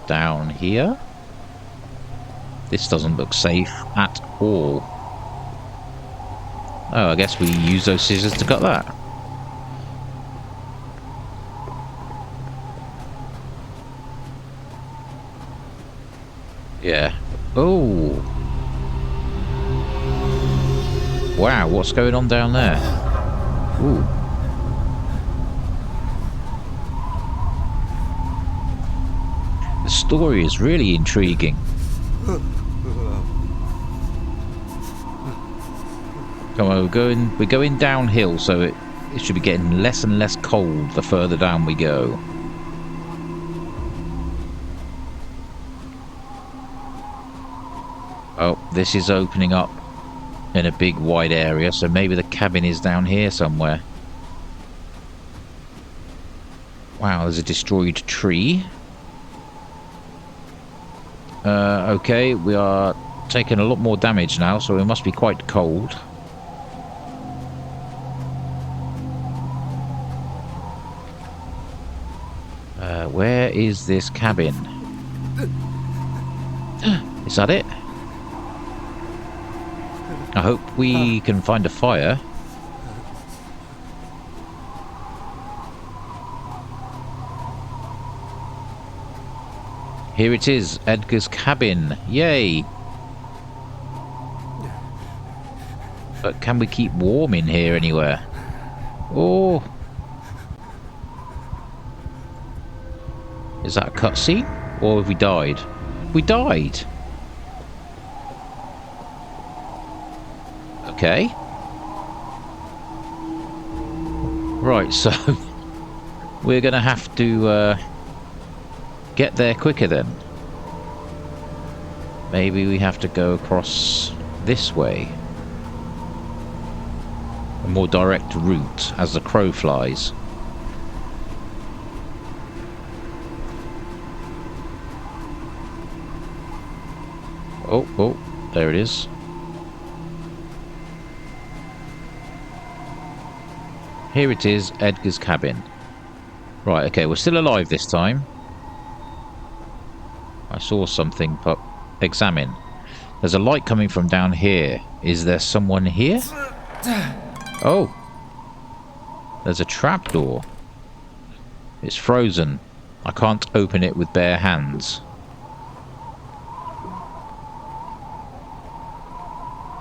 Down here. This doesn't look safe at wall. Oh, I guess we use those scissors to cut that. Yeah. Oh. Wow, what's going on down there? Ooh. The story is really intriguing. Come on, we're going downhill, so it should be getting less and less cold the further down we go. Oh, this is opening up in a big wide area, so maybe the cabin is down here somewhere. Wow, there's a destroyed tree. Okay, we are taking a lot more damage now, so it must be quite cold. Where is this cabin? Is that it? I hope we can find a fire. Here it is, Edgar's cabin. Yay! But can we keep warm in here anywhere? Oh! Is that a cutscene? Or have we died? We died! Okay. Right, so we're gonna have to get there quicker then. Maybe we have to go across this way. A more direct route as the crow flies. Oh, oh, there it is. Here it is, Edgar's cabin. Right, okay, we're still alive this time. I saw something, but examine. There's a light coming from down here. Is there someone here? Oh! There's a trapdoor. It's frozen. I can't open it with bare hands.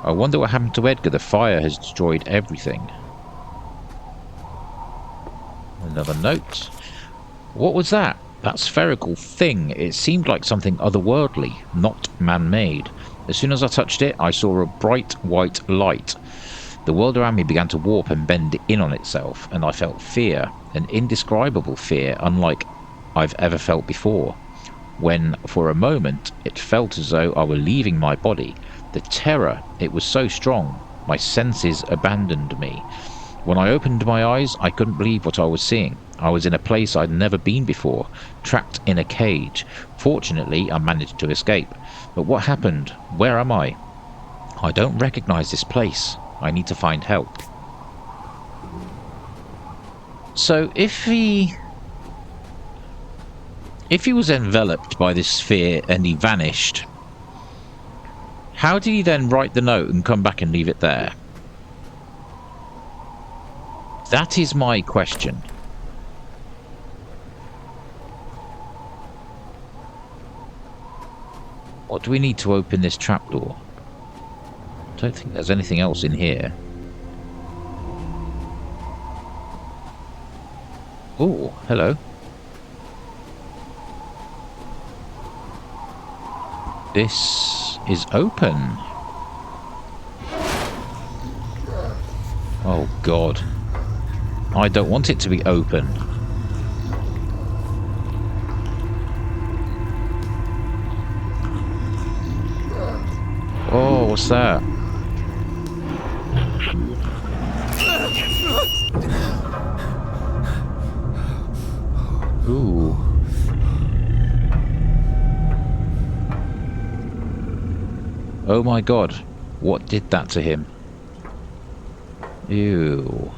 I wonder what happened to Edgar. The fire has destroyed everything. Another note. What was that? That spherical thing. It seemed like something otherworldly, not man-made. As soon as I touched it, I saw a bright white light. The world around me began to warp and bend in on itself, and I felt fear, an indescribable fear, unlike I've ever felt before. When, for a moment, it felt as though I were leaving my body. The terror, it was so strong, my senses abandoned me. When I opened my eyes, I couldn't believe what I was seeing. I was in a place I'd never been before, trapped in a cage. Fortunately, I managed to escape. But what happened? Where am I? I don't recognize this place. I need to find help. So, if he was enveloped by this fear and he vanished, how did he then write the note and come back and leave it there? That is my question. What do we need to open this trapdoor? I don't think there's anything else in here. Oh, hello. This is open. Oh God. I don't want it to be open. Oh, what's that? Ooh. Oh my God. What did that to him? Ew.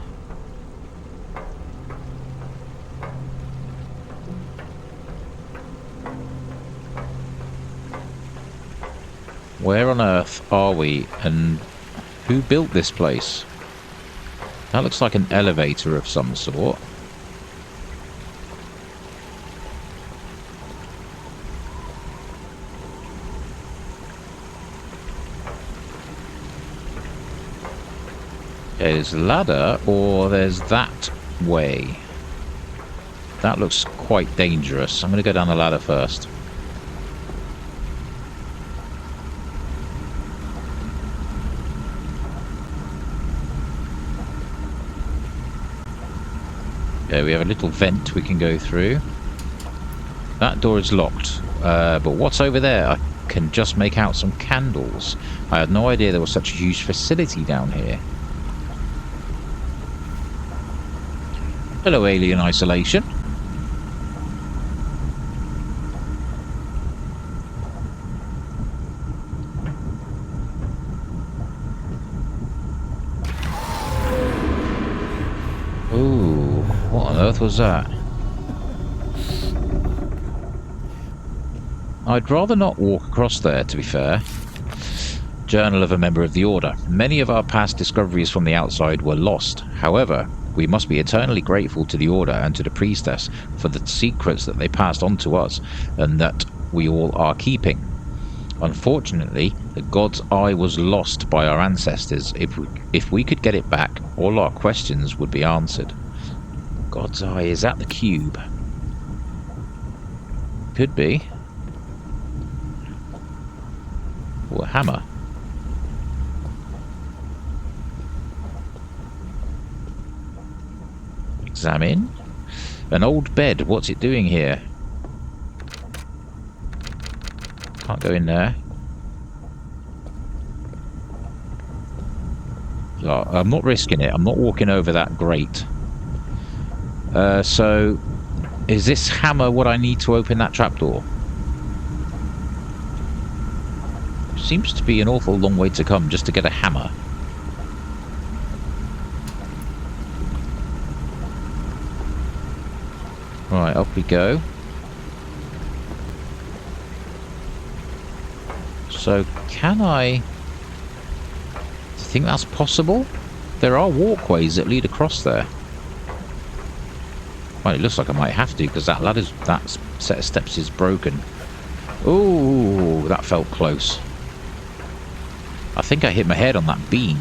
Where on earth are we, and who built this place? That looks like an elevator of some sort. There's a ladder, or there's that way. That looks quite dangerous. I'm going to go down the ladder first. Okay, we have a little vent we can go through. That door is locked. But what's over there? I can just make out some candles. I had no idea there was such a huge facility down here. Hello, alien isolation. Ooh, what on earth was that? I'd rather not walk across there, to be fair. Journal of a member of the Order. Many of our past discoveries from the outside were lost. However, we must be eternally grateful to the Order and to the Priestess for the secrets that they passed on to us and that we all are keeping. Unfortunately, the God's Eye was lost by our ancestors. If we could get it back, all our questions would be answered. God's Eye, is that the cube? Could be. Or a hammer. Examine. An old bed. What's it doing here? Can't go in there. So I'm not risking it. I'm not walking over that grate. So, is this hammer what I need to open that trapdoor? Seems to be an awful long way to come just to get a hammer. Right, up we go. So, can I... Do you think that's possible? There are walkways that lead across there. Well, it looks like I might have to, because that set of steps is broken. Ooh, that felt close. I think I hit my head on that beam.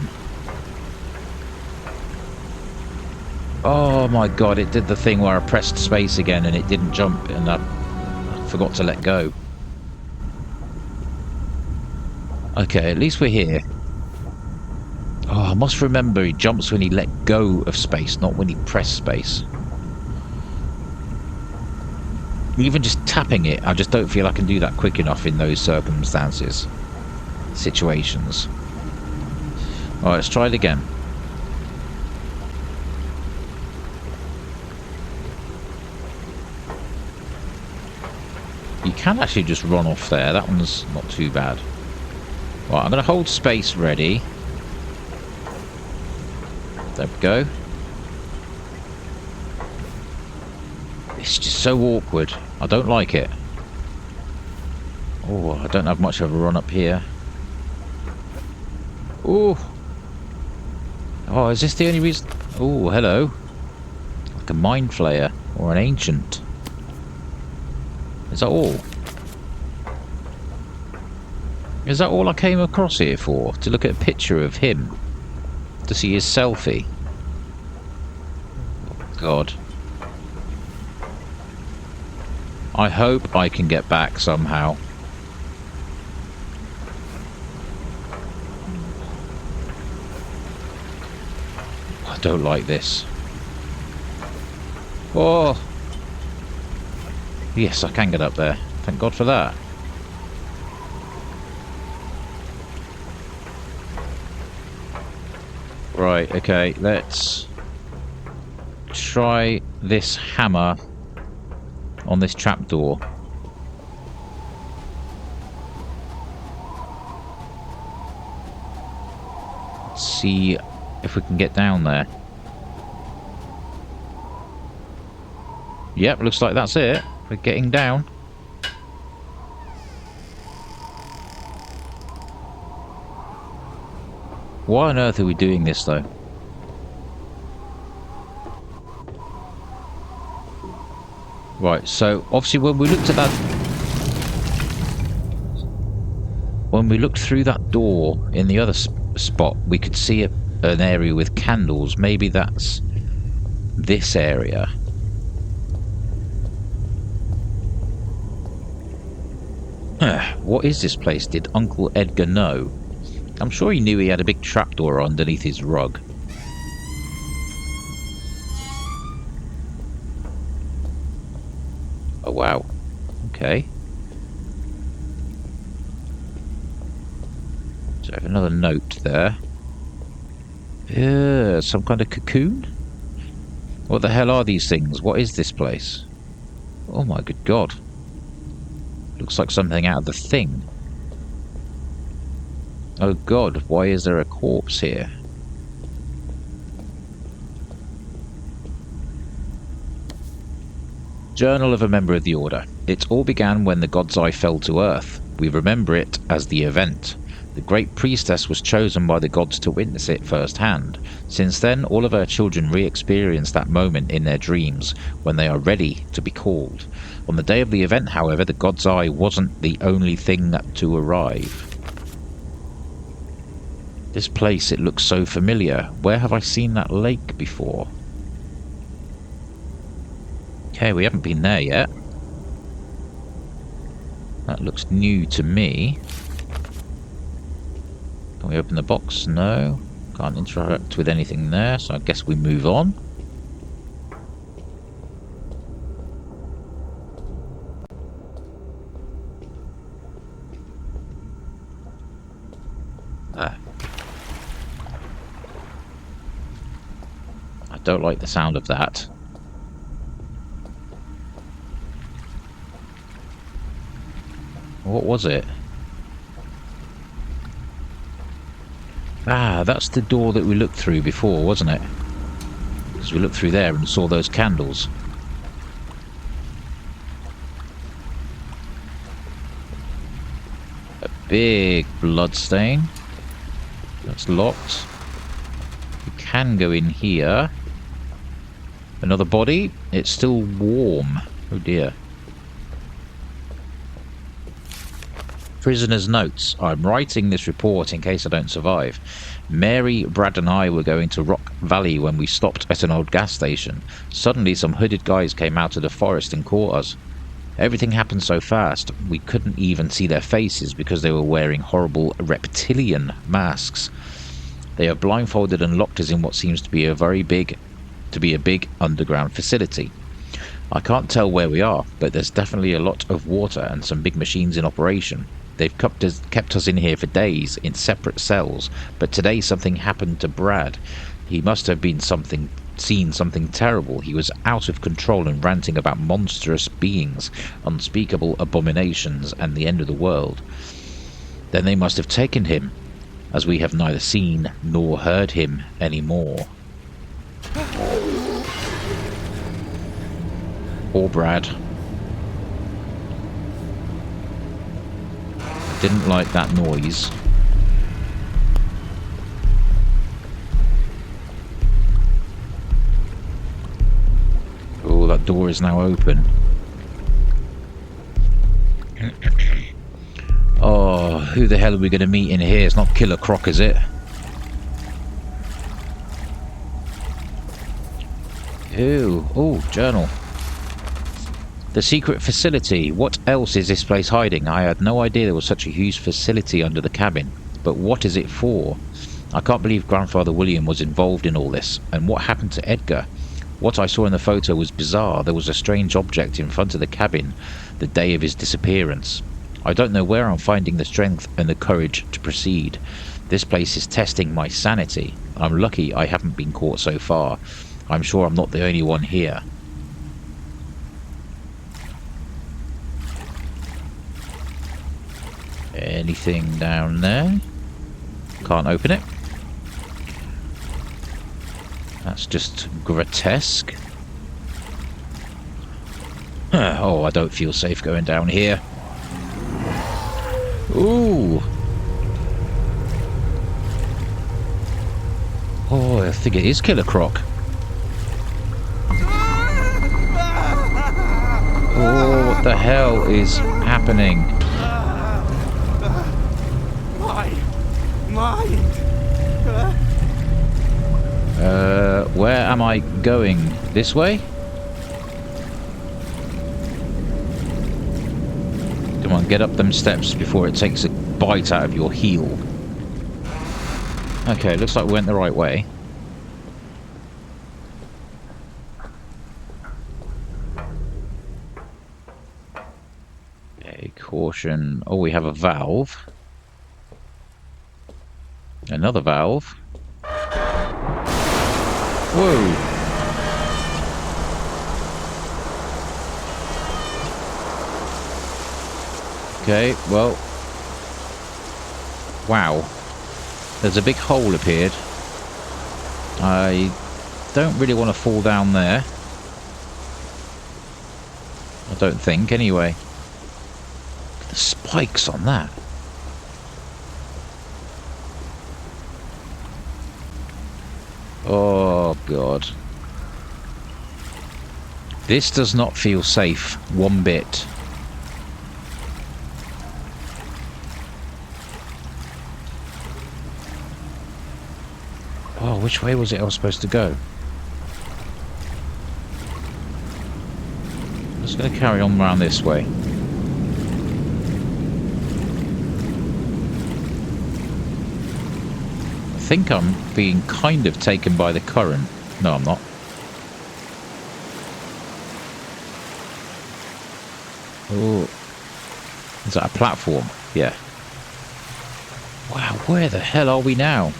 Oh my god, it did the thing where I pressed space again and it didn't jump and I forgot to let go. Okay, at least we're here. Oh, I must remember he jumps when he let go of space, not when he pressed space. Even just tapping it, I just don't feel I can do that quick enough in those circumstances. Situations. Alright, let's try it again. You can actually just run off there. That one's not too bad. Right, I'm going to hold space ready. There we go. It's just so awkward. I don't like it. Oh, I don't have much of a run up here. Oh. Oh, is this the only reason? Oh, hello. Like a mind flayer or an ancient. Is that all? Is that all I came across here for? To look at a picture of him? To see his selfie? God. I hope I can get back somehow. I don't like this. Oh! Yes, I can get up there. Thank God for that. Right, okay, let's try this hammer on this trapdoor. Let's see if we can get down there. Yep, looks like that's it. We're getting down. Why on earth are we doing this, though? Right, so obviously when we looked at that... When we looked through that door in the other spot, we could see an area with candles. Maybe that's this area. What is this place? Did Uncle Edgar know? I'm sure he knew he had a big trapdoor underneath his rug. Oh wow. Okay. So I have another note there. Some kind of cocoon? What the hell are these things? What is this place? Oh my good god. Looks like something out of The Thing. Oh god, why is there a corpse here? Journal of a Member of the Order. It all began when the God's Eye fell to Earth. We remember it as the event. The Great Priestess was chosen by the gods to witness it firsthand. Since then, all of her children re-experience that moment in their dreams when they are ready to be called. On the day of the event, however, the God's Eye wasn't the only thing to arrive. This place, it looks so familiar. Where have I seen that lake before? Okay, we haven't been there yet. That looks new to me. Can we open the box? No. Can't interact with anything there, so I guess we move on. I don't like the sound of that. What was it? Ah, that's the door that we looked through before, wasn't it? Because we looked through there and saw those candles. A big blood stain. That's locked. We can go in here. Another body. It's still warm. Oh dear. Prisoner's notes. I'm writing this report in case I don't survive. Mary, Brad and I were going to Rock Valley when we stopped at an old gas station. Suddenly some hooded guys came out of the forest and caught us. Everything happened so fast we couldn't even see their faces because they were wearing horrible reptilian masks. They have blindfolded and locked us in what seems to be a big underground facility. I can't tell where we are, but there's definitely a lot of water and some big machines in operation. They've kept us in here for days in separate cells, but today something happened to Brad. He must have seen something terrible. He was out of control and ranting about monstrous beings, unspeakable abominations, and the end of the world. Then they must have taken him, as we have neither seen nor heard him anymore. Poor Brad. Didn't like that noise. Oh, that door is now open. Oh, who the hell are we going to meet in here? It's not Killer Croc, is it? Ew. Oh, journal. The secret facility. What else is this place hiding? I had no idea there was such a huge facility under the cabin. But what is it for? I can't believe Grandfather William was involved in all this. And what happened to Edgar? What I saw in the photo was bizarre. There was a strange object in front of the cabin the day of his disappearance. I don't know where I'm finding the strength and the courage to proceed. This place is testing my sanity. I'm lucky I haven't been caught so far. I'm sure I'm not the only one here. Anything down there? Can't open it. That's just grotesque. Oh, I don't feel safe going down here. Ooh. Oh, I think it is Killer Croc. Oh, what the hell is happening? Where am I going? This way? Come on, get up them steps before it takes a bite out of your heel. Okay, looks like we went the right way. Okay, caution. Oh, we have a valve. Another valve. Whoa! Okay, well... Wow. There's a big hole appeared. I don't really want to fall down there. I don't think, anyway. Look at the spikes on that. Oh, God. This does not feel safe one bit. Oh, which way was it I was supposed to go? I'm just going to carry on around this way. I think I'm being kind of taken by the current. No, I'm not. Oh, is that a platform? Yeah. Wow, where the hell are we now?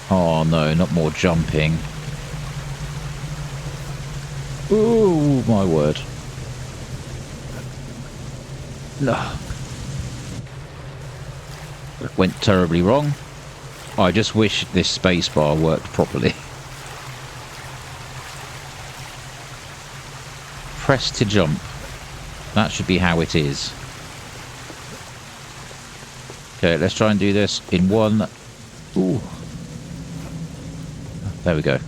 Oh no, not more jumping. Oh my word. No. It went terribly wrong. I just wish this spacebar worked properly. Press to jump. That should be how it is. Okay, let's try and do this in one. Ooh. There we go.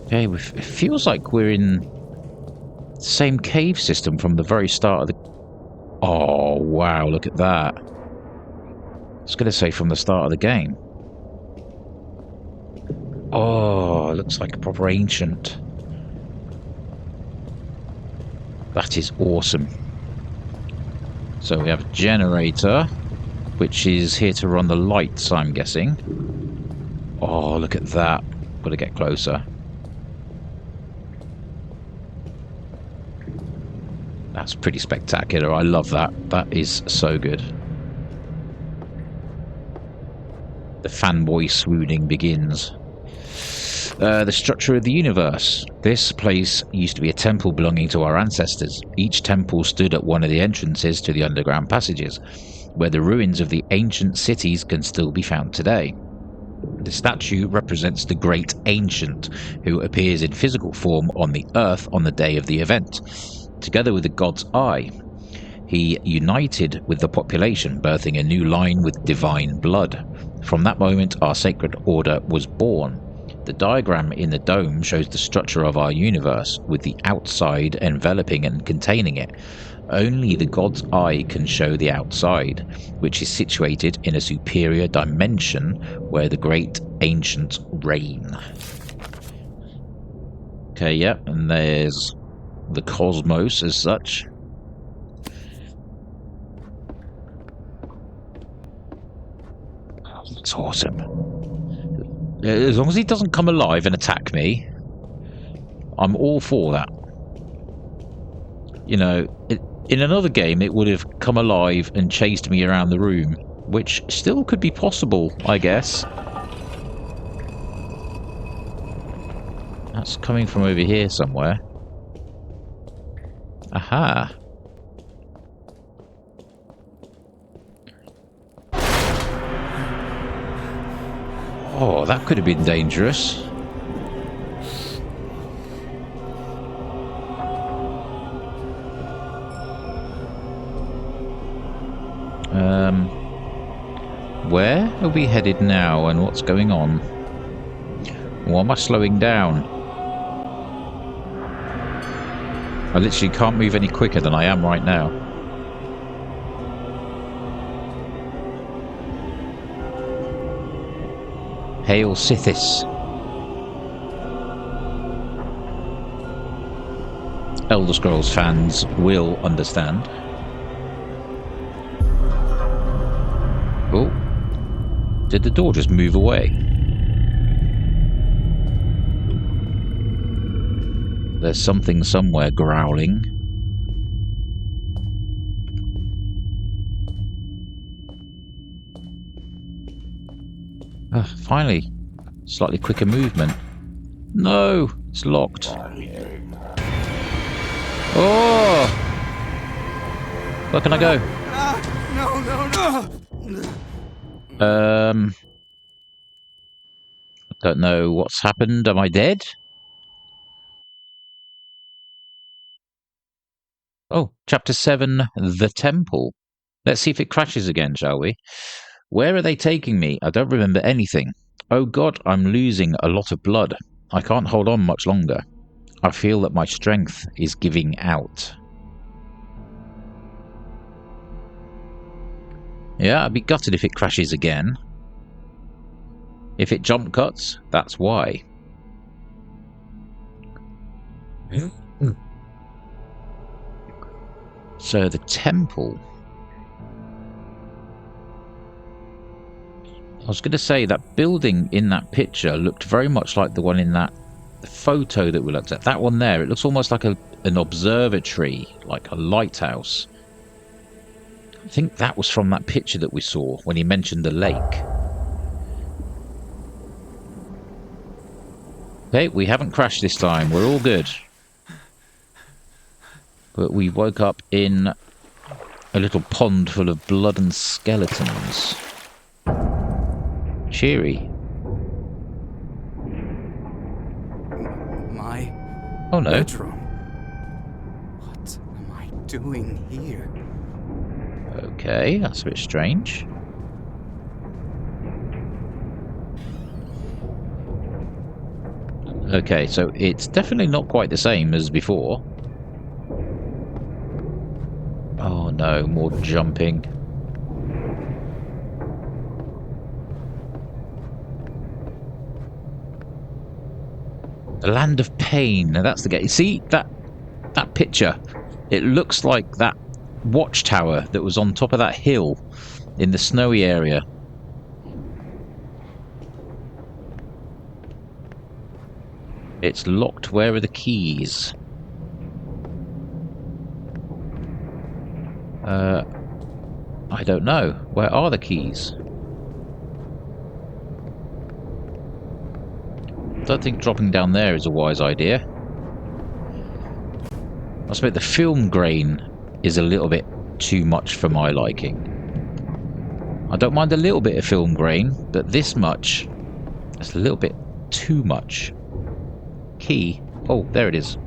Okay, it feels like we're in the same cave system from the very start of the... Oh, wow, look at that. I was going to say from the start of the game. Oh, it looks like a proper ancient. That is awesome. So we have a generator, which is here to run the lights, I'm guessing. Oh, look at that. Got to get closer. That's pretty spectacular. I love that. That is so good. The fanboy swooning begins. The structure of the universe. This place used to be a temple belonging to our ancestors. Each temple stood at one of the entrances to the underground passages, where the ruins of the ancient cities can still be found today. The statue represents the Great Ancient, who appears in physical form on the Earth on the day of the event. Together with the god's eye, he united with the population, birthing a new line with divine blood. From that moment, our sacred order was born. The diagram in the dome shows the structure of our universe, with the outside enveloping and containing it. Only the god's eye can show the outside, which is situated in a superior dimension where the great ancients reign. Okay, yeah, and there's the cosmos as such. It's awesome. As long as he doesn't come alive and attack me, I'm all for that. You know, in another game it would have come alive and chased me around the room, which still could be possible, I guess. That's coming from over here somewhere. Aha. Oh, that could have been dangerous. Where are we headed now and what's going on? Why am I slowing down? I literally can't move any quicker than I am right now. Hail Sithis. Elder Scrolls fans will understand. Oh. Did the door just move away? There's something somewhere growling. Finally, slightly quicker movement. No, it's locked. Oh! Where can I go? No. Don't know what's happened. Am I dead? Oh, Chapter 7, The Temple. Let's see if it crashes again, shall we? Where are they taking me? I don't remember anything. Oh God, I'm losing a lot of blood. I can't hold on much longer. I feel that my strength is giving out. Yeah, I'd be gutted if it crashes again. If it jump cuts, that's why. So the temple. I was going to say that building in that picture looked very much like the one in that photo that we looked at. That one there, it looks almost like an observatory, like a lighthouse. I think that was from that picture that we saw when he mentioned the lake. Okay, we haven't crashed this time. We're all good. But we woke up in a little pond full of blood and skeletons. Cheery. My Oh no. bedroom. What am I doing here? Okay, that's a bit strange. Okay, so it's definitely not quite the same as before. Oh no, more jumping. The Land of Pain. Now that's the game. See that picture? It looks like that watchtower that was on top of that hill in the snowy area. It's locked. Where are the keys? I don't know. Where are the keys? I don't think dropping down there is a wise idea. I suppose the film grain is a little bit too much for my liking. I don't mind a little bit of film grain, but this much, that's a little bit too much. Key. Oh, there it is.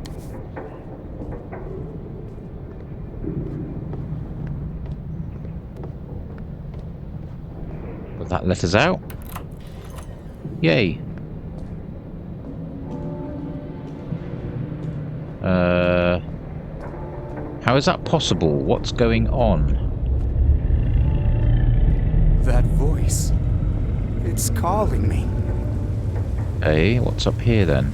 Will that let us out? Yay. How is that possible? What's going on? That voice. It's calling me. Okay, what's up here then?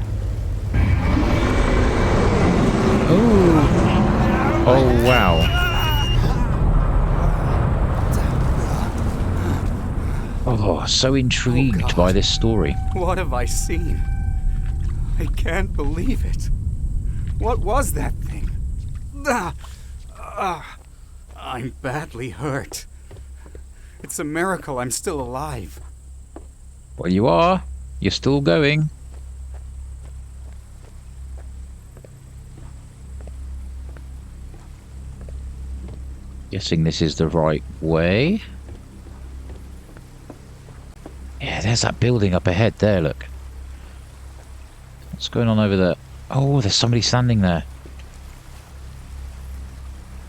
Oh! Oh, wow. Oh, so intrigued by this story. What have I seen? I can't believe it. What was that thing? I'm badly hurt. It's a miracle I'm still alive. Well, you are. You're still going. Guessing this is the right way. Yeah, there's that building up ahead there, look. What's going on over there? Oh, there's somebody standing there.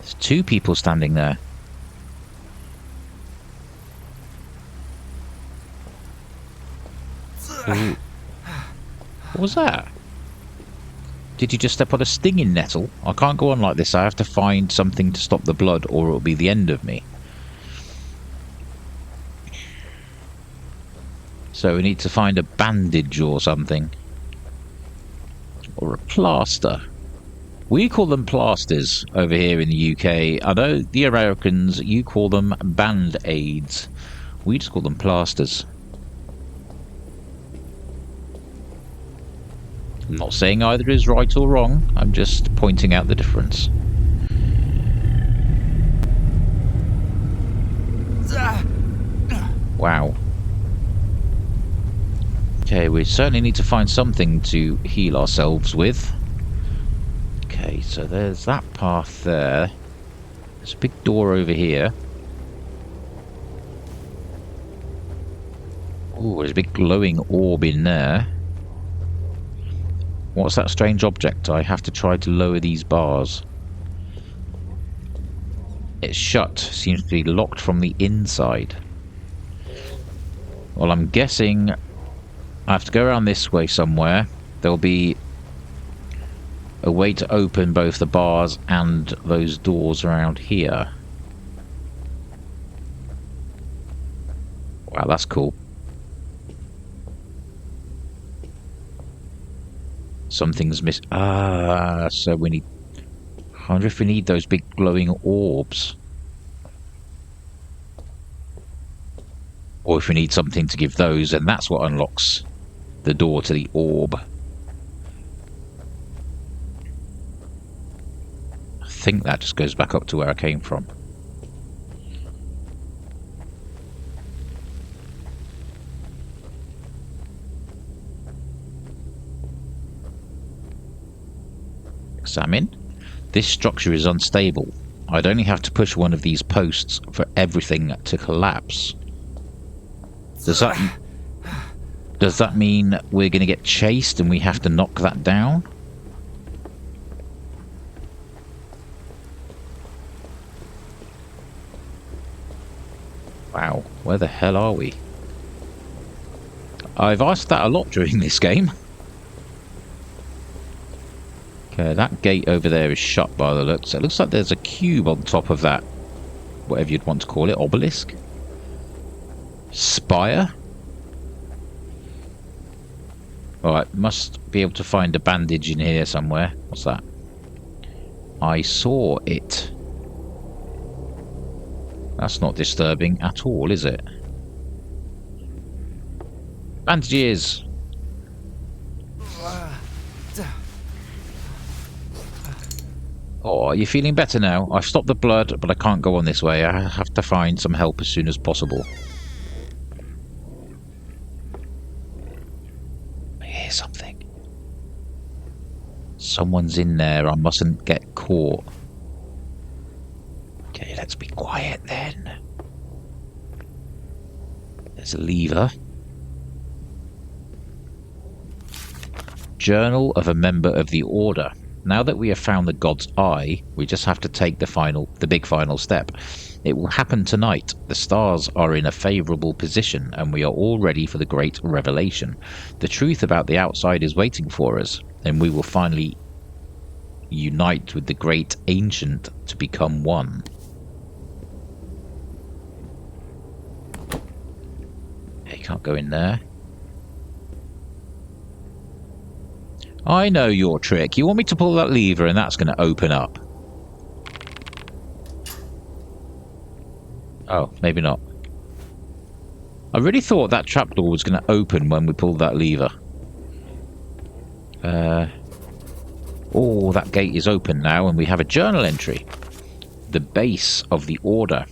There's two people standing there. Cool. What was that? Did you just step on a stinging nettle? I can't go on like this. I have to find something to stop the blood or it'll be the end of me. So we need to find a bandage or something. Or a plaster. We call them plasters over here in the UK. I know the Americans, you call them band-aids. We just call them plasters. I'm not saying either is right or wrong. I'm just pointing out the difference. Wow. Okay, we certainly need to find something to heal ourselves with. Okay, so there's that path there. There's a big door over here. Oh, there's a big glowing orb in there. What's that strange object? I have to try to lower these bars. It's shut. Seems to be locked from the inside. Well, I'm guessing I have to go around this way somewhere. There'll be a way to open both the bars and those doors around here. Wow, that's cool. Something's missing. Ah, so we need... I wonder if we need those big glowing orbs. Or if we need something to give those, and that's what unlocks the door to the orb. I think that just goes back up to where I came from. Examine. This structure is unstable. I'd only have to push one of these posts for everything to collapse. Does that mean we're going to get chased and we have to knock that down? Wow, where the hell are we? I've asked that a lot during this game. Okay, that gate over there is shut by the looks. It looks like there's a cube on top of that, whatever you'd want to call it, obelisk? Spire? Alright, must be able to find a bandage in here somewhere. What's that? I saw it. That's not disturbing at all, is it? Bandages! Oh, are you feeling better now? I've stopped the blood, but I can't go on this way. I have to find some help as soon as possible. I hear something. Someone's in there. I mustn't get caught. Okay, let's be quiet then. There's a lever. Journal of a member of the Order. Now that we have found the God's Eye, we just have to take the big final step. It will happen tonight. The stars are in a favourable position, and we are all ready for the great revelation. The truth about the outside is waiting for us, and we will finally unite with the great ancient to become one. You can't go in there. I know your trick. You want me to pull that lever and that's going to open up. Oh, maybe not. I really thought that trapdoor was going to open when we pulled that lever. Oh, that gate is open now and we have a journal entry. The base of the Order.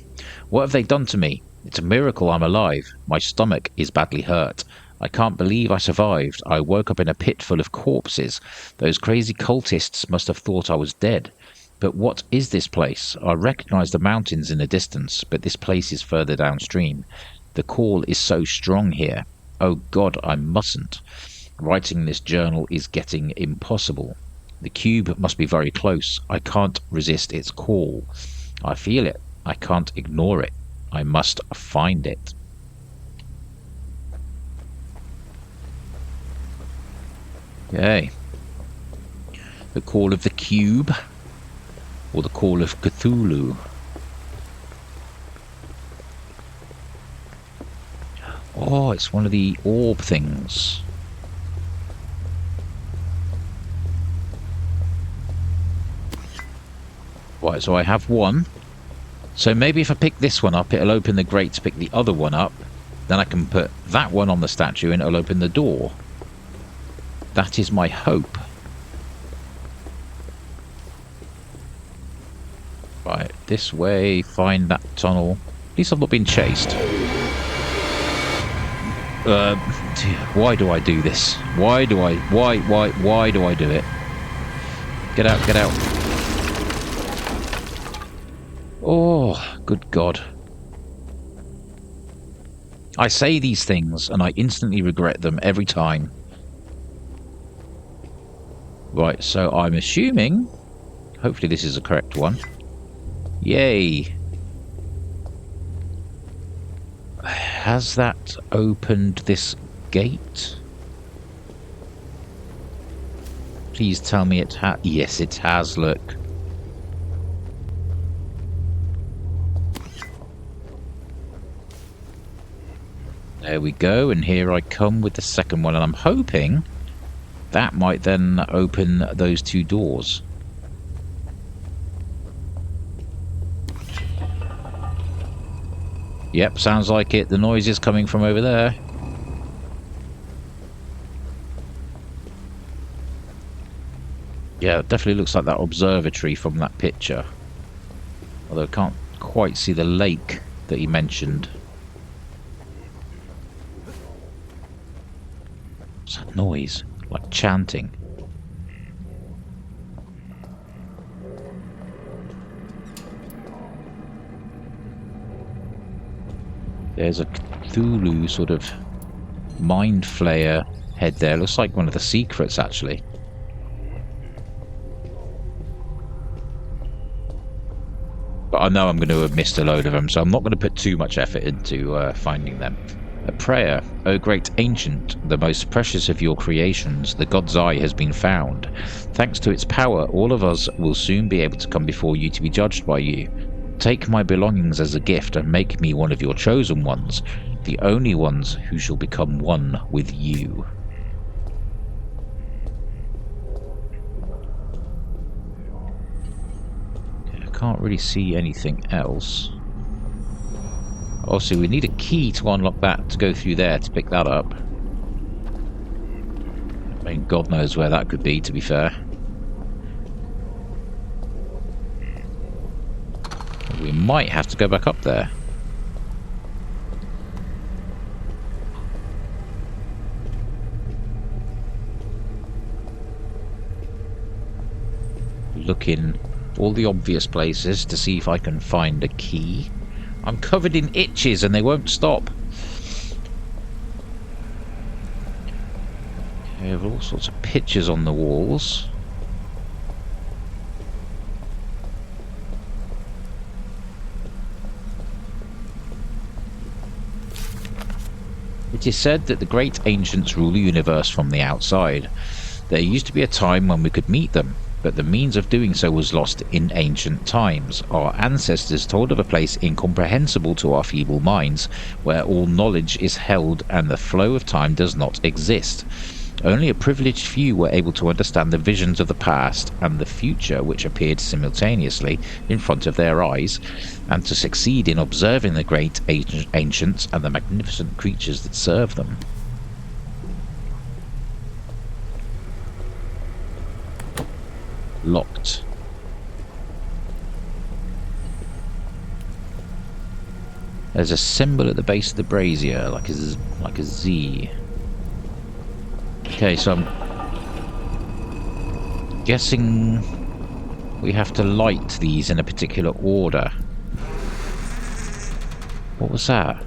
What have they done to me? It's a miracle I'm alive. My stomach is badly hurt. I can't believe I survived. I woke up in a pit full of corpses. Those crazy cultists must have thought I was dead. But what is this place? I recognize the mountains in the distance, but this place is further downstream. The call is so strong here. Oh God, I mustn't. Writing this journal is getting impossible. The cube must be very close. I can't resist its call. I feel it. I can't ignore it. I must find it. Okay. The Call of the Cube. Or the Call of Cthulhu. Oh, it's one of the orb things. Right, so I have one. So maybe if I pick this one up, it'll open the grate to pick the other one up. Then I can put that one on the statue and it'll open the door. That is my hope. Right, this way, find that tunnel. At least I've not been chased. Why do I do this? Why do I do it? Get out, get out. Oh, good God. I say these things and I instantly regret them every time. Right, so I'm assuming... Hopefully this is the correct one. Yay! Has that opened this gate? Please tell me it has. Yes, it has, look. There we go, and here I come with the second one, and I'm hoping that might then open those two doors. Yep, sounds like it. The noise is coming from over there. Yeah, it definitely looks like that observatory from that picture. Although I can't quite see the lake that he mentioned. What's that noise? Like chanting. There's a Cthulhu sort of mind flayer head there. Looks like one of the secrets, actually. But I know I'm going to have missed a load of them, so I'm not going to put too much effort into finding them. A prayer. O great ancient, the most precious of your creations, the god's eye has been found. Thanks to its power, all of us will soon be able to come before you to be judged by you. Take my belongings as a gift and make me one of your chosen ones, the only ones who shall become one with you. Okay, I can't really see anything else. Also, we need a key to unlock that, to go through there to pick that up. I mean, God knows where that could be, to be fair. We might have to go back up there. Look in all the obvious places to see if I can find a key. I'm covered in itches and they won't stop. Okay, I have all sorts of pictures on the walls. It is said that the great ancients rule the universe from the outside. There used to be a time when we could meet them, but the means of doing so was lost in ancient times. Our ancestors told of a place incomprehensible to our feeble minds, where all knowledge is held and the flow of time does not exist. Only a privileged few were able to understand the visions of the past and the future which appeared simultaneously in front of their eyes, and to succeed in observing the great ancients and the magnificent creatures that serve them. Locked. There's a symbol at the base of the brazier, like a Z. Okay, so I'm guessing we have to light these in a particular order. What was that?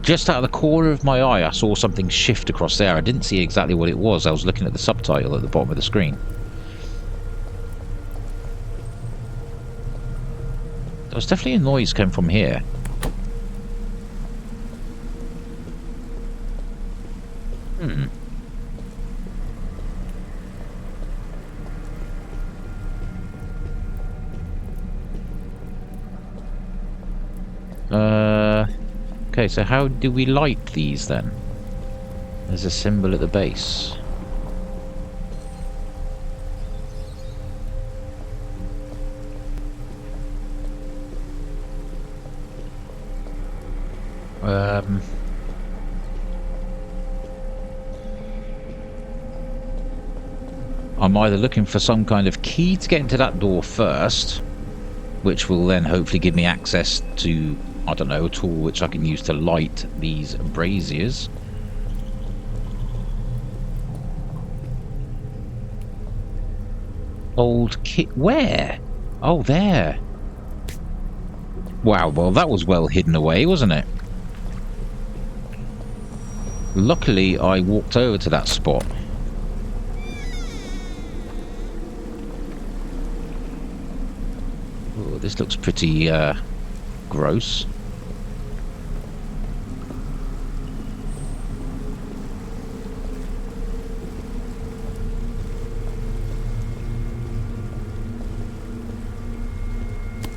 Just out of the corner of my eye, I saw something shift across there. I didn't see exactly what it was. I was looking at the subtitle at the bottom of the screen. There was definitely a noise coming from here. Okay, so how do we light these then? There's a symbol at the base. I'm either looking for some kind of key to get into that door first, which will then hopefully give me access to, I don't know, a tool which I can use to light these braziers. Old kit. Where? Oh, there. Wow, well, that was well hidden away, wasn't it? Luckily, I walked over to that spot. Oh, this looks pretty gross.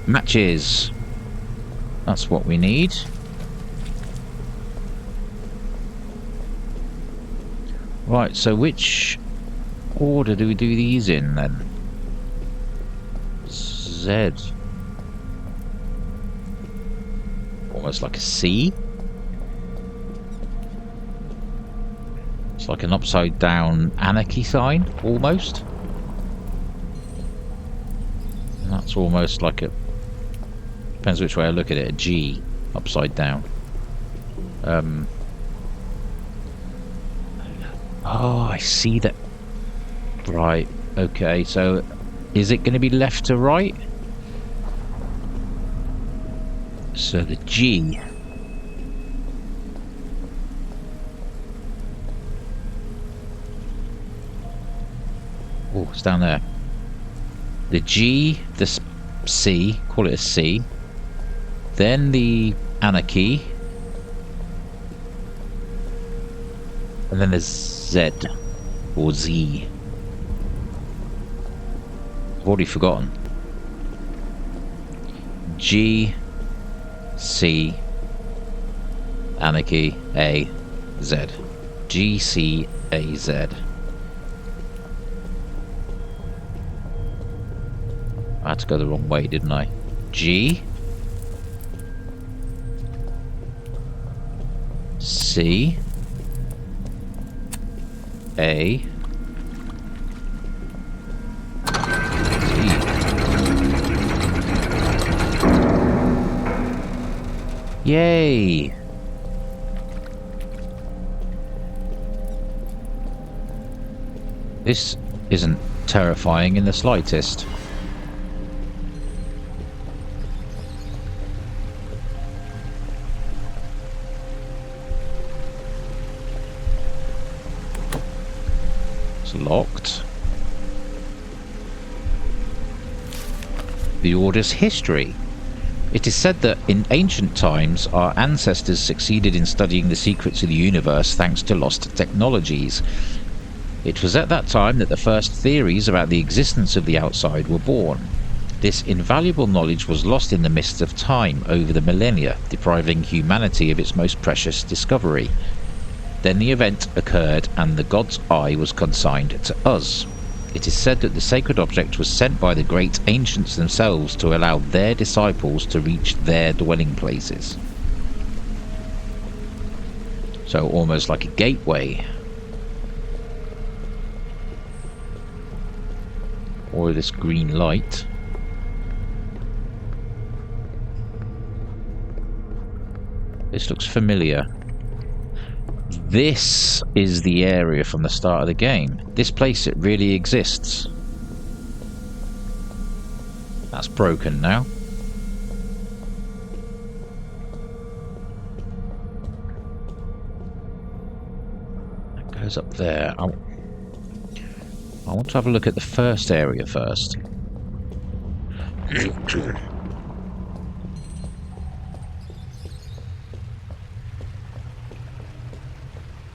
Matches. That's what we need. Right, so which order do we do these in then? Z. Almost like a C. It's like an upside down anarchy sign, almost. And that's almost like a... Depends which way I look at it. A G, upside down. Oh, I see that. Right, okay, so is it going to be left to right? So the G. Oh, it's down there. The G, the C, call it a C. Then the anarchy. And then there's Z. Or Z. I've already forgotten. G, C, anarchy, A, Z. G, C, A, Z. I had to go the wrong way, didn't I? G, C, A, yay! This isn't terrifying in the slightest. It's locked. The Order's history. It is said that in ancient times, our ancestors succeeded in studying the secrets of the universe thanks to lost technologies. It was at that time that the first theories about the existence of the outside were born. This invaluable knowledge was lost in the mists of time over the millennia, depriving humanity of its most precious discovery. Then the event occurred and the God's Eye was consigned to us. It is said that the sacred object was sent by the great ancients themselves to allow their disciples to reach their dwelling places. So almost like a gateway. Or this green light. This looks familiar. This is the area from the start of the game. This place, it really exists. That's broken now. That goes up there. I want to have a look at the first area first.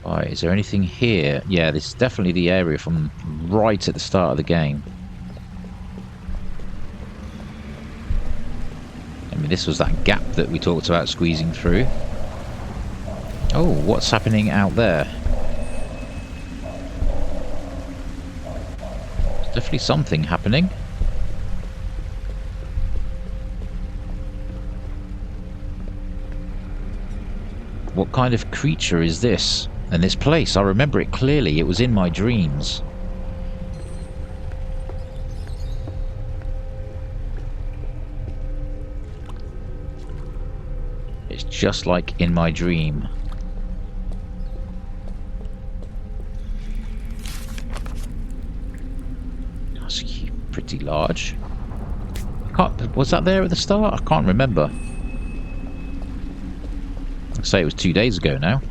Right, is there anything here? Yeah, this is definitely the area from right at the start of the game. I mean, this was that gap that we talked about squeezing through. Oh, what's happening out there? There's definitely something happening. What kind of creature is this? And this place, I remember it clearly. It was in my dreams. It's just like in my dream. That's pretty large. Was that there at the start? I can't remember. I'd say it was 2 days ago now.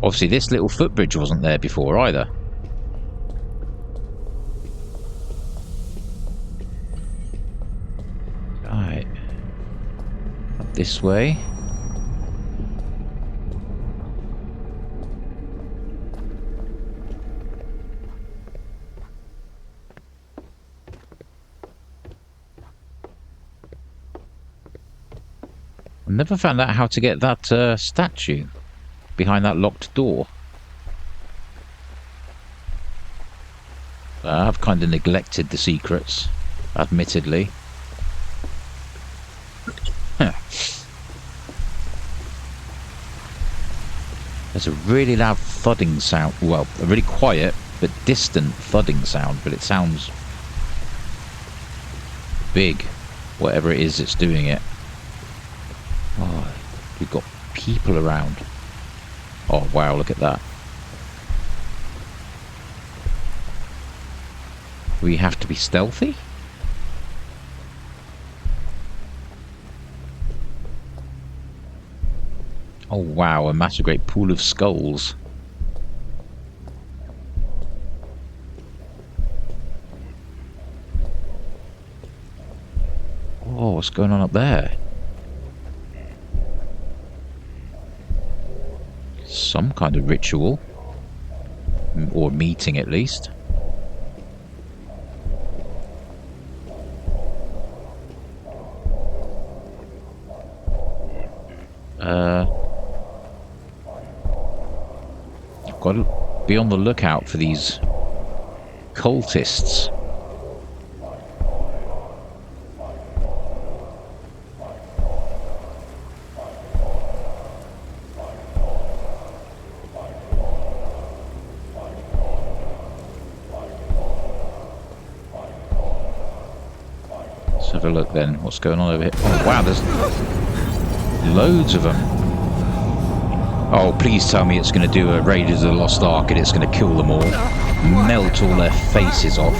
Obviously this little footbridge wasn't there before either. Right. Up this way. I never found out how to get that statue behind that locked door. I've kind of neglected the secrets, admittedly. There's a really loud thudding sound. Well, a really quiet but distant thudding sound, but it sounds big, whatever it is that's doing it. Oh, we've got people around. Oh wow, look at that. We have to be stealthy? Oh wow, a massive great pool of skulls. Oh, what's going on up there? Some kind of ritual. Or meeting at least. Got to be on the lookout for these cultists. Let's have a look then. What's going on over here? Oh wow, there's loads of them. Oh, please tell me it's going to do a Raiders of the Lost Ark and it's going to kill them all. Melt all their faces off.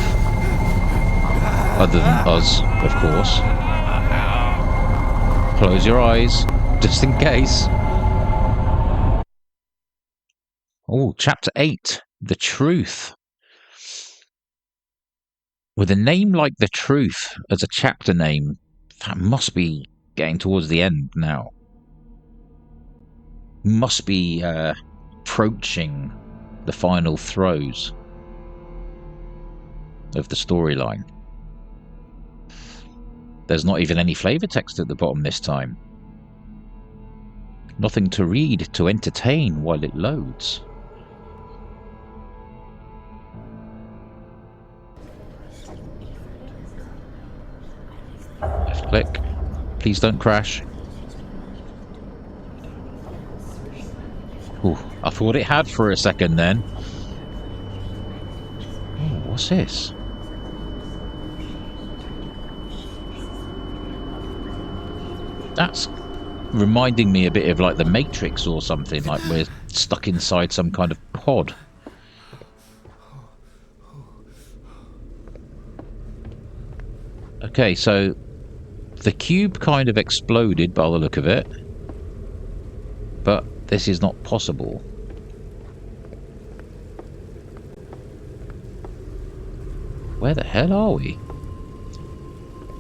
Other than us, of course. Close your eyes, just in case. Oh, Chapter 8. The Truth. With a name like The Truth as a chapter name, that must be getting towards the end now. Must be approaching the final throes of the storyline. There's not even any flavor text at the bottom this time. Nothing to read to entertain while it loads. Left click. Please don't crash. Ooh, I thought it had for a second then. Oh, what's this? That's reminding me a bit of like the Matrix or something, like we're stuck inside some kind of pod. Okay, so the cube kind of exploded by the look of it, but this is not possible. Where the hell are we?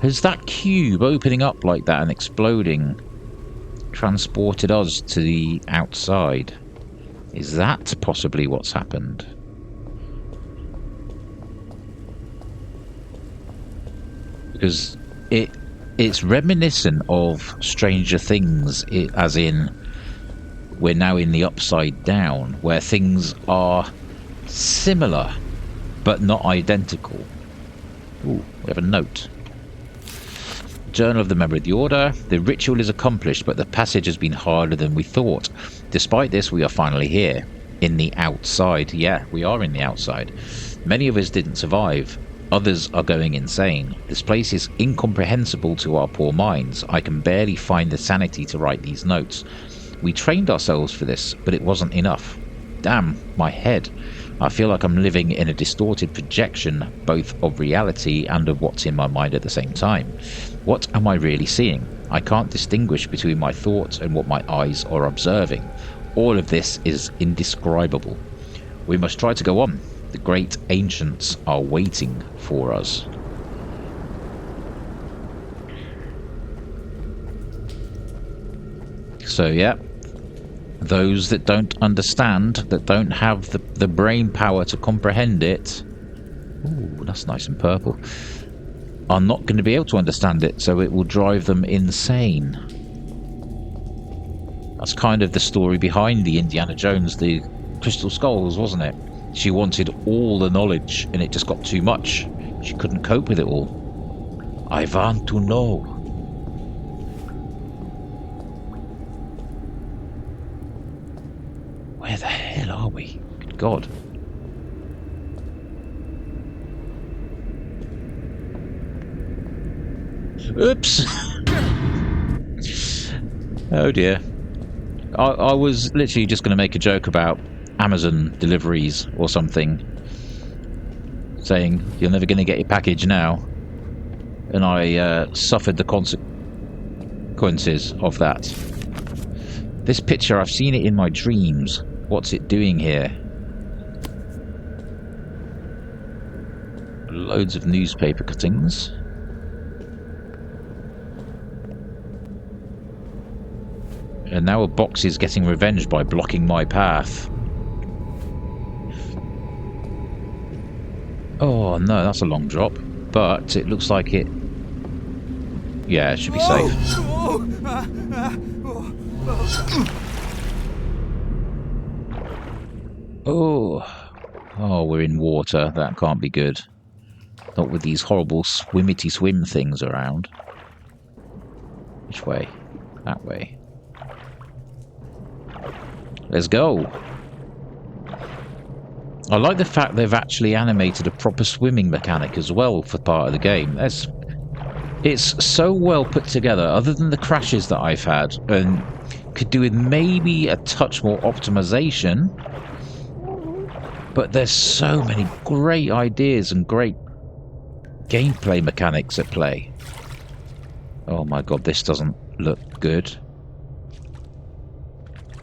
Has that cube opening up like that and exploding transported us to the outside? Is that possibly what's happened? Because it It's reminiscent of Stranger Things, as in we're now in the Upside Down, where things are similar but not identical. Ooh, we have a note. Journal of the Member of the Order. The ritual is accomplished, but the passage has been harder than we thought. Despite this, we are finally here. In the outside. Yeah, we are in the outside. Many of us didn't survive. Others are going insane. This place is incomprehensible to our poor minds. I can barely find the sanity to write these notes. We trained ourselves for this, but it wasn't enough. Damn, my head. I feel like I'm living in a distorted projection, both of reality and of what's in my mind at the same time. What am I really seeing? I can't distinguish between my thoughts and what my eyes are observing. All of this is indescribable. We must try to go on. The great ancients are waiting for us. So yeah, those that don't understand, that don't have the brain power to comprehend it, ooh, that's nice and purple, are not going to be able to understand it, so it will drive them insane. That's kind of the story behind the Indiana Jones, the Crystal Skulls, wasn't it? She wanted all the knowledge, and it just got too much. She couldn't cope with it all. I want to know. Where the hell are we? Good God. Oops. Oh dear. I was literally just going to make a joke about Amazon deliveries or something, saying you're never going to get your package now, and I suffered the consequences of that. This picture, I've seen it in my dreams. What's it doing here? Loads of newspaper cuttings. And now a box is getting revenge by blocking my path. Oh no, that's a long drop. But it looks like it... yeah, it should be safe. Oh. Oh, we're in water. That can't be good. Not with these horrible swimmity swim things around. Which way? That way. Let's go. I like the fact they've actually animated a proper swimming mechanic as well for part of the game. It's so well put together, other than the crashes that I've had, and could do with maybe a touch more optimization. But there's so many great ideas and great gameplay mechanics at play. Oh my god, this doesn't look good.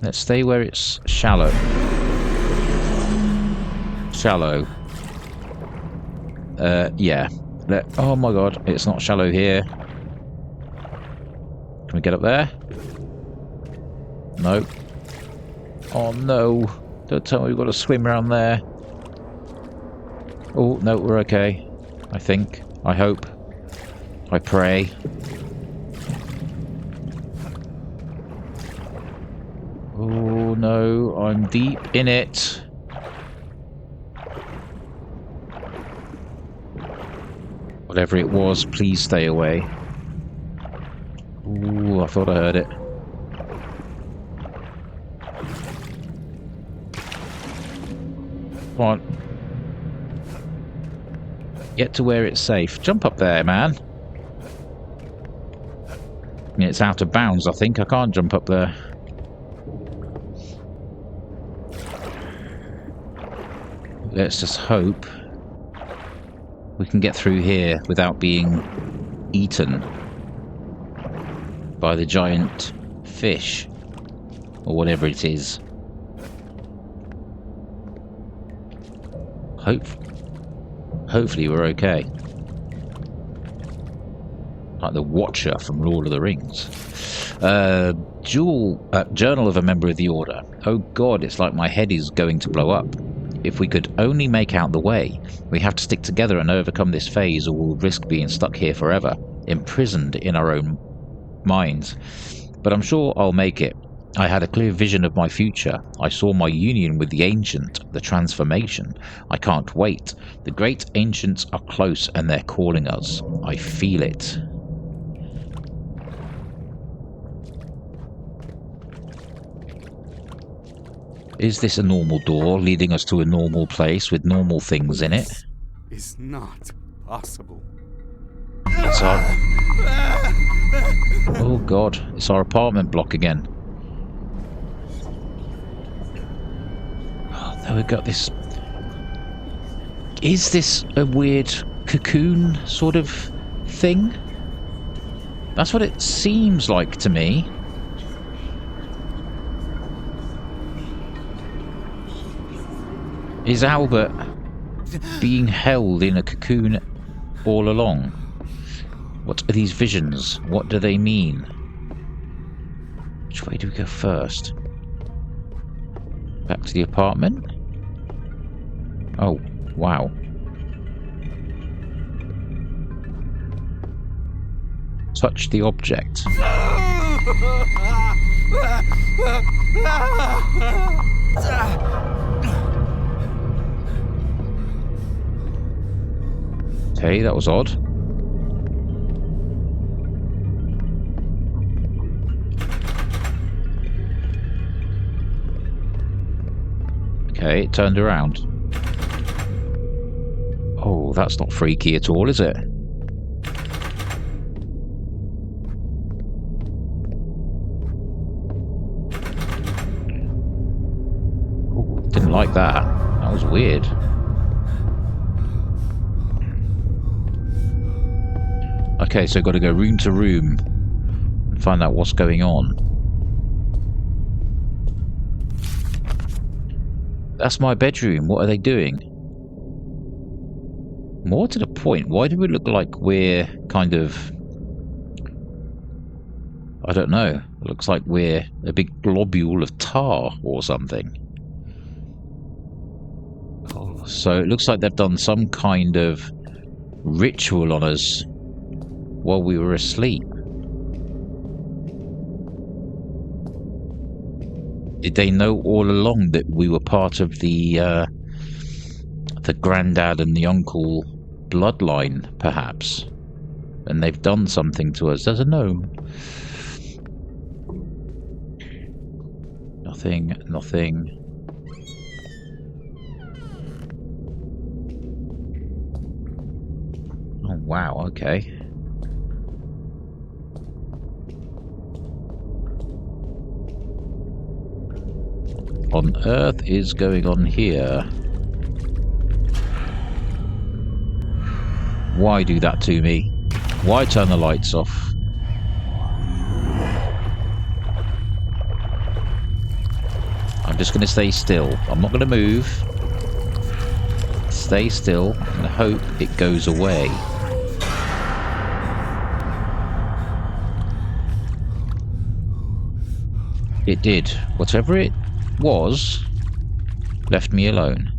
Let's stay where it's shallow. Shallow. Yeah. Oh my god, it's not shallow here. Can we get up there? No. Oh no. Don't tell me we've got to swim around there. Oh, no, we're okay. I think. I hope. I pray. Oh no, I'm deep in it. Whatever it was, please stay away. Ooh, I thought I heard it. Come on. Get to where it's safe. Jump up there, man. It's out of bounds, I think. I can't jump up there. Let's just hope we can get through here without being eaten by the giant fish or whatever it is. Hopefully we're okay. Like the Watcher from Lord of the Rings. Journal of a Member of the Order. Oh god, it's like my head is going to blow up. If we could only make out the way. We have to stick together and overcome this phase, or we'll risk being stuck here forever. imprisoned in our own minds. But I'm sure I'll make it. I had a clear vision of my future. I saw my union with the ancient, the transformation. I can't wait. The great ancients are close and they're calling us. I feel it. Is this a normal door leading us to a normal place with normal things in it? Is not possible. It's our... Oh god, it's our apartment block again. Oh, there we got this... Is this a weird cocoon sort of thing? That's what it seems like to me. Is Albert being held in a cocoon all along? What are these visions? What do they mean? Which way do we go first? Back to the apartment? Oh, wow. Touch the object. Okay, that was odd. Okay, it turned around. Oh, that's not freaky at all, is it? Oh, didn't like that. That was weird. Okay, so got to go room to room and find out what's going on. That's my bedroom. What are they doing? More to the point, why do we look like we're kind of... I don't know. It looks like we're a big globule of tar or something. Oh, so it looks like they've done some kind of ritual on us while we were asleep. Did they know all along that we were part of the granddad and the uncle bloodline, perhaps? And they've done something to us. There's a gnome. Nothing, nothing. Oh, wow, okay. On Earth is going on here? Why do that to me? Why turn the lights off? I'm just going to stay still. I'm not going to move. Stay still and hope it goes away. It did. Whatever it was, left me alone.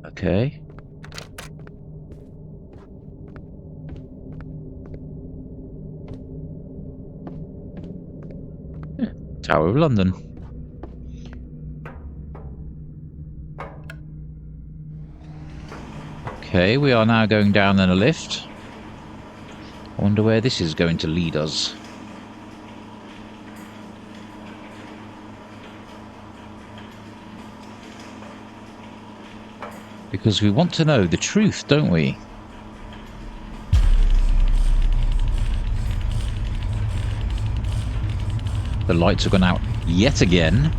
Okay. Tower of London. Okay, we are now going down in a lift. I wonder where this is going to lead us. Because we want to know the truth, don't we? The lights have gone out yet again.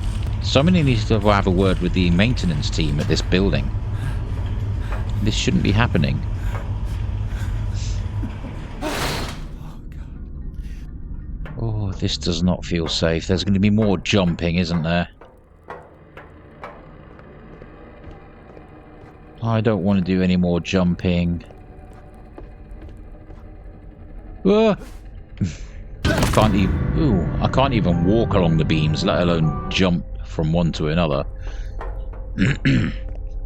Somebody needs to have a word with the maintenance team at this building. This shouldn't be happening. Oh, this does not feel safe. There's going to be more jumping, isn't there? I don't want to do any more jumping. Ah! I can't even walk along the beams, let alone jump from one to another.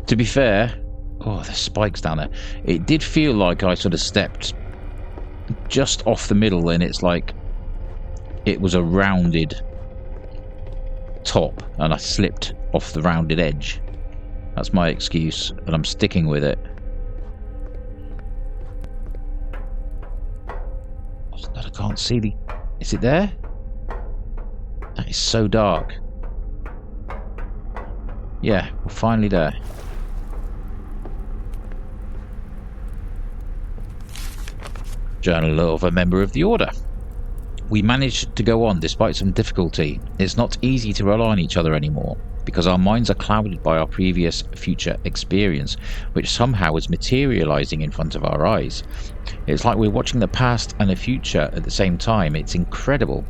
To be fair, oh, there's spikes down there. It did feel like I sort of stepped just off the middle, and it's like it was a rounded top, and I slipped off the rounded edge. That's my excuse, and I'm sticking with it. Oh, God, I can't see the... Is it there? That is so dark. Yeah, we're finally there. Journal of a member of the Order. We managed to go on despite some difficulty. It's not easy to rely on each other anymore, because our minds are clouded by our previous future experience, which somehow is materializing in front of our eyes. It's like we're watching the past and the future at the same time. It's incredible.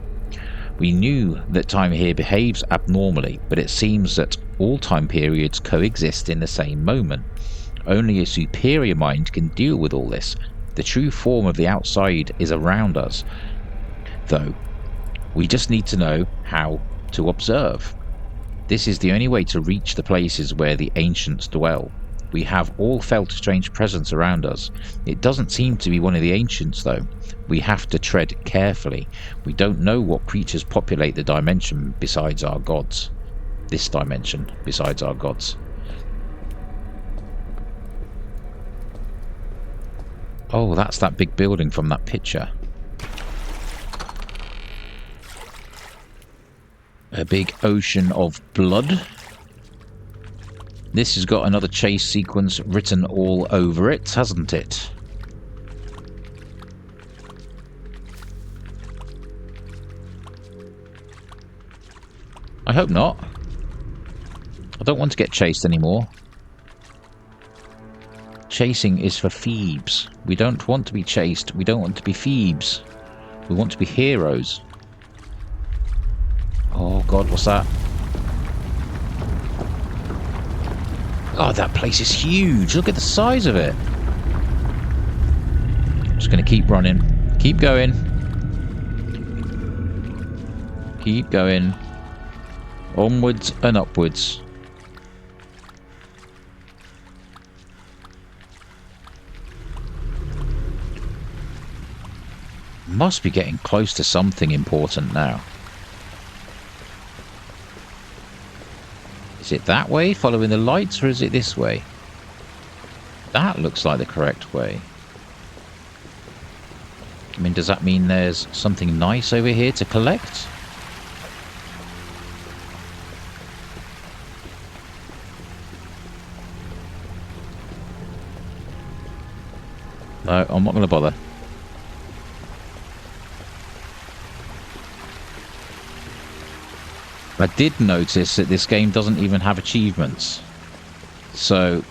We knew that time here behaves abnormally, but it seems that all time periods coexist in the same moment. Only a superior mind can deal with all this. The true form of the outside is around us, though. We just need to know how to observe. This is the only way to reach the places where the ancients dwell. We have all felt a strange presence around us. It doesn't seem to be one of the ancients, though. We have to tread carefully. We don't know what creatures populate the dimension besides our gods. This dimension besides our gods. Oh, that's that big building from that picture. A big ocean of blood. This has got another chase sequence written all over it, hasn't it? I hope not. I don't want to get chased anymore. Chasing is for thieves. We don't want to be chased. We don't want to be thieves. We want to be heroes. Oh God, what's that? Oh, that place is huge. Look at the size of it. I'm just going to keep running. Keep going. Keep going. Onwards and upwards. Must be getting close to something important now. Is it that way, following the lights, or is it this way? That looks like the correct way. I mean, does that mean there's something nice over here to collect? No, I'm not going to bother. I did notice that this game doesn't even have achievements. So,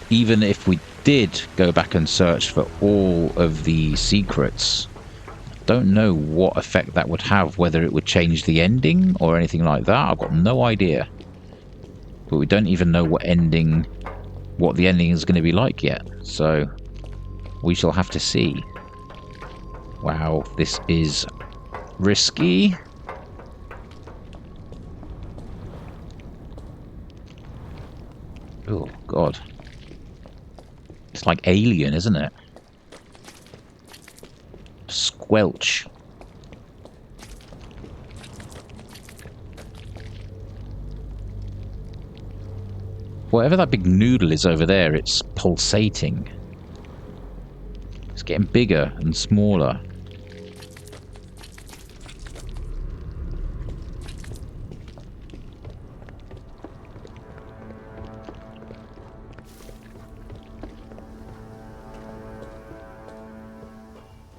even if we did go back and search for all of the secrets, I don't know what effect that would have, whether it would change the ending or anything like that. I've got no idea. But we don't even know what the ending is going to be like yet. So, we shall have to see. Wow, this is risky. Oh, God. It's like Alien, isn't it? Squelch. Whatever that big noodle is over there, it's pulsating. It's getting bigger and smaller.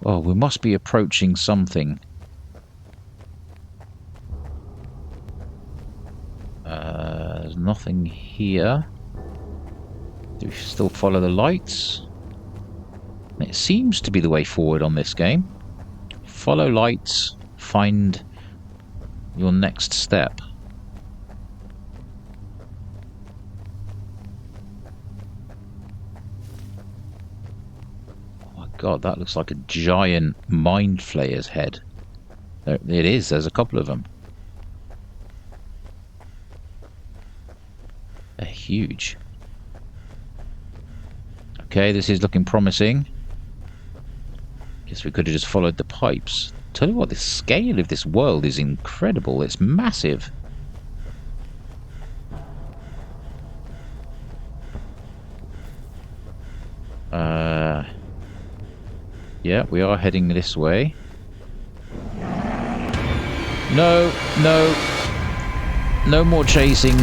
Oh, we must be approaching something. There's nothing here. Do we still follow the lights? It seems to be the way forward on this game. Follow lights, find your next step. God, that looks like a giant mind flayer's head. There it is, there's a couple of them. They're huge. Okay, this is looking promising. Guess we could have just followed the pipes. Tell you what, the scale of this world is incredible. It's massive. Yeah, we are heading this way. No, no. No more chasing.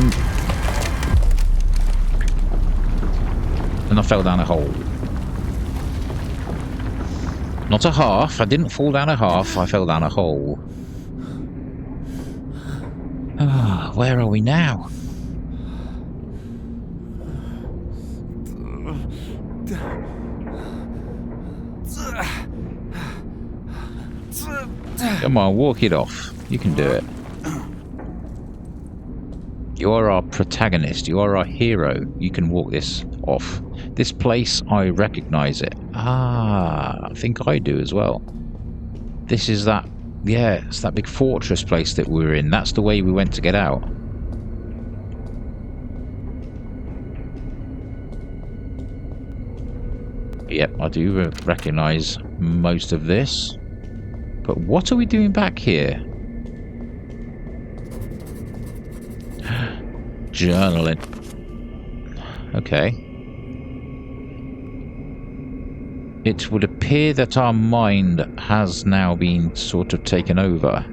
And I fell down a hole. Not a half. I didn't fall down a half. I fell down a hole. Ah, where are we now? Come on, walk it off. You can do it. You are our protagonist. You are our hero. You can walk this off. This place, I recognize it. Ah, I think I do as well. This is that... Yeah, it's that big fortress place that we were in. That's the way we went to get out. Yep, I do recognize most of this. But what are we doing back here? Journaling. Okay. It would appear that our mind has now been sort of taken over.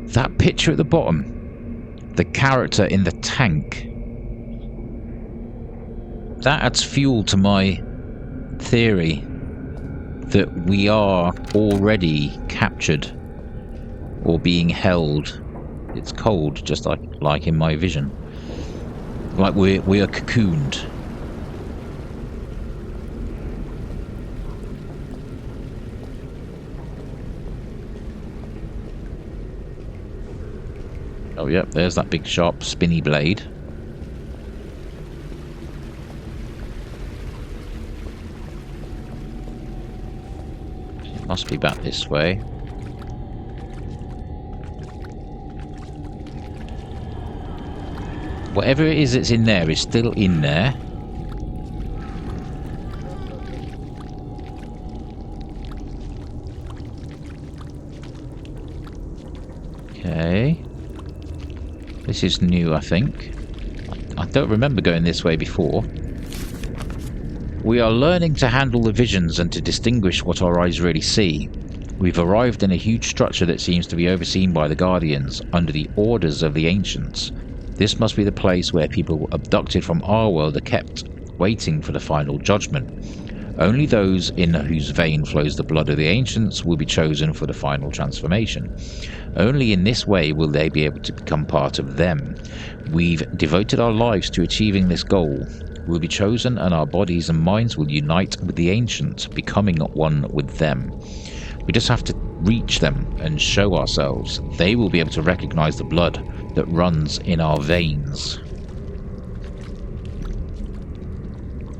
That picture at the bottom, the character in the tank, that adds fuel to my theory that we are already captured or being held. It's cold, just like in my vision. Like we are cocooned. Oh yep, there's that big sharp spinny blade. It must be back this way. Whatever it is that's in there is still in there. Okay. This is new, I think. I don't remember going this way before. We are learning to handle the visions and to distinguish what our eyes really see. We've arrived in a huge structure that seems to be overseen by the Guardians, under the orders of the Ancients. This must be the place where people abducted from our world are kept, waiting for the final judgment. Only those in whose vein flows the blood of the Ancients will be chosen for the final transformation. Only in this way will they be able to become part of them. We've devoted our lives to achieving this goal. We'll be chosen and our bodies and minds will unite with the Ancients, becoming one with them. We just have to reach them and show ourselves. They will be able to recognize the blood that runs in our veins.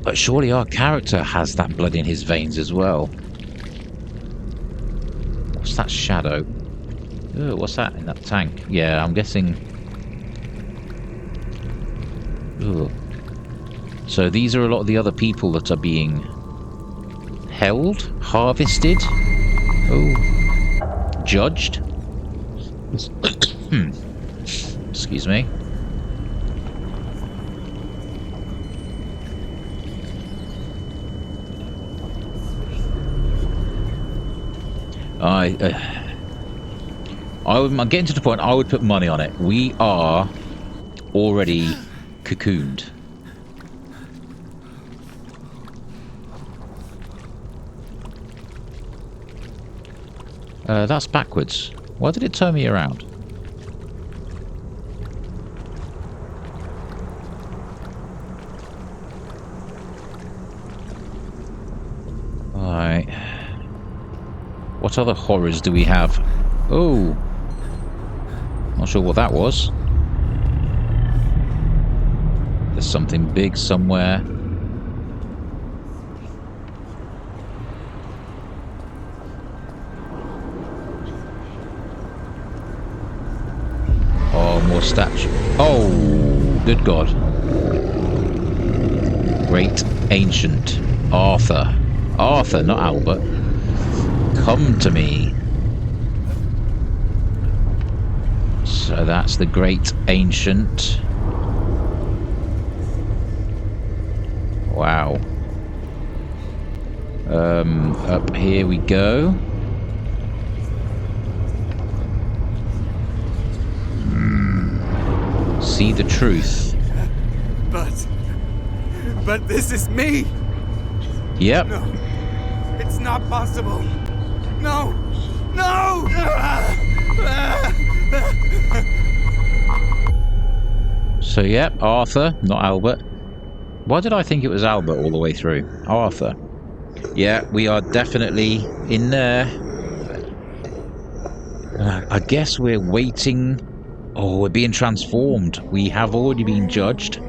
But surely our character has that blood in his veins as well. What's that shadow? Ooh, what's that in that tank? Yeah, I'm guessing... Ooh. So these are a lot of the other people that are being held, harvested, judged. Excuse me. I'm getting to the point I would put money on it. We are already cocooned. That's backwards. Why did it turn me around? Alright. What other horrors do we have? Oh! Not sure what that was. There's something big somewhere. Oh, more statue. Oh, good God. Great Ancient. Arthur. Arthur, not Albert. Come to me. So that's the great ancient. Wow. Up here we go. See the truth. But this is me. Yep. No, it's not possible. No, no. So yep, Arthur, not Albert. Why did I think it was Albert all the way through? Arthur. Yeah, we are definitely in there. I guess we're waiting. Oh, we're being transformed. We have already been judged.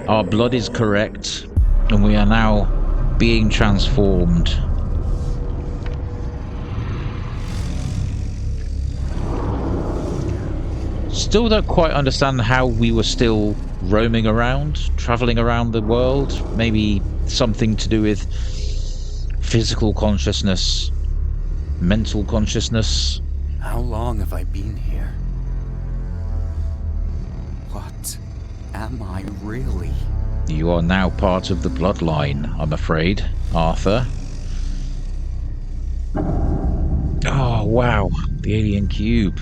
Our blood is correct, and we are now being transformed. Still don't quite understand how we were still roaming around, traveling around the world. Maybe something to do with physical consciousness, mental consciousness. How long have I been here? What am I really? You are now part of the bloodline, I'm afraid, Arthur. Oh, wow. The alien cube.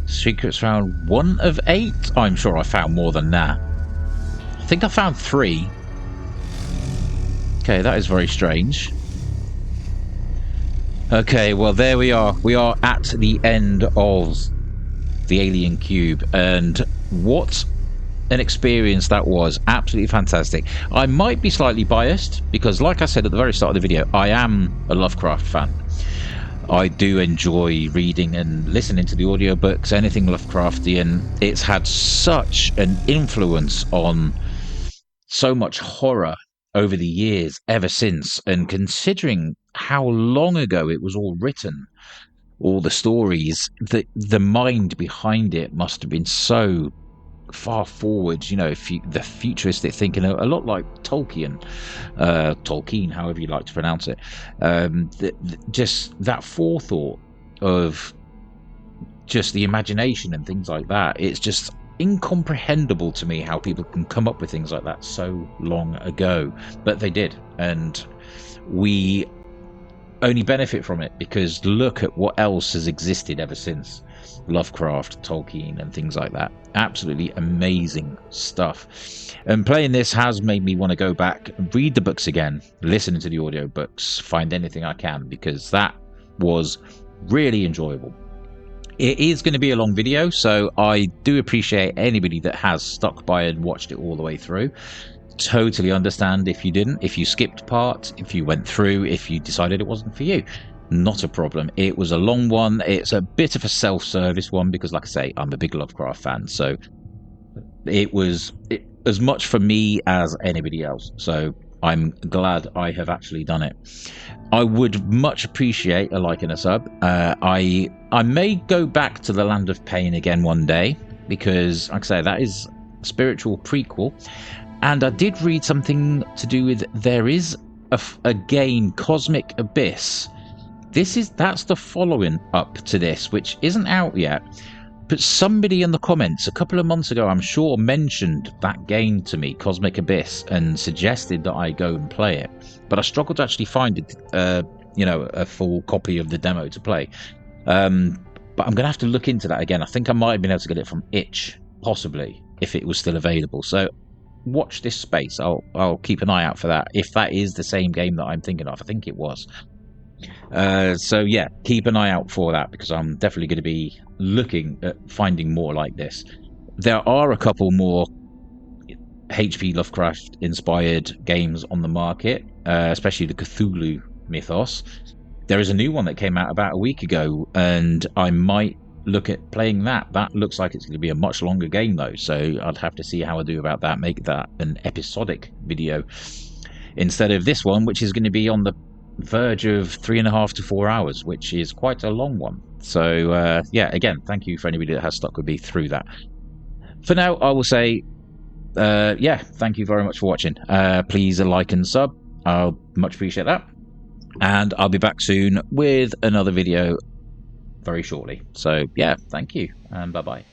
Secrets found 1 of 8? I'm sure I found more than that. I think I found 3. Okay, that is very strange. Okay, well there we are. We are at the end of the alien cube, and what an experience that was. Absolutely fantastic. I might be slightly biased because, like I said at the very start of the video, I am a Lovecraft fan. I do enjoy reading and listening to the audiobooks, anything Lovecraftian. It's had such an influence on so much horror over the years, ever since. And considering how long ago it was all written, all the stories, the mind behind it must have been so far forward, you know, the futuristic thinking, a lot like Tolkien, however you like to pronounce it. Just that forethought of just the imagination and things like that. It's just incomprehensible to me how people can come up with things like that so long ago, but they did, and we only benefit from it because look at what else has existed ever since. Lovecraft, Tolkien, and things like that. Absolutely amazing stuff. And playing this has made me want to go back and read the books again, listen to the audiobooks, find anything I can, because that was really enjoyable. It is going to be a long video, so I do appreciate anybody that has stuck by and watched it all the way through. Totally understand if you didn't, if you skipped part, if you went through, if you decided it wasn't for you. Not a problem. It was a long one. It's a bit of a self-service one because, like I say, I'm a big Lovecraft fan, so it was as much for me as anybody else. So I'm glad I have actually done it. I would much appreciate a like and a sub. I may go back to the Land of Pain again one day because, like I say, that is a spiritual prequel. And I did read something to do with there is a game, Cosmic Abyss. That's the following up to this, which isn't out yet. But somebody in the comments a couple of months ago, I'm sure, mentioned that game to me, Cosmic Abyss, and suggested that I go and play it. But I struggled to actually find it, a full copy of the demo to play. But I'm going to have to look into that again. I think I might have been able to get it from itch, possibly, if it was still available. So watch this space. I'll keep an eye out for that. If that is the same game that I'm thinking of, I think it was. So yeah, keep an eye out for that because I'm definitely going to be looking at finding more like this. There are a couple more HP Lovecraft inspired games on the market, especially the Cthulhu mythos. There is a new one that came out about a week ago, and I might look at playing that. That looks like it's going to be a much longer game though, so I'd have to see how I do about that. Make that an episodic video instead of this one, which is going to be on the verge of 3.5 to 4 hours, which is quite a long one. So yeah, again, thank you for anybody that has stuck with me through that. For now, I will say, yeah, thank you very much for watching. Please like and sub. I'll much appreciate that. And I'll be back soon with another video very shortly. So, yeah, thank you, and bye-bye.